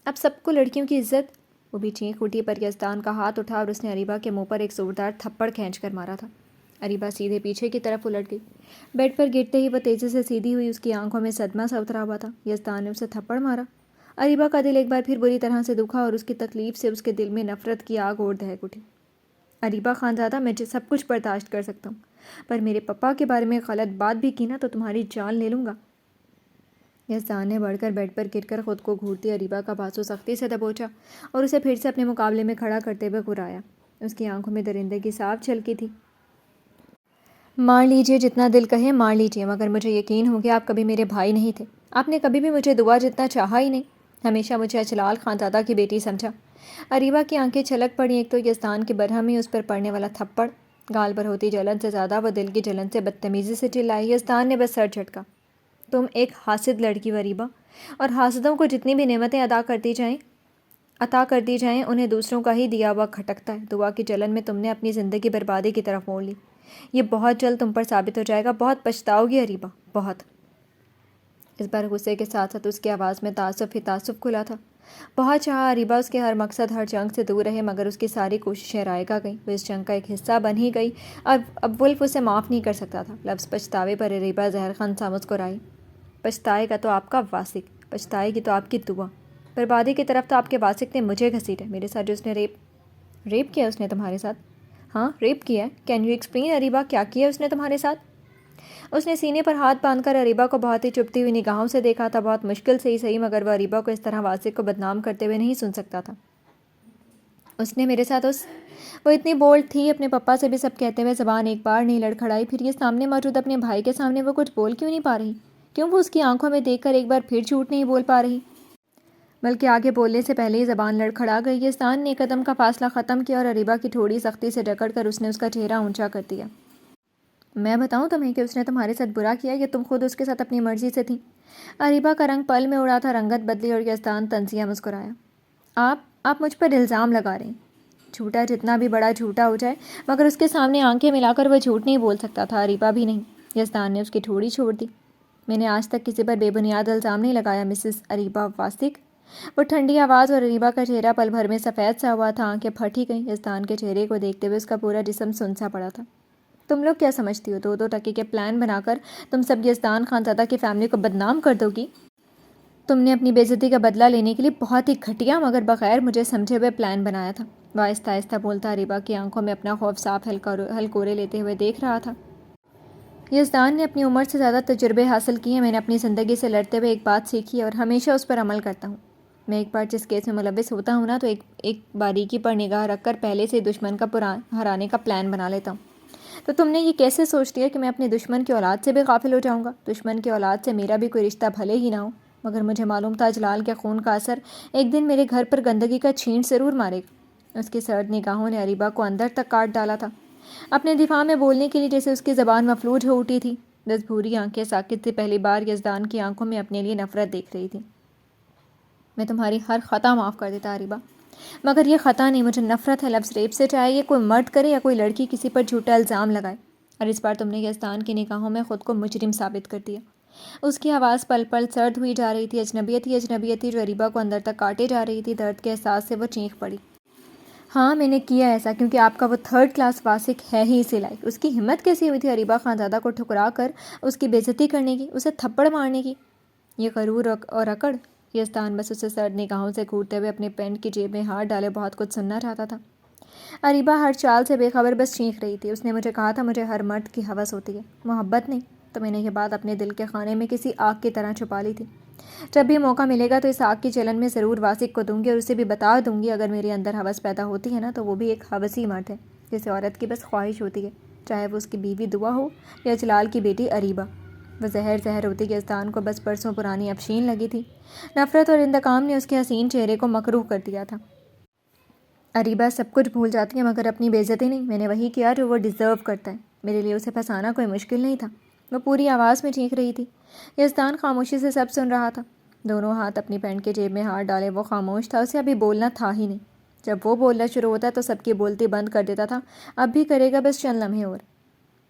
اب سب کو لڑکیوں کی عزت۔ وہ بھی چینخ اٹھی پر یزدان کا ہاتھ اٹھا اور اس نے اریبہ کے منہ پر ایک زوردار تھپڑ کھینچ کر مارا تھا۔ اریبہ سیدھے پیچھے کی طرف الٹ گئی۔ بیڈ پر گرتے ہی وہ تیزی سے سیدھی ہوئی۔ اس کی آنکھوں میں صدمہ سا اترا ہوا تھا۔ یزدان نے اسے تھپڑ مارا۔ اریبہ کا دل ایک بار پھر بری طرح سے دکھا اور اس کی تکلیف سے اس کے دل میں نفرت کی آگ اور دہک اٹھی۔ اریبہ خانزادہ، میں سب کچھ برداشت کر سکتا ہوں، پر میرے پپا کے بارے میں غلط بات بھی کی نا تو تمہاری جان لے لوں گا۔ یزدان نے بڑھ کر بیڈ پر گر کر خود کو گھورتی اریبہ کا بازو سختی سے دبوچا اور اسے پھر سے اپنے مقابلے میں کھڑا کرتے ہوئے گھرایا۔ اس کی آنکھوں میں درندگی صاف جھلکی تھی۔ مار لیجئے، جتنا دل کہے مار لیجئے، مگر مجھے یقین ہو کہ آپ کبھی میرے بھائی نہیں تھے۔ آپ نے کبھی بھی مجھے دعا جتنا چاہا ہی نہیں، ہمیشہ مجھے اجلال خانزادہ کی بیٹی سمجھا۔ اریبہ کی آنکھیں چھلک پڑیں، ایک تو یزدان کی برہمی، اس پر پڑنے والا تھپڑ، گال پر ہوتی جلن سے زیادہ وہ دل کی جلن سے بدتمیزی سے چلائی۔ یزدان نے بس سر جھٹکا۔ تم ایک حاسد لڑکی ہو اریبہ، اور حاسدوں کو جتنی بھی نعمتیں عطا کر دی جائیں انہیں دوسروں کا ہی دیا ہوا کھٹکتا ہے۔ دعا کی جلن میں تم نے اپنی زندگی بربادی کی طرف موڑ لی۔ یہ بہت جلد تم پر ثابت ہو جائے گا، بہت پچھتاؤ گی اریبہ، بہت۔ اس بار غصے کے ساتھ ساتھ اس کی آواز میں تعصب ہی تعصب کھلا تھا۔ بہت چاہا اریبہ اس کے ہر مقصد، ہر جنگ سے دور رہے، مگر اس کی ساری کوششیں رائگاں گئیں۔ وہ اس جنگ کا ایک حصہ بن ہی گئی۔ اب ولف اسے معاف نہیں کر سکتا تھا۔ لفظ پچھتاوے پر اریبہ زہر خند سا مسکرائی۔ پچھتائے گا تو آپ کا واسق، پچھتائے گی تو آپ کی دعا۔ بربادی کی طرف تو آپ کے واسق نے مجھے گھسیٹا۔ میرے ساتھ جو اس نے ریپ کیا اس نے تمہارے ساتھ؟ ہاں ریپ کیا ہے۔ کین یو ایکسپلین اریبہ، کیا کیا اس نے تمہارے ساتھ؟ اس نے سینے پر ہاتھ باندھ کر اریبہ کو بہت ہی چبھتی ہوئی نگاہوں سے دیکھا تھا۔ بہت مشکل سے ہی صحیح، مگر وہ اریبہ کو اس طرح واسق کو بدنام کرتے ہوئے نہیں سن سکتا تھا۔ اس نے میرے ساتھ وہ اتنی بولڈ تھی، اپنے پپا سے بھی سب کہتے ہوئے زبان ایک بار نہیں لڑکھڑائی، پھر یہ سامنے موجود اپنے بھائی کے سامنے وہ کچھ بول کیوں نہیں پا رہی؟ کیوں وہ اس کی آنکھوں میں دیکھ کر ایک بار پھر جھوٹ نہیں بول پا رہی؟ بلکہ آگے بولنے سے پہلے ہی زبان لڑکھڑا گئی۔ یزدان نے ایک قدم کا فاصلہ ختم کیا اور اریبہ کی تھوڑی سختی سے جکڑ کر اس نے اس کا چہرہ اونچا کر دیا۔ میں بتاؤں تمہیں کہ اس نے تمہارے ساتھ برا کیا یا تم خود اس کے ساتھ اپنی مرضی سے تھیں؟ اریبہ کا رنگ پل میں اڑا تھا، رنگت بدلی اور یزدان طنزیہ مسکرایا۔ آپ مجھ پر الزام لگا رہے ہیں۔ جھوٹا جتنا بھی بڑا جھوٹا ہو جائے، مگر اس کے سامنے آنکھیں ملا کر وہ جھوٹ نہیں بول سکتا تھا، اریبہ بھی نہیں۔ یزدان نے اس کی ٹھوڑی چھوڑ دی۔ میں نے آج تک کسی پر بے بنیاد الزام نہیں لگایا مسز اریبہ واسق۔ وہ ٹھنڈی آواز اور اریبہ کا چہرہ پل بھر میں سفید سا ہوا تھا، آنکھیں پھٹ ہی گئیں۔ یزدان کے چہرے کو دیکھتے ہوئے اس کا پورا جسم سن سا پڑا تھا۔ تم لوگ کیا سمجھتی ہو، 2 ٹکے کے پلان بنا کر تم سب یزدان خانزادہ کی فیملی کو بدنام کر دو گی؟ تم نے اپنی بے عزتی کا بدلہ لینے کے لیے بہت ہی گھٹیا مگر بغیر مجھے سمجھے ہوئے پلان بنایا تھا۔ وہ آہستہ آہستہ بولتا اریبہ کی آنکھوں میں اپنا خوف صاف ہلکورے لیتے ہوئے دیکھ رہا تھا۔ یزدان نے اپنی عمر سے زیادہ تجربے حاصل کیے ہیں۔ میں نے اپنی زندگی سے لڑتے ہوئے ایک بات سیکھی ہے اور ہمیشہ اس پر عمل کرتا ہوں۔ میں ایک بار جس کیس میں ملوث ہوتا ہوں نا تو ایک باریکی پر نگاہ رکھ کر پہلے سے دشمن کا ہرانے کا پلان بنا لیتا ہوں۔ تو تم نے یہ کیسے سوچ لیا کہ میں اپنے دشمن کی اولاد سے بھی غافل ہو جاؤں گا؟ دشمن کی اولاد سے میرا بھی کوئی رشتہ بھلے ہی نہ ہو، مگر مجھے معلوم تھا اجلال کے خون کا اثر ایک دن میرے گھر پر گندگی کا چھینٹ ضرور مارے گا۔ اس کی سرد نگاہوں نے اریبہ کو اندر تک کاٹ ڈالا تھا، اپنے دفاع میں بولنے کے لیے جیسے اس کی زبان مفلوج ہو اٹھی تھی۔ بس بھوری آنکھیں ساکت تھی، پہلی بار یزدان کی آنکھوں میں اپنے لیے نفرت دیکھ رہی تھی۔ میں تمہاری ہر خطا معاف کر دیتا اریبہ، مگر یہ خطا نہیں، مجھے نفرت ہے لفظ ریپ سے، چاہے یہ کوئی مرد کرے یا کوئی لڑکی کسی پر جھوٹا الزام لگائے۔ اور اس بار تم نے یزدان کی نگاہوں میں خود کو مجرم ثابت کر دیا۔ اس کی آواز پل پل سرد ہوئی جا رہی تھی، اجنبیت ہی جو اریبہ کو اندر تک کاٹے جا رہی تھی۔ درد کے احساس سے وہ چینخ پڑی۔ ہاں میں نے کیا ایسا کیونکہ آپ کا وہ 3rd کلاس واسق ہے ہی اسی لائق۔ اس کی ہمت کیسی ہوئی تھی اریبہ خانزادہ کو ٹھکرا کر اس کی بے عزتی کرنے کی، اسے تھپڑ مارنے کی؟ یہ غرور اور اکڑ؟ یزدان بس اسے سرد نگاہوں سے گھورتے ہوئے اپنے پینٹ کی جیب میں ہاتھ ڈالے بہت کچھ سننا چاہتا تھا۔ اریبہ ہر چال سے بے خبر بس چینخ رہی تھی۔ اس نے مجھے کہا تھا مجھے ہر مرد کی ہوس ہوتی ہے، محبت نہیں، تو میں نے یہ بات اپنے دل کے خانے میں کسی آگ کی طرح چھپا لی تھی۔ جب بھی موقع ملے گا تو اس آگ کی چلن میں ضرور واسق کو دوں گی اور اسے بھی بتا دوں گی اگر میرے اندر ہوس پیدا ہوتی ہے نا تو وہ بھی ایک ہوسی مرد ہے، جسے عورت کی بس خواہش ہوتی ہے چاہے وہ اس کی بیوی دعا ہو یا جلال کی بیٹی اریبہ۔ وہ زہر ہوتی کہ یزدان کو بس برسوں پرانی افشین لگی تھی۔ نفرت اور انتقام نے اس کے حسین چہرے کو مکروہ کر دیا تھا۔ اریبہ سب کچھ بھول جاتی ہے مگر اپنی بے عزتی نہیں۔ میں نے وہی کیا جو وہ ڈیزرو کرتا ہے۔ میرے لیے اسے پھنسانا کوئی مشکل نہیں تھا۔ وہ پوری آواز میں چیخ رہی تھی۔ یزدان خاموشی سے سب سن رہا تھا، دونوں ہاتھ اپنی پینٹ کے جیب میں ہاتھ ڈالے وہ خاموش تھا۔ اسے ابھی بولنا تھا ہی نہیں۔ جب وہ بولنا شروع ہوتا تو سب کی بولتی بند کر دیتا تھا۔ اب بھی کرے گا، بس چند لمحے اور۔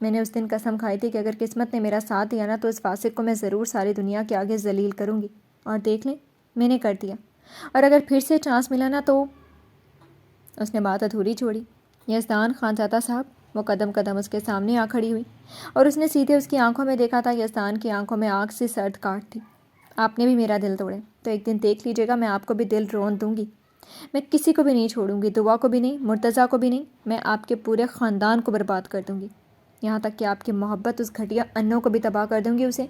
میں نے اس دن قسم کھائی تھی کہ اگر قسمت نے میرا ساتھ دیا نا تو اس فاسق کو میں ضرور ساری دنیا کے آگے ذلیل کروں گی، اور دیکھ لیں میں نے کر دیا۔ اور اگر پھر سے چانس ملا نا تو… اس نے بات ادھوری چھوڑی۔ یزدان خانزادہ صاحب، وہ قدم قدم اس کے سامنے آ کھڑی ہوئی اور اس نے سیدھے اس کی آنکھوں میں دیکھا تھا۔ یزدان کی آنکھوں میں آگ سے سرد کاٹ تھی۔ آپ نے بھی میرا دل توڑے تو ایک دن دیکھ لیجیے گا میں آپ کو بھی دل رون دوں گی۔ میں کسی کو بھی نہیں چھوڑوں گی، دعا کو بھی نہیں، مرتضیٰ کو بھی نہیں۔ میں آپ کے پورے خاندان کو برباد کر دوں گی، یہاں تک کہ آپ کی محبت اس گھٹیا انوں کو بھی تباہ کر دوں گی۔ اسے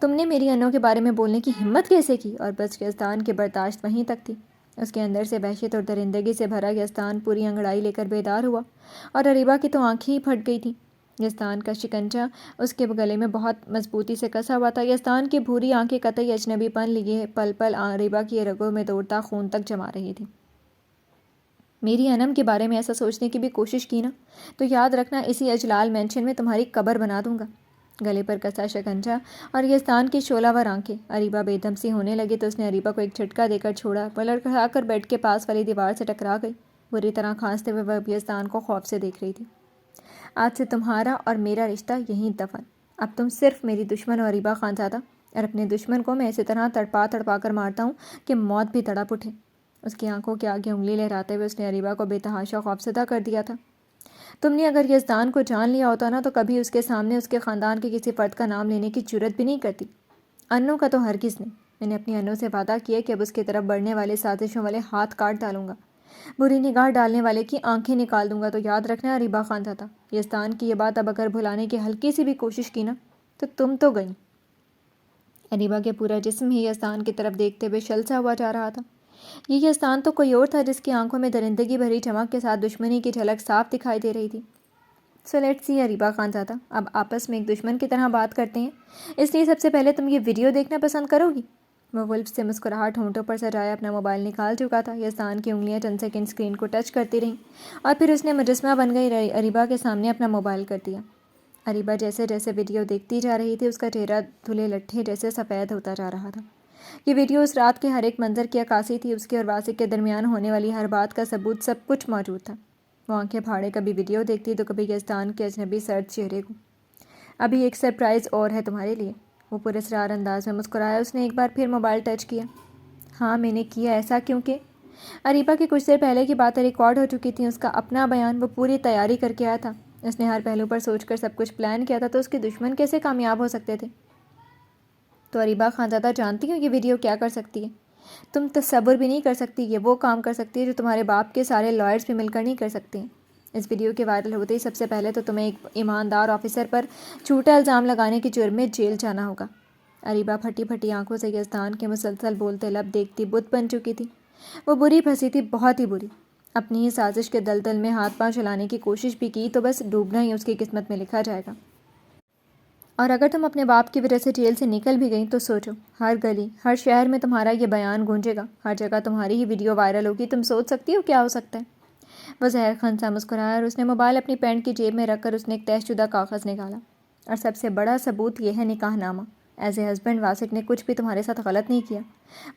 تم نے میری انوں کے بارے میں بولنے کی ہمت کیسے کی؟ اور بس یزدان کی برداشت وہیں تک تھی۔ اس کے اندر سے وحشت اور درندگی سے بھرا یزدان پوری انگڑائی لے کر بیدار ہوا، اور اریبہ کی تو آنکھیں ہی پھٹ گئی تھیں۔ یزدان کا شکنجہ اس کے گلے میں بہت مضبوطی سے کسا ہوا تھا۔ یزدان کی بھوری آنکھیں قطعی اجنبی پن لیے پل پل اریبہ کی رگوں میں دوڑتا خون تک جما رہی تھی۔ میری انم کے بارے میں ایسا سوچنے کی بھی کوشش کی نا تو یاد رکھنا اسی اجلال مینشن میں تمہاری قبر بنا دوں گا۔ گلے پر کسا شکنجہ اور یزدان کی شعلہ ور آنکھیں۔ اریبہ بے دم سی ہونے لگی تو اس نے اریبہ کو ایک جھٹکا دے کر چھوڑا۔ وہ لڑکھڑا کر بیڈ کے پاس والی دیوار سے ٹکرا گئی۔ بری طرح کھانستے ہوئے وہ یزدان کو خوف سے دیکھ رہی تھی۔ آج سے تمہارا اور میرا رشتہ یہیں دفن۔ اب تم صرف میری دشمن ہو اریبہ خانزادہ، اور اپنے دشمن کو میں اسی طرح تڑپا تڑپا کر مارتا ہوں کہ موت بھی تڑپ اٹھے۔ اس کی آنکھوں کے آگے انگلی لہراتے ہوئے اس نے اریبہ کو بے تحاشا خوفزدہ کر دیا تھا۔ تم نے اگر یزدان کو جان لیا ہوتا نا تو کبھی اس کے سامنے اس کے خاندان کے کسی فرد کا نام لینے کی جرت بھی نہیں کرتی۔ انوں کا تو ہرگز نہیں۔ میں نے اپنی انوں سے وعدہ کیا کہ اب اس کی طرف بڑھنے والے سازشوں والے ہاتھ کاٹ ڈالوں گا، بری نگاہ ڈالنے والے کی آنکھیں نکال دوں گا۔ تو یاد رکھنا اریبہ خانزادہ، یزدان کی یہ بات اب اگر بھلانے کی ہلکی سی بھی کوشش کی نا تو تم تو گئی۔ اریبہ کے پورا جسم ہی یزدان کی طرف دیکھتے ہوئے شلسا ہوا جا رہا تھا۔ یہ یزدان تو کوئی اور تھا جس کی آنکھوں میں درندگی بھری چمک کے ساتھ دشمنی کی جھلک صاف دکھائی دے رہی تھی۔ So let's see Areeba Khanzada, اب آپس میں ایک دشمن کی طرح بات کرتے ہیں، اس لیے سب سے پہلے تم یہ ویڈیو دیکھنا پسند کرو گی؟ وہ ولف سے مسکراہٹ ہونٹوں پر سجائے اپنا موبائل نکال چکا تھا۔ یزدان کی انگلیاں چند سیکنڈ اسکرین کو ٹچ کرتی رہیں اور پھر اس نے مجسمہ بن گئی اریبہ کے سامنے اپنا موبائل کر دیا۔ اریبہ جیسے جیسے ویڈیو دیکھتی جا رہی تھی اس کا چہرہ دھلے لٹھے جیسے سفید ہوتا جا رہا تھا۔ یہ ویڈیو اس رات کے ہر ایک منظر کی عکاسی تھی، اس کے اور واسق کے درمیان ہونے والی ہر بات کا ثبوت، سب کچھ موجود تھا۔ وہ آنکھیں پھاڑے کبھی ویڈیو دیکھتی تو کبھی یزدان کے اجنبی سرد چہرے کو۔ ابھی ایک سرپرائز اور ہے تمہارے لیے، وہ پراسرار انداز میں مسکرایا۔ اس نے ایک بار پھر موبائل ٹچ کیا۔ ہاں میں نے کیا ایسا کیونکہ… اریبہ کی کچھ دیر پہلے کی باتیں ریکارڈ ہو چکی تھیں، اس کا اپنا بیان، وہ پوری تیاری کر کے آیا تھا۔ اس نے ہر پہلو پر سوچ کر سب کچھ پلان کیا تھا، تو اس کے دشمن کیسے کامیاب ہو سکتے تھے؟ تو اریبہ خانزادہ جانتی ہو یہ ویڈیو کیا کر سکتی ہے؟ تم تصور بھی نہیں کر سکتی، یہ وہ کام کر سکتی ہے جو تمہارے باپ کے سارے لائرز بھی مل کر نہیں کر سکتے ہیں۔ اس ویڈیو کے وائرل ہوتے ہی سب سے پہلے تو تمہیں ایک ایماندار آفیسر پر جھوٹا الزام لگانے کے جرم میں جیل جانا ہوگا۔ اریبہ پھٹی پھٹی آنکھوں سے یزدان کے مسلسل بولتے لب دیکھتی بت بن چکی تھی۔ وہ بری پھنسی تھی، بہت ہی بری۔ اپنی ہی سازش کے دلدل میں ہاتھ پاؤں چلانے کی کوشش بھی کی تو بس ڈوبنا ہی اس کی قسمت میں لکھا جائے گا۔ اور اگر تم اپنے باپ کی وجہ سے جیل سے نکل بھی گئی تو سوچو، ہر گلی ہر شہر میں تمہارا یہ بیان گونجے گا، ہر جگہ تمہاری ہی ویڈیو وائرل ہوگی۔ تم سوچ سکتی ہو کیا ہو سکتا ہے؟ وہ زہر خند سا مسکرایا اور اس نے موبائل اپنی پینٹ کی جیب میں رکھ کر اس نے ایک طے شدہ کاغذ نکالا۔ اور سب سے بڑا ثبوت یہ ہے نکاح نامہ۔ ایز اے ہسبینڈ واسق نے کچھ بھی تمہارے ساتھ غلط نہیں کیا،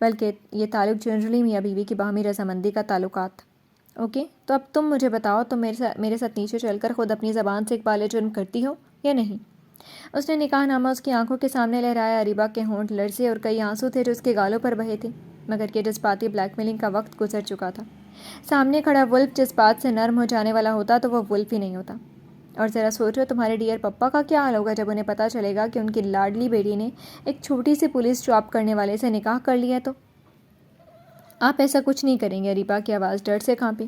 بلکہ یہ تعلق جنرلی میاں بیوی کی باہمی رضامندی کا تعلقات تھا۔ اوکے، تو اب تم مجھے بتاؤ، تم میرے ساتھ نیچے چل کر خود اپنی زبان سے اقبال جرم کرتی ہو یا نہیں؟ اس نے نکاح نامہ اس کی آنکھوں کے سامنے لہرایا۔ اریبہ کے ہونٹ لرزے اور کئی آنسو تھے جو اس کے گالوں پر بہے تھے، مگر یہ جذباتی بلیک میلنگ کا وقت گزر چکا تھا۔ سامنے کھڑا ولف جذبات سے نرم ہو جانے والا ہوتا تو وہ ولف ہی نہیں ہوتا۔ اور ذرا سوچو تمہارے ڈیئر پپا کا کیا حال ہوگا جب انہیں پتہ چلے گا کہ ان کی لاڈلی بیٹی نے ایک چھوٹی سی پولیس جاب کرنے والے سے نکاح کر لیا تو؟ آپ ایسا کچھ نہیں کریں گے، اریبہ کی آواز ڈر سے کانپی۔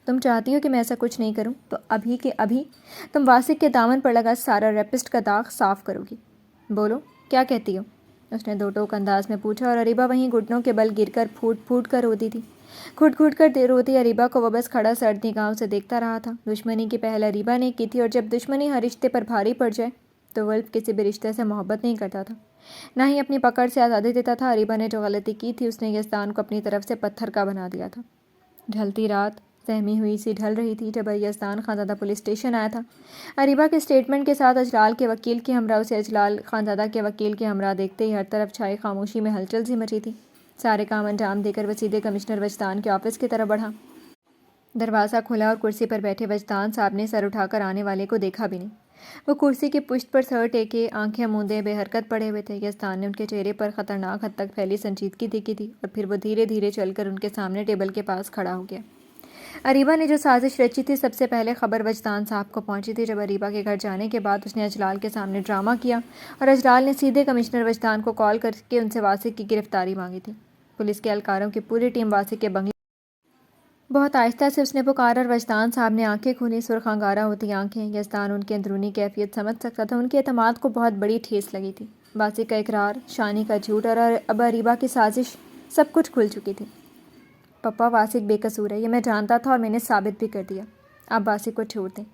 تم چاہتی ہو کہ میں ایسا کچھ نہیں کروں تو ابھی کے ابھی تم واسق کے دامن پر لگا سارا ریپسٹ کا داغ صاف کرو گی۔ بولو کیا کہتی ہو؟ اس نے دو ٹوک انداز میں پوچھا اور اریبہ وہیں گھٹنوں کے بل گر کر پھوٹ پھوٹ کر روتی تھی۔ گھٹ گھٹ کر روتی اریبہ کو وہ بس کھڑا سرد نگاہوں سے دیکھتا رہا تھا۔ دشمنی کی پہل اریبہ نے کی تھی، اور جب دشمنی ہر رشتے پر بھاری پڑ جائے تو ولف کسی بھی رشتے سے محبت نہیں کرتا تھا، نہ ہی اپنی پکڑ سے آزادی دیتا تھا۔ اریبہ نے جو غلطی کی تھی، اس نے یزدان کو اپنی طرف سے پتھر کا بنا دیا تھا۔ ڈھلتی رات سہمی ہوئی سی ڈھل رہی تھی جب یزدان خانزادہ پولیس اسٹیشن آیا تھا۔ اریبہ کے اسٹیٹمنٹ کے ساتھ اجلال کے وکیل کے ہمراہ اسے اجلال خانزادہ کے وکیل کے ہمراہ دیکھتے ہی ہر طرف چھائی خاموشی میں ہلچل سی مچی تھی۔ سارے کام انجام دے کر وہ سیدھے کمشنر وجدان کے آفس کی طرف بڑھا۔ دروازہ کھلا اور کرسی پر بیٹھے وجدان صاحب نے سر اٹھا کر آنے والے کو دیکھا بھی نہیں۔ وہ کرسی کی پشت پر سر ٹیکے آنکھیں موندے بے حرکت پڑے ہوئے تھے۔ یزدان نے ان کے چہرے پر خطرناک حد تک پھیلی سنجیدگی دیکھی تھی، اور پھر وہ دھیرے دھیرے چل کر ان کے سامنے ٹیبل کے پاس کھڑا ہو گیا۔ اریبہ نے جو سازش رچی تھی، سب سے پہلے خبر وجدان صاحب کو پہنچی تھی۔ جب اریبہ کے گھر جانے کے بعد اس نے اجلال کے سامنے ڈرامہ کیا، اور اجلال نے سیدھے کمشنر وجدان کو کال کر کے ان سے واسق کی گرفتاری مانگی تھی۔ پولیس کے اہلکاروں کی پوری ٹیم واسق کے بنگلے بہت آہستہ سے اس نے پکارا، اور وجدان صاحب نے آنکھیں کھولی، سرخ انگارہ ہوتی آنکھیں۔ یزدان ان کی اندرونی کیفیت سمجھ سکتا تھا، ان کے اعتماد کو بہت بڑی ٹھیس لگی تھی۔ واسق کا اقرار، شانی کا جھوٹ اور اب اریبہ کی سازش، سب کچھ کھل چکی تھی۔ پپا، واسق بے قصور ہے، یہ میں جانتا تھا اور میں نے ثابت بھی کر دیا۔ آپ واسق کو چھوڑ دیں،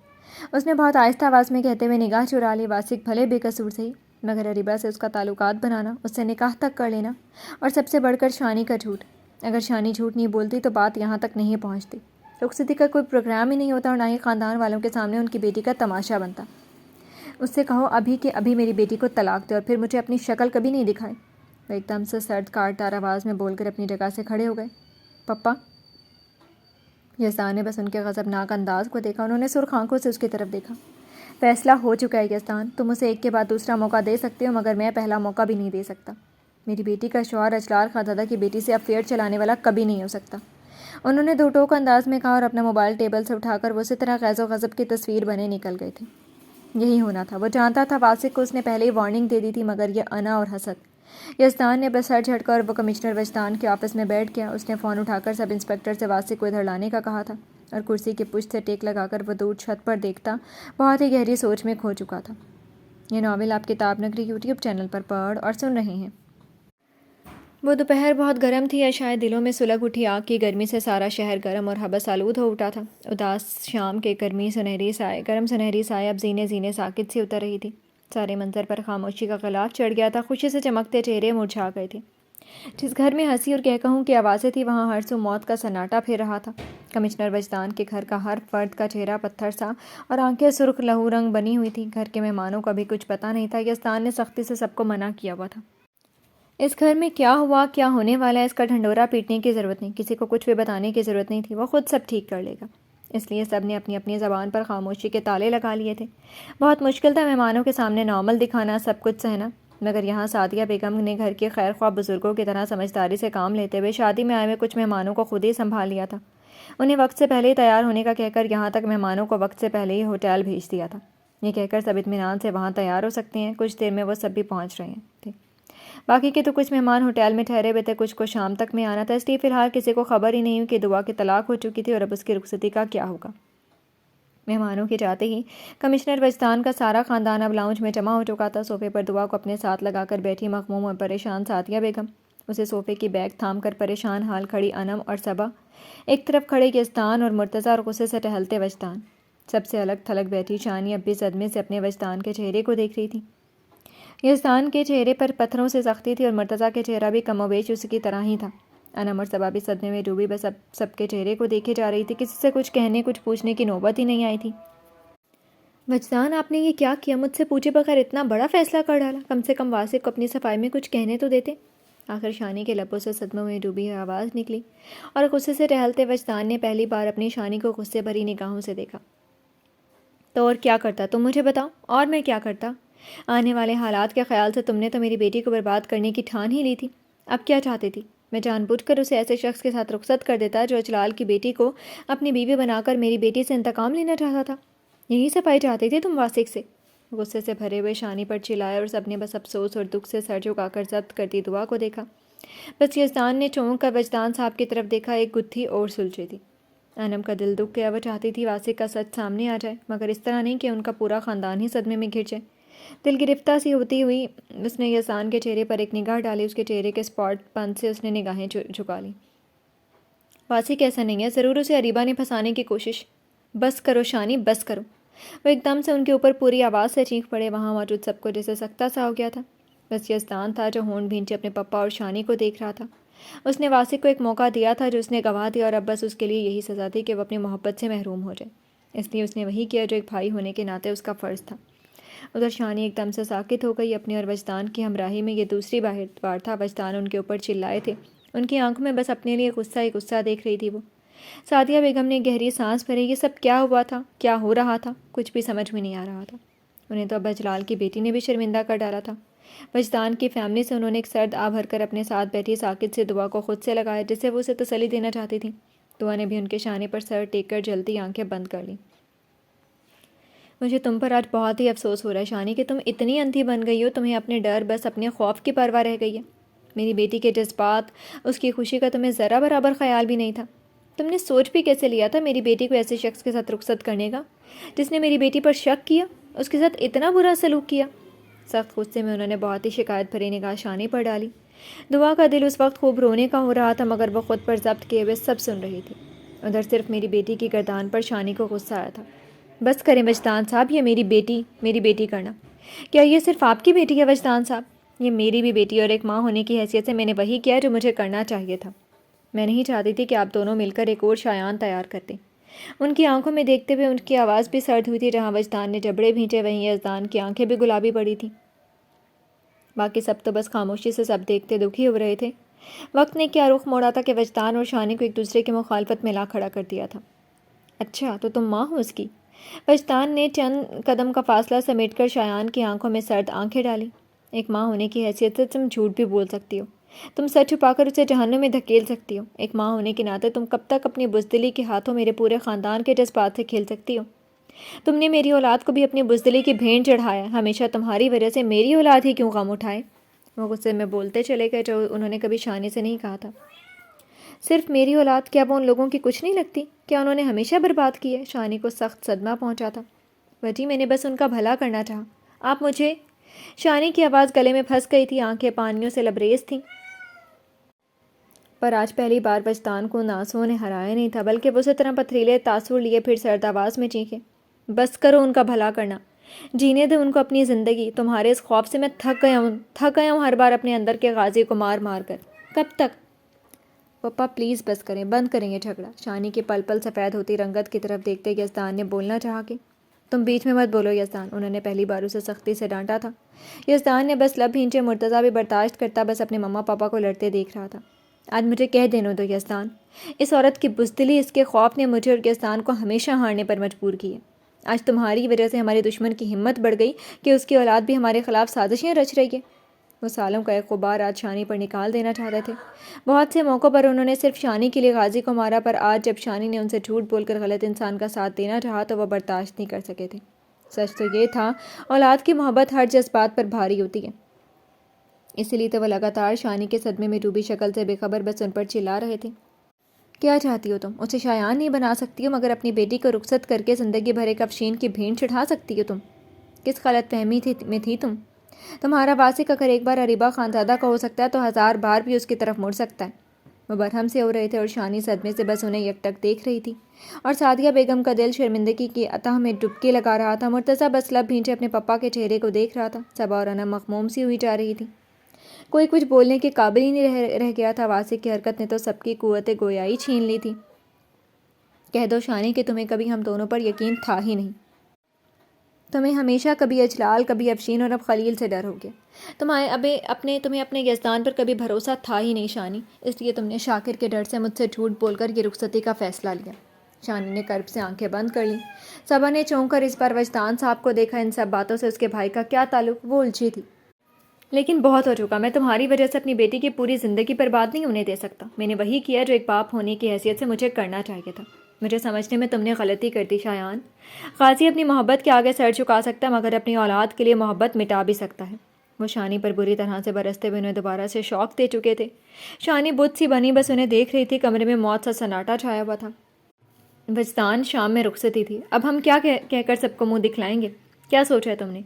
اس نے بہت آہستہ آواز میں کہتے ہوئے نگاہ چرا لی۔ واسق بھلے بے قصور صحیح، مگر اریبہ سے اس کا تعلقات بنانا، اس سے نکاح تک کر لینا، اور سب سے بڑھ کر شانی کا جھوٹ۔ اگر شانی جھوٹ نہیں بولتی تو بات یہاں تک نہیں پہنچتی، رخصتی کا کوئی پروگرام ہی نہیں ہوتا، اور نہ ہی خاندان والوں کے سامنے ان کی بیٹی کا تماشا بنتا۔ اس سے کہو ابھی کہ ابھی میری بیٹی کو طلاق دے، اور پھر مجھے اپنی شکل کبھی نہیں دکھائے۔ وہ ایک دم سے سرد کاٹدار آواز میں بول کر اپنی جگہ سے کھڑے ہو گئے۔ پپا، یزدان نے بس ان کے غضبناک انداز کو دیکھا، انہوں نے سرخ آنکھوں سے اس کی طرف دیکھا۔ فیصلہ ہو چکا ہے یزدان، تم اسے ایک کے بعد دوسرا موقع دے سکتے ہو، مگر میں پہلا موقع بھی نہیں دے سکتا۔ میری بیٹی کا شوہر اجلال خانزادہ کی بیٹی سے افیئر چلانے والا کبھی نہیں ہو سکتا، انہوں نے دو ٹوک انداز میں کہا، اور اپنا موبائل ٹیبل سے اٹھا کر وہ اسی طرح غیظ و غضب کی تصویر بنے نکل گئے تھے۔ یہی ہونا تھا، وہ جانتا تھا واسق کو اس نے پہلے ہی وارننگ دے دی تھی، مگر یہ انا اور حسد۔ یزدان نے بس سر جھٹکا اور وہ کمشنر وجدان کے آفس میں بیٹھ گیا۔ اس نے فون اٹھا کر سب انسپکٹر سے واسق کو ادھر لانے کا کہا تھا، اور کرسی کی پشت سے ٹیک لگا کر وہ دور چھت پر دیکھتا بہت ہی گہری سوچ میں کھو چکا تھا۔ یہ ناول آپ کتاب نگری یوٹیوب چینل پر پڑھ اور سن رہے ہیں۔ وہ دوپہر بہت گرم تھی، یا شاید دلوں میں سلگ اٹھی آگ کی گرمی سے سارا شہر گرم اور حبس آلود ہو اٹھا تھا۔ اداس شام کے گرم سنہری سائے اب زینے زینے ساکت سی اتر رہی تھی۔ سارے منظر پر خاموشی کا غلاف چڑھ گیا تھا، خوشی سے چمکتے چہرے مرجھا گئے تھے۔ جس گھر میں ہنسی اور کہکہوں کی آوازیں تھیں، وہاں ہر سو موت کا سناٹا پھیر رہا تھا۔ کمشنر وجدان کے گھر کا ہر فرد کا چہرہ پتھر سا اور آنکھیں سرخ لہو رنگ بنی ہوئی تھیں۔ گھر کے مہمانوں کو ابھی کچھ پتہ نہیں تھا، یزدان نے سختی سے سب کو منع کیا ہوا تھا۔ اس گھر میں کیا ہوا، کیا ہونے والا ہے، اس کا ڈھنڈورا پیٹنے کی ضرورت نہیں، کسی کو کچھ بھی بتانے کی ضرورت نہیں تھی، وہ خود سب ٹھیک کر لے گا۔ اس لیے سب نے اپنی اپنی زبان پر خاموشی کے تالے لگا لیے تھے۔ بہت مشکل تھا مہمانوں کے سامنے نارمل دکھانا، سب کچھ سہنا، مگر یہاں سعدیہ بیگم نے گھر کے خیر خواہ بزرگوں کی طرح سمجھداری سے کام لیتے ہوئے شادی میں آئے ہوئے کچھ مہمانوں کو خود ہی سنبھال لیا تھا۔ انہیں وقت سے پہلے ہی تیار ہونے کا کہہ کر یہاں تک مہمانوں کو وقت سے پہلے ہی ہوٹل بھیج دیا تھا، یہ کہہ کر سب اطمینان سے وہاں تیار ہو سکتے ہیں، کچھ دیر میں وہ سب بھی پہنچ رہے تھے۔ باقی کے تو کچھ مہمان ہوٹل میں ٹھہرے ہوئے تھے، کچھ کو شام تک میں آنا تھا، اس لیے فی الحال کسی کو خبر ہی نہیں ہوئی کہ دعا کی طلاق ہو چکی تھی اور اب اس کی رخصتی کا کیا ہوگا۔ مہمانوں کے جاتے ہی کمشنر وجدان کا سارا خاندان اب لاؤنج میں جمع ہو چکا تھا۔ صوفے پر دعا کو اپنے ساتھ لگا کر بیٹھی مغموم اور پریشان سعدیہ بیگم، اسے صوفے کی بیگ تھام کر پریشان حال کھڑی انم اور صبا، ایک طرف کھڑے یزدان اور مرتضیٰ اور غصے سے ٹہلتے وجدان، سب سے الگ تھلگ بیٹھی شانی اب بھی صدمے سے اپنے وجدان کے چہرے کو دیکھ رہی تھی۔ یزدان کے چہرے پر پتھروں سے سختی تھی اور مرتضیٰ کے چہرہ بھی کم و بیش اسی کی طرح ہی تھا۔ انم اور صبا بھی صدمے میں ڈوبی بس اب سب کے چہرے کو دیکھے جا رہی تھی، کسی سے کچھ کہنے کچھ پوچھنے کی نوبت ہی نہیں آئی تھی۔ وجدان، آپ نے یہ کیا کیا؟ مجھ سے پوچھے بغیر اتنا بڑا فیصلہ کر ڈالا، کم سے کم واسق کو اپنی صفائی میں کچھ کہنے تو دیتے۔ آخر شانی کے لبوں سے صدموں میں ڈوبی ہوئی آواز نکلی، اور غصے سے ٹہلتے وجدان نے پہلی بار اپنی شانی کو غصے بھری نگاہوں سے دیکھا۔ تو اور کیا کرتا تم مجھے بتاؤ، اور میں کیا کرتا؟ آنے والے حالات کے خیال سے تم نے تو میری بیٹی کو برباد کرنے کی ٹھان ہی لی تھی۔ اب کیا چاہتی تھی؟ میں جان بوجھ کر اسے ایسے شخص کے ساتھ رخصت کر دیتا جو اجلال کی بیٹی کو اپنی بیوی بنا کر میری بیٹی سے انتقام لینا چاہتا تھا۔ یہی صفائی چاہتی تھی تم واسق سے؟ غصے سے بھرے ہوئے شانی پر چلایا، اور سب نے بس افسوس اور دکھ سے سر جھکا کر ضبط کرتی دعا کو دیکھا۔ بس یزدان نے چونک کر وجدان صاحب کی طرف دیکھا، ایک گتھی اور سلجھی تھی۔ انم کا دل دکھ گیا، وہ چاہتی تھی واسق کا سچ سامنے آ جائے، مگر اس طرح نہیں کہ ان کا پورا خاندان ہی صدمے میں گر جائے۔ دل گرفتہ سی ہوتی ہوئی اس نے یزدان کے چہرے پر ایک نگاہ ڈالی. اس کے چہرے کے اسپاٹ پن سے اس نے نگاہیں جھکا لیں. واسی کیسا نہیں ہے، ضرور اسے اریبہ نے پھنسانے کی کوشش. بس کرو شانی، بس کرو. وہ ایک دم سے ان کے اوپر پوری آواز سے چیخ پڑے. وہاں موجود سب کو جیسے سکتہ سا ہو گیا تھا. بس یزدان تھا جو ہونٹ بھینچے اپنے پپا اور شانی کو دیکھ رہا تھا. اس نے واسی کو ایک موقع دیا تھا جو اس نے گنوا دیا، اور اب بس اس کے لیے یہی سزا تھی کہ وہ اپنی محبت سے محروم ہو جائے. اس لیے اس نے وہی کیا جو ایک بھائی ہونے کے ناطے اس کا فرض تھا. ادھر شانی ایک دم سے ساکت ہو گئی. اپنی اور وجدان کی ہمراہی میں یہ دوسری بار تھا وجدان ان کے اوپر چلائے تھے. ان کی آنکھوں میں بس اپنے لیے غصہ ہی غصہ دیکھ رہی تھی وہ. سعدیہ بیگم نے گہری سانس بھری. یہ سب کیا ہوا تھا، کیا ہو رہا تھا؟ کچھ بھی سمجھ میں نہیں آ رہا تھا. انہیں تو ابا جلال کی بیٹی نے بھی شرمندہ کر ڈالا تھا. وجدان کی فیملی سے انہوں نے ایک سرد آ بھر کر اپنے ساتھ بیٹھی ساکت سے دعا کو خود سے لگایا، جس سے وہ اسے تسلی دینا چاہتی تھی. دعا نے بھی ان کے شانے پر سر ٹیک کر جلتی آنکھیں بند کر لیں. مجھے تم پر آج بہت ہی افسوس ہو رہا ہے شانی کہ تم اتنی اندھی بن گئی ہو. تمہیں اپنے ڈر، بس اپنے خوف کی پرواہ رہ گئی ہے. میری بیٹی کے جذبات، اس کی خوشی کا تمہیں ذرا برابر خیال بھی نہیں تھا. تم نے سوچ بھی کیسے لیا تھا میری بیٹی کو ایسے شخص کے ساتھ رخصت کرنے کا جس نے میری بیٹی پر شک کیا، اس کے ساتھ اتنا برا سلوک کیا؟ سخت غصے میں انہوں نے بہت ہی شکایت بھری نگاہ شانی پر ڈالی. دعا کا دل اس وقت خوب رونے کا ہو رہا تھا، مگر وہ خود پر ضبط کیے ہوئے سب سن رہی تھی. ادھر صرف میری بیٹی کی گردان پر شانی کو غصہ آیا تھا. بس کریں وجدان صاحب، یہ میری بیٹی کرنا. کیا یہ صرف آپ کی بیٹی ہے وجدان صاحب؟ یہ میری بھی بیٹی، اور ایک ماں ہونے کی حیثیت سے میں نے وہی کیا جو مجھے کرنا چاہیے تھا. میں نہیں چاہتی تھی کہ آپ دونوں مل کر ایک اور شایان تیار کرتے. ان کی آنکھوں میں دیکھتے ہوئے ان کی آواز بھی سرد ہوئی تھی. جہاں وجدان نے جبڑے بھینچے وہیں یزدان کی آنکھیں بھی گلابی پڑی تھیں. باقی سب تو بس خاموشی سے سب دیکھتے دکھی ہو رہے تھے. وقت نے کیا رخ موڑا تھا کہ وجدان اور شانی کو ایک دوسرے کی مخالفت میں لا کھڑا کر دیا تھا. اچھا تو تم ماں ہو اس کی؟ وجدان نے چند قدم کا فاصلہ سمیٹ کر شایان کی آنکھوں میں سرد آنکھیں ڈالی. ایک ماں ہونے کی حیثیت سے تم جھوٹ بھی بول سکتی ہو، تم سچ چھپا کر اسے جہنم میں دھکیل سکتی ہو. ایک ماں ہونے کے ناطے تم کب تک اپنی بزدلی کے ہاتھوں میرے پورے خاندان کے جذبات سے کھیل سکتی ہو؟ تم نے میری اولاد کو بھی اپنی بزدلی کی بھینٹ چڑھایا. ہمیشہ تمہاری وجہ سے میری اولاد ہی کیوں غم اٹھائے؟ وہ غصے میں بولتے چلے گئے جو انہوں نے کبھی شانی سے نہیں کہا تھا. صرف میری اولاد، کیا وہ ان لوگوں کی کچھ نہیں لگتی؟ کیا انہوں نے ہمیشہ برباد کی ہے؟ شانی کو سخت صدمہ پہنچا تھا. وجی میں نے بس ان کا بھلا کرنا چاہا. آپ مجھے… شانی کی آواز گلے میں پھنس گئی تھی. آنکھیں پانیوں سے لبریز تھیں. پر آج پہلی بار وجدان کو ان آنسوؤں نے ہرایا نہیں تھا، بلکہ وہ اسی طرح پتھریلے تاثر لیے پھر سرد آواز میں چیخے. بس کرو ان کا بھلا کرنا، جینے دے ان کو اپنی زندگی. تمہارے اس خوف سے میں تھک گیا ہوں ہر بار اپنے اندر کے غازی کو مار مار کر. کب تک؟ پپا پلیز بس کریں، بند کریں یہ جھگڑا. شانی کی پل پل سفید ہوتی رنگت کی طرف دیکھتے یزدان نے بولنا چاہا کہ… تم بیچ میں مت بولو یزدان. انہوں نے پہلی بار اسے سختی سے ڈانٹا تھا. یزدان نے بس لب بھینچے. مرتضیٰ بھی برداشت کرتا بس اپنے مما پاپا کو لڑتے دیکھ رہا تھا. آج مجھے کہہ دینے دو یزدان، اس عورت کی بزدلی، اس کے خوف نے مجھے اور یزدان کو ہمیشہ ہارنے پر مجبور کی ہے. آج تمہاری وجہ سے ہمارے دشمن کی ہمت بڑھ گئی کہ اس کی اولاد بھی ہمارے خلاف سازشیں رچ رہی ہے. وہ سالوں کا ایک غبار آج شانی پر نکال دینا چاہتے تھے. بہت سے موقعوں پر انہوں نے صرف شانی کے لیے غازی کو مارا، پر آج جب شانی نے ان سے جھوٹ بول کر غلط انسان کا ساتھ دینا چاہا تو وہ برداشت نہیں کر سکے تھے. سچ تو یہ تھا، اولاد کی محبت ہر جذبات پر بھاری ہوتی ہے. اسی لیے تو وہ لگاتار شانی کے صدمے میں ڈوبی شکل سے بے خبر بس ان پر چلا رہے تھے. کیا چاہتی ہو تم؟ اسے شایان نہیں بنا سکتی ہو، مگر اپنی بیٹی کو رخصت کر کے زندگی بھر ایک افشین کی بھینٹ چڑھا سکتی ہو تم؟ کس غلط فہمی میں تھی تم؟ تمہارا واسق اگر ایک بار اریبہ خانزادہ کا ہو سکتا ہے تو 1000 بار بھی اس کی طرف مڑ سکتا ہے. وہ برہم سے ہو رہے تھے اور شانی صدمے سے بس انہیں یکٹک دیکھ رہی تھی، اور سعدیہ بیگم کا دل شرمندگی کی اتہ میں ڈبکی لگا رہا تھا. مرتضیٰ بس لب بھینچے اپنے پپا کے چہرے کو دیکھ رہا تھا. سب اور انا مغموم سی ہوئی جا رہی تھی. کوئی کچھ بولنے کے قابل ہی نہیں رہ گیا تھا. واسق کی حرکت نے تو سب کی قوت گویائی چھین لی تھی. کہہ دو شانی کہ تمہیں کبھی ہم دونوں پر یقین تھا ہی نہیں. تمہیں ہمیشہ کبھی اجلال، کبھی افشین اور اب خلیل سے ڈر ہو گیا. تمہیں اپنے یزدان پر کبھی بھروسہ تھا ہی نہیں شانی، اس لیے تم نے شاکر کے ڈر سے مجھ سے جھوٹ بول کر یہ رخصتی کا فیصلہ لیا. شانی نے کرب سے آنکھیں بند کر لیں. صبا نے چونک کر اس بار وجدان صاحب کو دیکھا. ان سب باتوں سے اس کے بھائی کا کیا تعلق؟ وہ الجھی تھی. لیکن بہت ہو چکا. میں تمہاری وجہ سے اپنی بیٹی کی پوری زندگی برباد نہیں ہونے دے سکتا. میں نے وہی کیا جو ایک باپ ہونے کی حیثیت سے مجھے کرنا چاہیے تھا. مجھے سمجھنے میں تم نے غلطی کر دی شایان. غازی اپنی محبت کے آگے سر جھکا سکتا ہے، مگر اپنی اولاد کے لیے محبت مٹا بھی سکتا ہے. وہ شانی پر بری طرح سے برستے ہوئے انہیں دوبارہ سے شوق دے چکے تھے. شانی بت سی بنی بس انہیں دیکھ رہی تھی. کمرے میں موت سا سناٹا چھایا ہوا تھا. وجدان، شام میں رخصتی تھی. اب ہم کیا کہہ کر سب کو منہ دکھلائیں گے؟ کیا سوچا ہے تم نے؟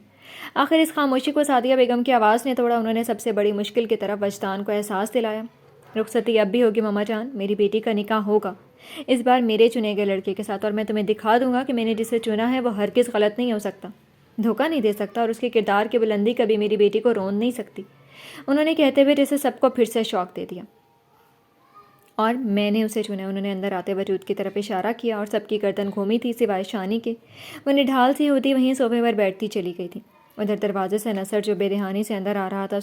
آخر اس خاموشی کو سعدیہ بیگم کی آواز نے توڑا۔ انہوں نے سب سے بڑی مشکل کی طرف وجدان کو احساس دلایا۔ رخصتی اب بھی ہوگی ماما جان، میری بیٹی کا نکاح ہوگا، اس بار میرے چنے گئے لڑکے کے ساتھ، اور میں تمہیں دکھا دوں گا کہ میں نے جسے چنا ہے وہ ہرگز غلط نہیں ہو سکتا، دھوکہ نہیں دے سکتا، اور اس کے کردار کی بلندی کبھی میری بیٹی کو رون نہیں سکتی۔ انہوں نے کہتے ہوئے جسے سب کو پھر سے شوق دے دیا۔ اور میں نے اسے چنا۔ انہوں نے اندر آتے وجود کی طرف اشارہ کیا اور سب کی گردن گھومی تھی سوائے شانی کے۔ وہ نڈھال سی ہوتی وہیں صوفے پر بیٹھتی چلی گئی تھی۔ ادھر دروازے سے نصر جو بے دہانی سے اندر آ رہا تھا